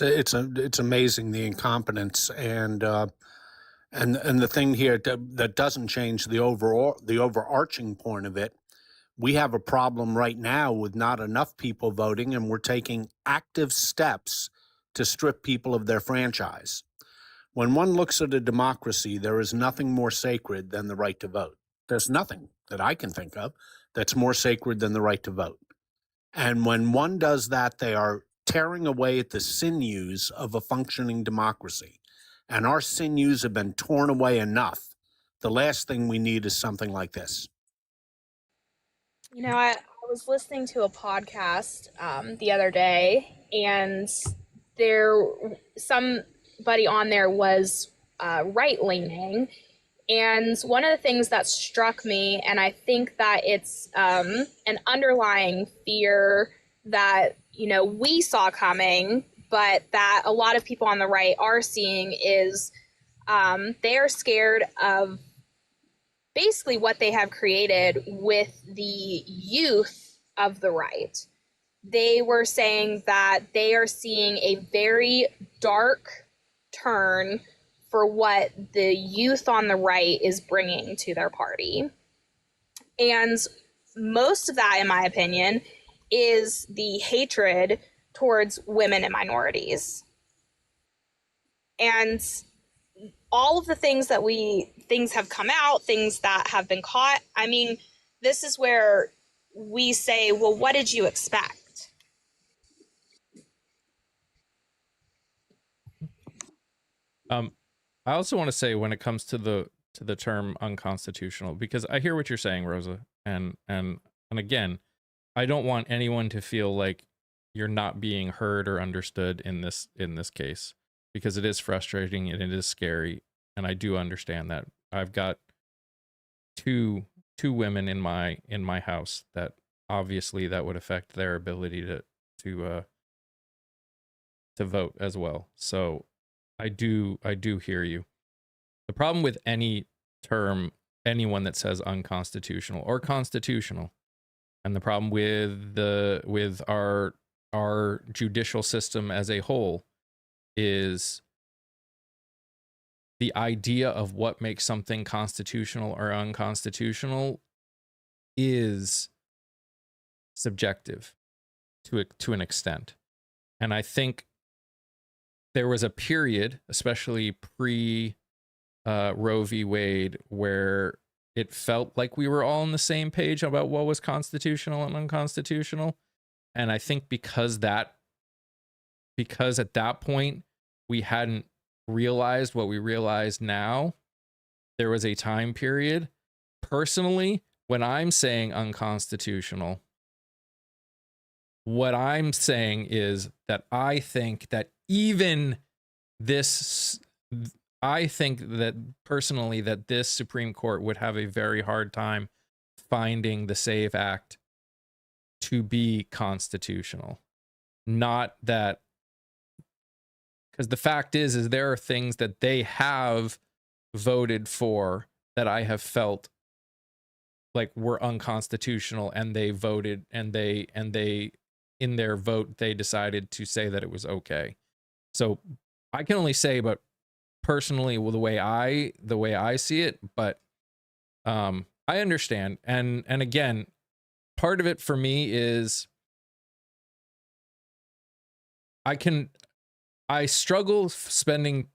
It's amazing, the incompetence and the thing here that doesn't change the overarching point of it. We have a problem right now with not enough people voting, and we're taking active steps to strip people of their franchise. When one looks at a democracy, there is nothing more sacred than the right to vote. There's nothing that I can think of that's more sacred than the right to vote. And when one does that, they are tearing away at the sinews of a functioning democracy. And our sinews have been torn away enough. The last thing we need is something like this. You know, I was listening to a podcast the other day, and somebody on there was right-leaning, and one of the things that struck me, and I think that it's an underlying fear that, you know, we saw coming, but that a lot of people on the right are seeing, is they are scared of basically what they have created with the youth of the right. They were saying that they are seeing a very dark turn for what the youth on the right is bringing to their party. And most of that, in my opinion, is the hatred towards women and minorities. And all of the things have come out, things that have been caught. I mean, this is where we say, well, what did you expect? I also want to say, when it comes to the term unconstitutional, because I hear what you're saying, Rosa, and again, I don't want anyone to feel like you're not being heard or understood in this case, because it is frustrating and it is scary, and I do understand that. I've got two women in my house that obviously that would affect their ability to vote as well. So I do hear you. The problem with any term, anyone that says unconstitutional or constitutional, and the problem with our judicial system as a whole, is the idea of what makes something constitutional or unconstitutional is subjective to an extent. And I think there was a period, especially pre Roe v. Wade, where it felt like we were all on the same page about what was constitutional and unconstitutional. And I think because at that point we hadn't realized what we realize now, there was a time period. Personally, when I'm saying unconstitutional, what I'm saying is that I think that even this, I think that personally that this Supreme Court would have a very hard time finding the SAVE Act to be constitutional. Not that, because the fact is there are things that they have voted for that I have felt like were unconstitutional, and they voted, and they in their vote they decided to say that it was okay. So I can only say about personally, well, the way I see it, but I understand. And again, part of it for me is I struggle spending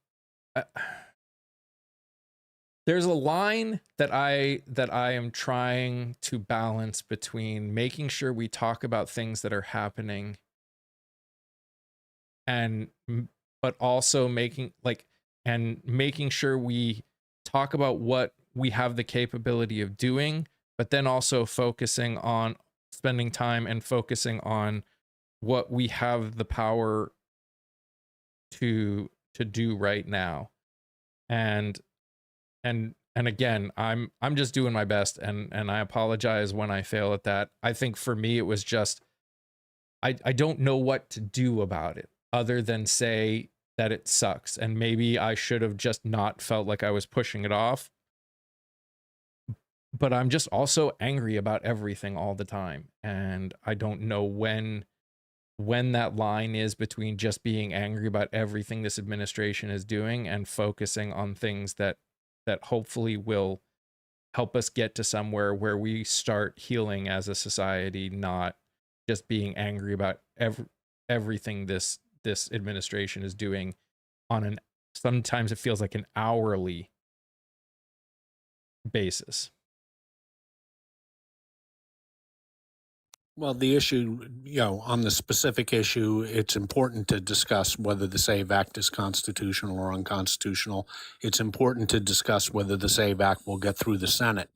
there's a line that I am trying to balance between making sure we talk about things that are happening but also making sure we talk about what we have the capability of doing, but then also focusing on spending time and focusing on what we have the power to do right now. And again, I'm just doing my best, and I apologize when I fail at that. I think for me it was just I don't know what to do about it other than say that it sucks, and maybe I should have just not felt like I was pushing it off. But I'm just also angry about everything all the time, and I don't know when that line is between just being angry about everything this administration is doing and focusing on things that hopefully will help us get to somewhere where we start healing as a society, not just being angry about everything this administration is doing on sometimes it feels like an hourly basis. Well, the issue, on the specific issue, it's important to discuss whether the SAVE Act is constitutional or unconstitutional. It's important to discuss whether the SAVE Act will get through the Senate.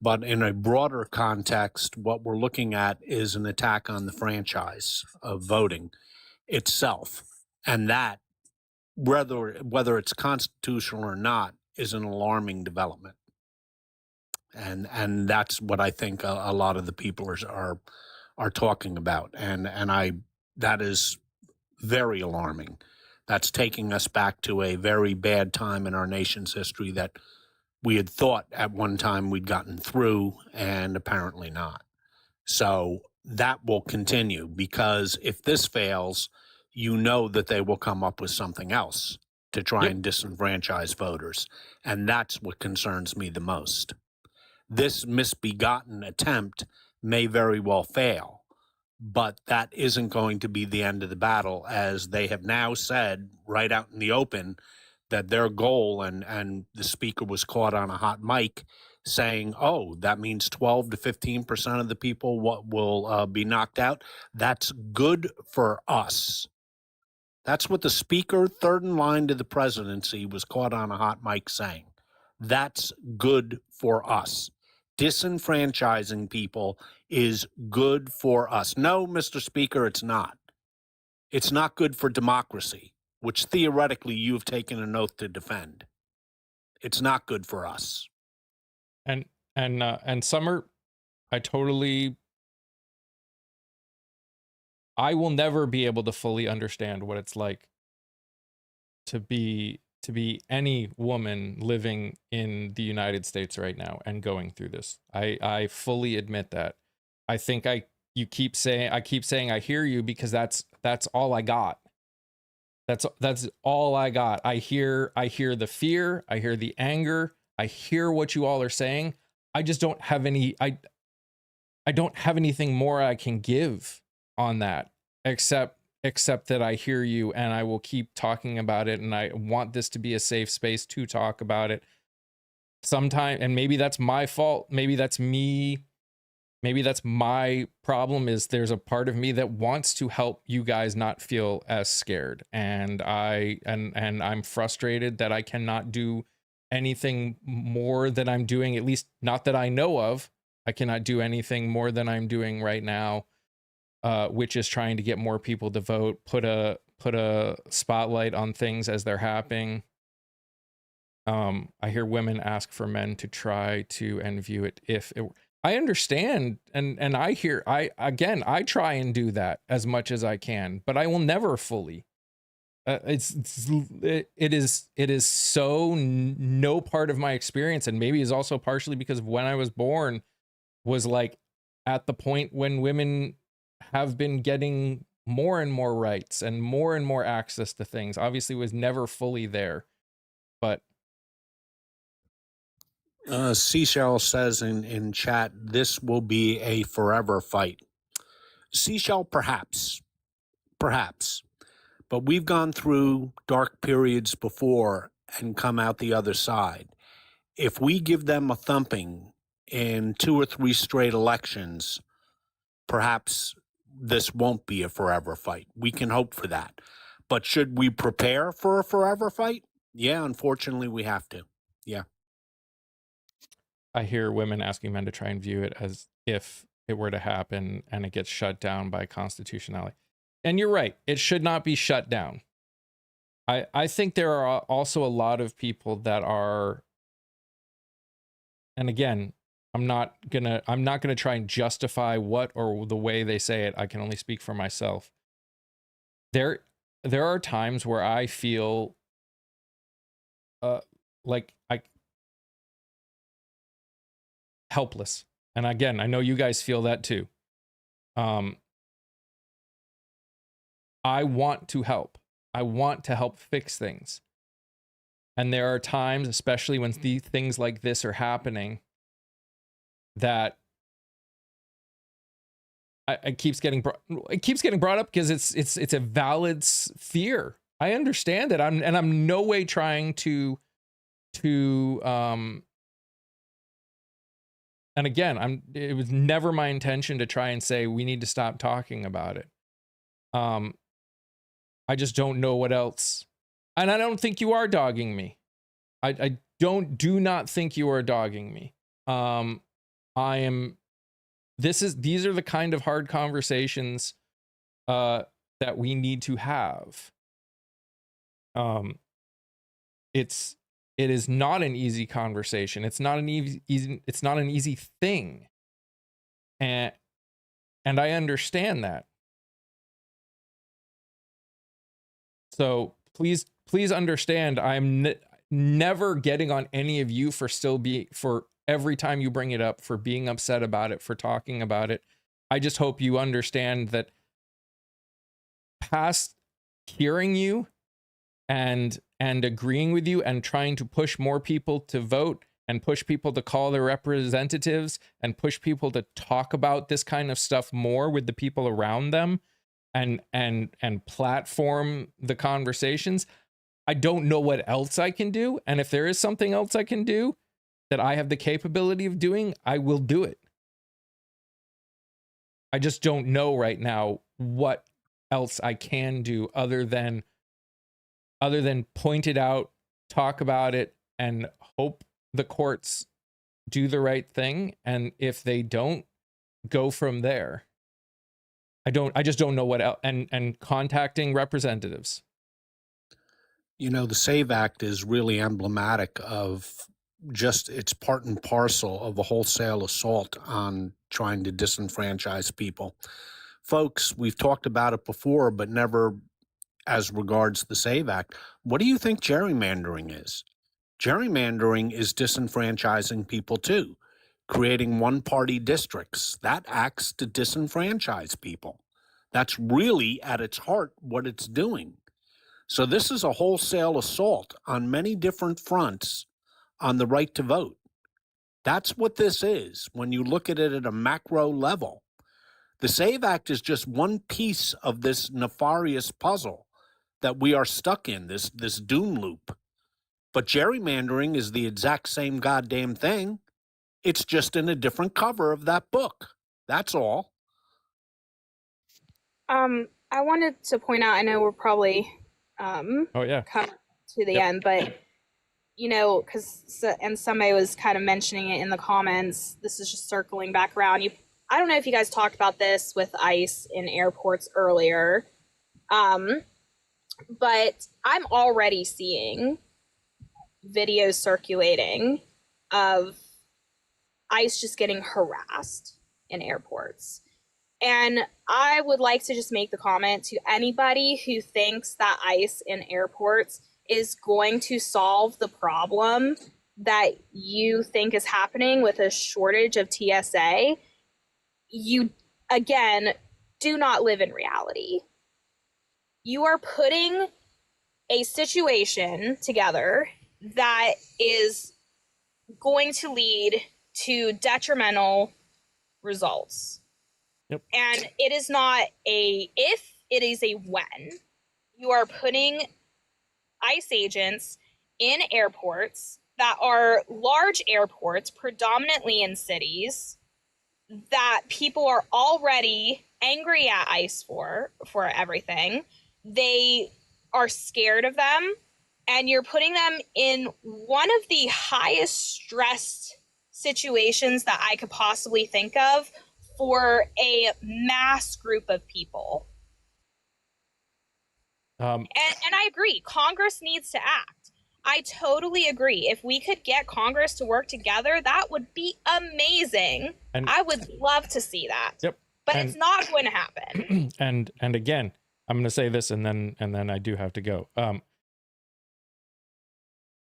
But in a broader context, what we're looking at is an attack on the franchise of voting itself. And that, whether it's constitutional or not, is an alarming development. And that's what I think a lot of the people are talking about, and that is very alarming. That's taking us back to a very bad time in our nation's history that we had thought at one time we'd gotten through, and apparently not. So that will continue, because if this fails, that they will come up with something else to try and disenfranchise voters, and that's what concerns me the most. This misbegotten attempt may very well fail, but that isn't going to be the end of the battle, as they have now said right out in the open that their goal, and the speaker was caught on a hot mic saying, oh, that means 12 to 15% of the people will be knocked out. That's good for us. That's what the speaker, third in line to the presidency, was caught on a hot mic saying. That's good for us. Disenfranchising people is good for us. No, Mr. Speaker, it's not. It's not good for democracy, which theoretically you've taken an oath to defend. It's not good for us. And Summer, I will never be able to fully understand what it's like to be any woman living in the United States right now and going through this. I fully admit that. I think I keep saying I hear you, because that's all I got. That's all I got. I hear the fear, I hear the anger, I hear what you all are saying. I just don't have I don't have anything more I can give on that, except that I hear you, and I will keep talking about it, and I want this to be a safe space to talk about it sometime. And maybe that's my fault. Maybe that's me maybe that's my problem, is there's a part of me that wants to help you guys not feel as scared. And I'm frustrated that I cannot do anything more than I'm doing, at least not that I know of. I cannot do anything more than I'm doing right now, which is trying to get more people to vote, put a spotlight on things as they're happening. I hear women ask for men to try to and view it if it. I understand, and I try and do that as much as I can, but I will never fully. It is so no part of my experience, and maybe is also partially because of when I was born was like at the point when women have been getting more and more rights and more access to things. Obviously was never fully there, but Seashell says in chat, this will be a forever fight. Seashell, perhaps, but we've gone through dark periods before and come out the other side. If we give them a thumping in 2 or 3 straight elections, perhaps this won't be a forever fight. We can hope for that. But should we prepare for a forever fight? Yeah, unfortunately, we have to. Yeah. I hear women asking men to try and view it as if it were to happen and it gets shut down by constitutionality. And you're right, it should not be shut down. I think there are also a lot of people that are, and again, I'm not gonna try and justify what or the way they say it. I can only speak for myself. There are times where I feel like helpless. And again, I know you guys feel that too. I want to help. I want to help fix things. And there are times, especially when things like this are happening, that it keeps getting brought up because it's a valid fear. I understand it. I'm no way trying to and again, it was never my intention to try and say we need to stop talking about it. I just don't know what else. And I don't think you are dogging me. I do not think you are dogging me. These are the kind of hard conversations that we need to have. It is not an easy conversation. It's not an easy thing. And I understand that. So please understand, I'm never getting on any of you for every time you bring it up, for being upset about it, for talking about it. I just hope you understand that past hearing you and agreeing with you and trying to push more people to vote and push people to call their representatives and push people to talk about this kind of stuff more with the people around them and platform the conversations. I don't know what else I can do. And if there is something else I can do that I have the capability of doing, I will do it. I just don't know right now what else I can do other than point it out, talk about it, and hope the courts do the right thing. And if they don't, go from there. I just don't know what else, and contacting representatives. You know, the SAVE Act is really emblematic of just, it's part and parcel of a wholesale assault on trying to disenfranchise people. Folks, we've talked about it before, but never as regards the SAVE Act. What do you think gerrymandering is? Gerrymandering is disenfranchising people too, creating one-party districts. That acts to disenfranchise people. That's really at its heart what it's doing. So this is a wholesale assault on many different fronts on the right to vote. That's what this is when you look at it at a macro level. The SAVE Act is just one piece of this nefarious puzzle that we are stuck in, this doom loop. But gerrymandering is the exact same goddamn thing. It's just in a different cover of that book. That's all. I wanted to point out, I know we're probably Oh yeah. coming to the Yep. end, but because and somebody was kind of mentioning it in the comments. This is just circling back around. I don't know if you guys talked about this with ICE in airports earlier, but I'm already seeing videos circulating of ICE just getting harassed in airports. And I would like to just make the comment to anybody who thinks that ICE in airports is going to solve the problem that you think is happening with a shortage of TSA. You, again, do not live in reality. You are putting a situation together that is going to lead to detrimental results. Yep. And it is not a if, it is a when. You are putting ICE agents in airports that are large airports, predominantly in cities, that people are already angry at ICE for everything. They are scared of them, and you're putting them in one of the highest stressed situations that I could possibly think of for a mass group of people. And I agree, Congress needs to act. I totally agree. If we could get Congress to work together, that would be amazing. And I would love to see that. Yep. But And- it's not going to happen. and again, I'm going to say this, and then I do have to go.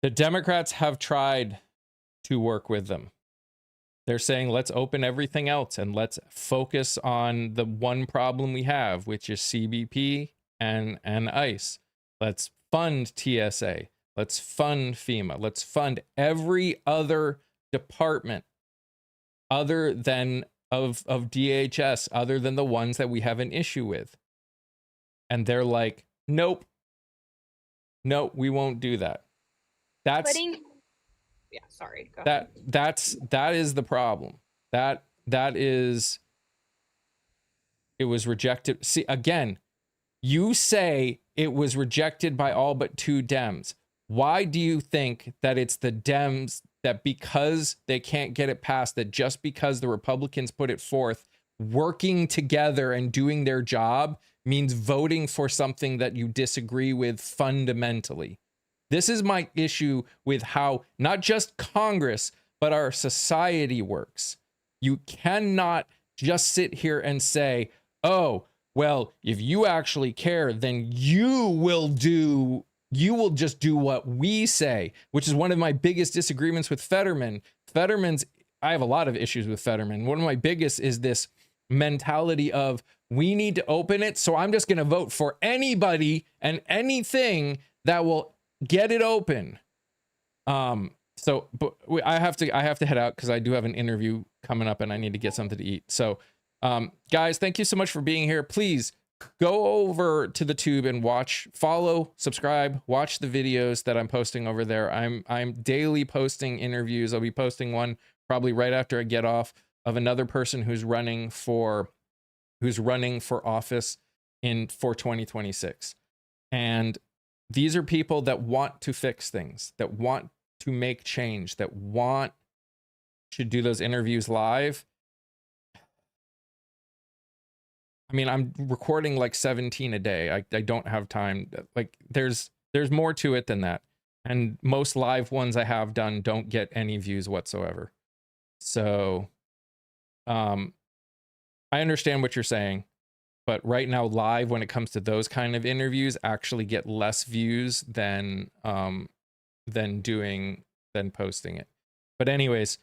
The Democrats have tried to work with them. They're saying, let's open everything else and let's focus on the one problem we have, which is CBP and ICE. Let's fund TSA. Let's fund FEMA. Let's fund every other department other than of DHS, other than the ones that we have an issue with. And they're like, nope. No, we won't do that. That's yeah, sorry. Go ahead. that is the problem. That is, it was rejected. See, again, you say it was rejected by all but 2 Dems. Why do you think that it's the Dems that, because they can't get it passed, that just because the Republicans put it forth, working together and doing their job means voting for something that you disagree with fundamentally? This is my issue with how not just Congress, but our society works. You cannot just sit here and say, oh, well, if you actually care, then you will just do what we say, which is one of my biggest disagreements with Fetterman. I have a lot of issues with Fetterman. One of my biggest is this mentality of, we need to open it, so I'm just going to vote for anybody and anything that will get it open. So but I have to head out because I do have an interview coming up and I need to get something to eat. So guys, thank you so much for being here. Please go over to the tube and follow, subscribe, watch the videos that I'm posting over there. I'm daily posting interviews. I'll be posting one probably right after I get off, of another person who's running for office for 2026. And these are people that want to fix things, that want to make change, that want to do those interviews live. I mean, I'm recording like 17 a day. I don't have time. Like there's more to it than that. And most live ones I have done don't get any views whatsoever. So I understand what you're saying, but right now live, when it comes to those kind of interviews, actually get less views than posting it. But anyways,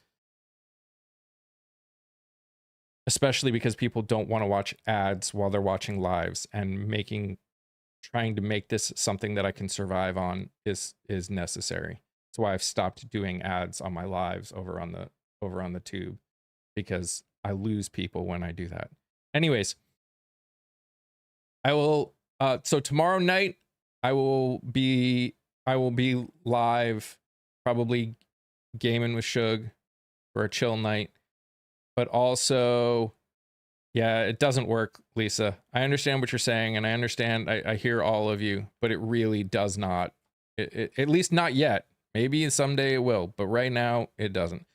especially because people don't want to watch ads while they're watching lives, and trying to make this something that I can survive on is necessary. That's why I've stopped doing ads on my lives over on the tube, because I lose people when I do that. Anyways, I will so tomorrow night I will be live, probably gaming with Shug for a chill night. But also Yeah, it doesn't work, Lisa. I understand what you're saying, and I understand. I hear all of you, but it really does not. At least not yet. Maybe someday it will, but right now it doesn't.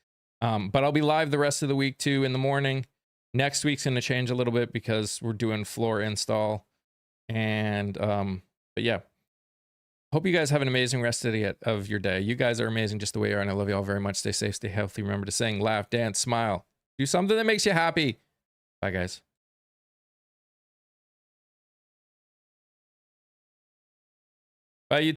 But I'll be live the rest of the week too in the morning. Next week's going to change a little bit because we're doing floor install, and but yeah. Hope you guys have an amazing rest of your day. You guys are amazing just the way you are, and I love you all very much. Stay safe, stay healthy. Remember to sing, laugh, dance, smile. Do something that makes you happy. Bye, guys. Bye, you.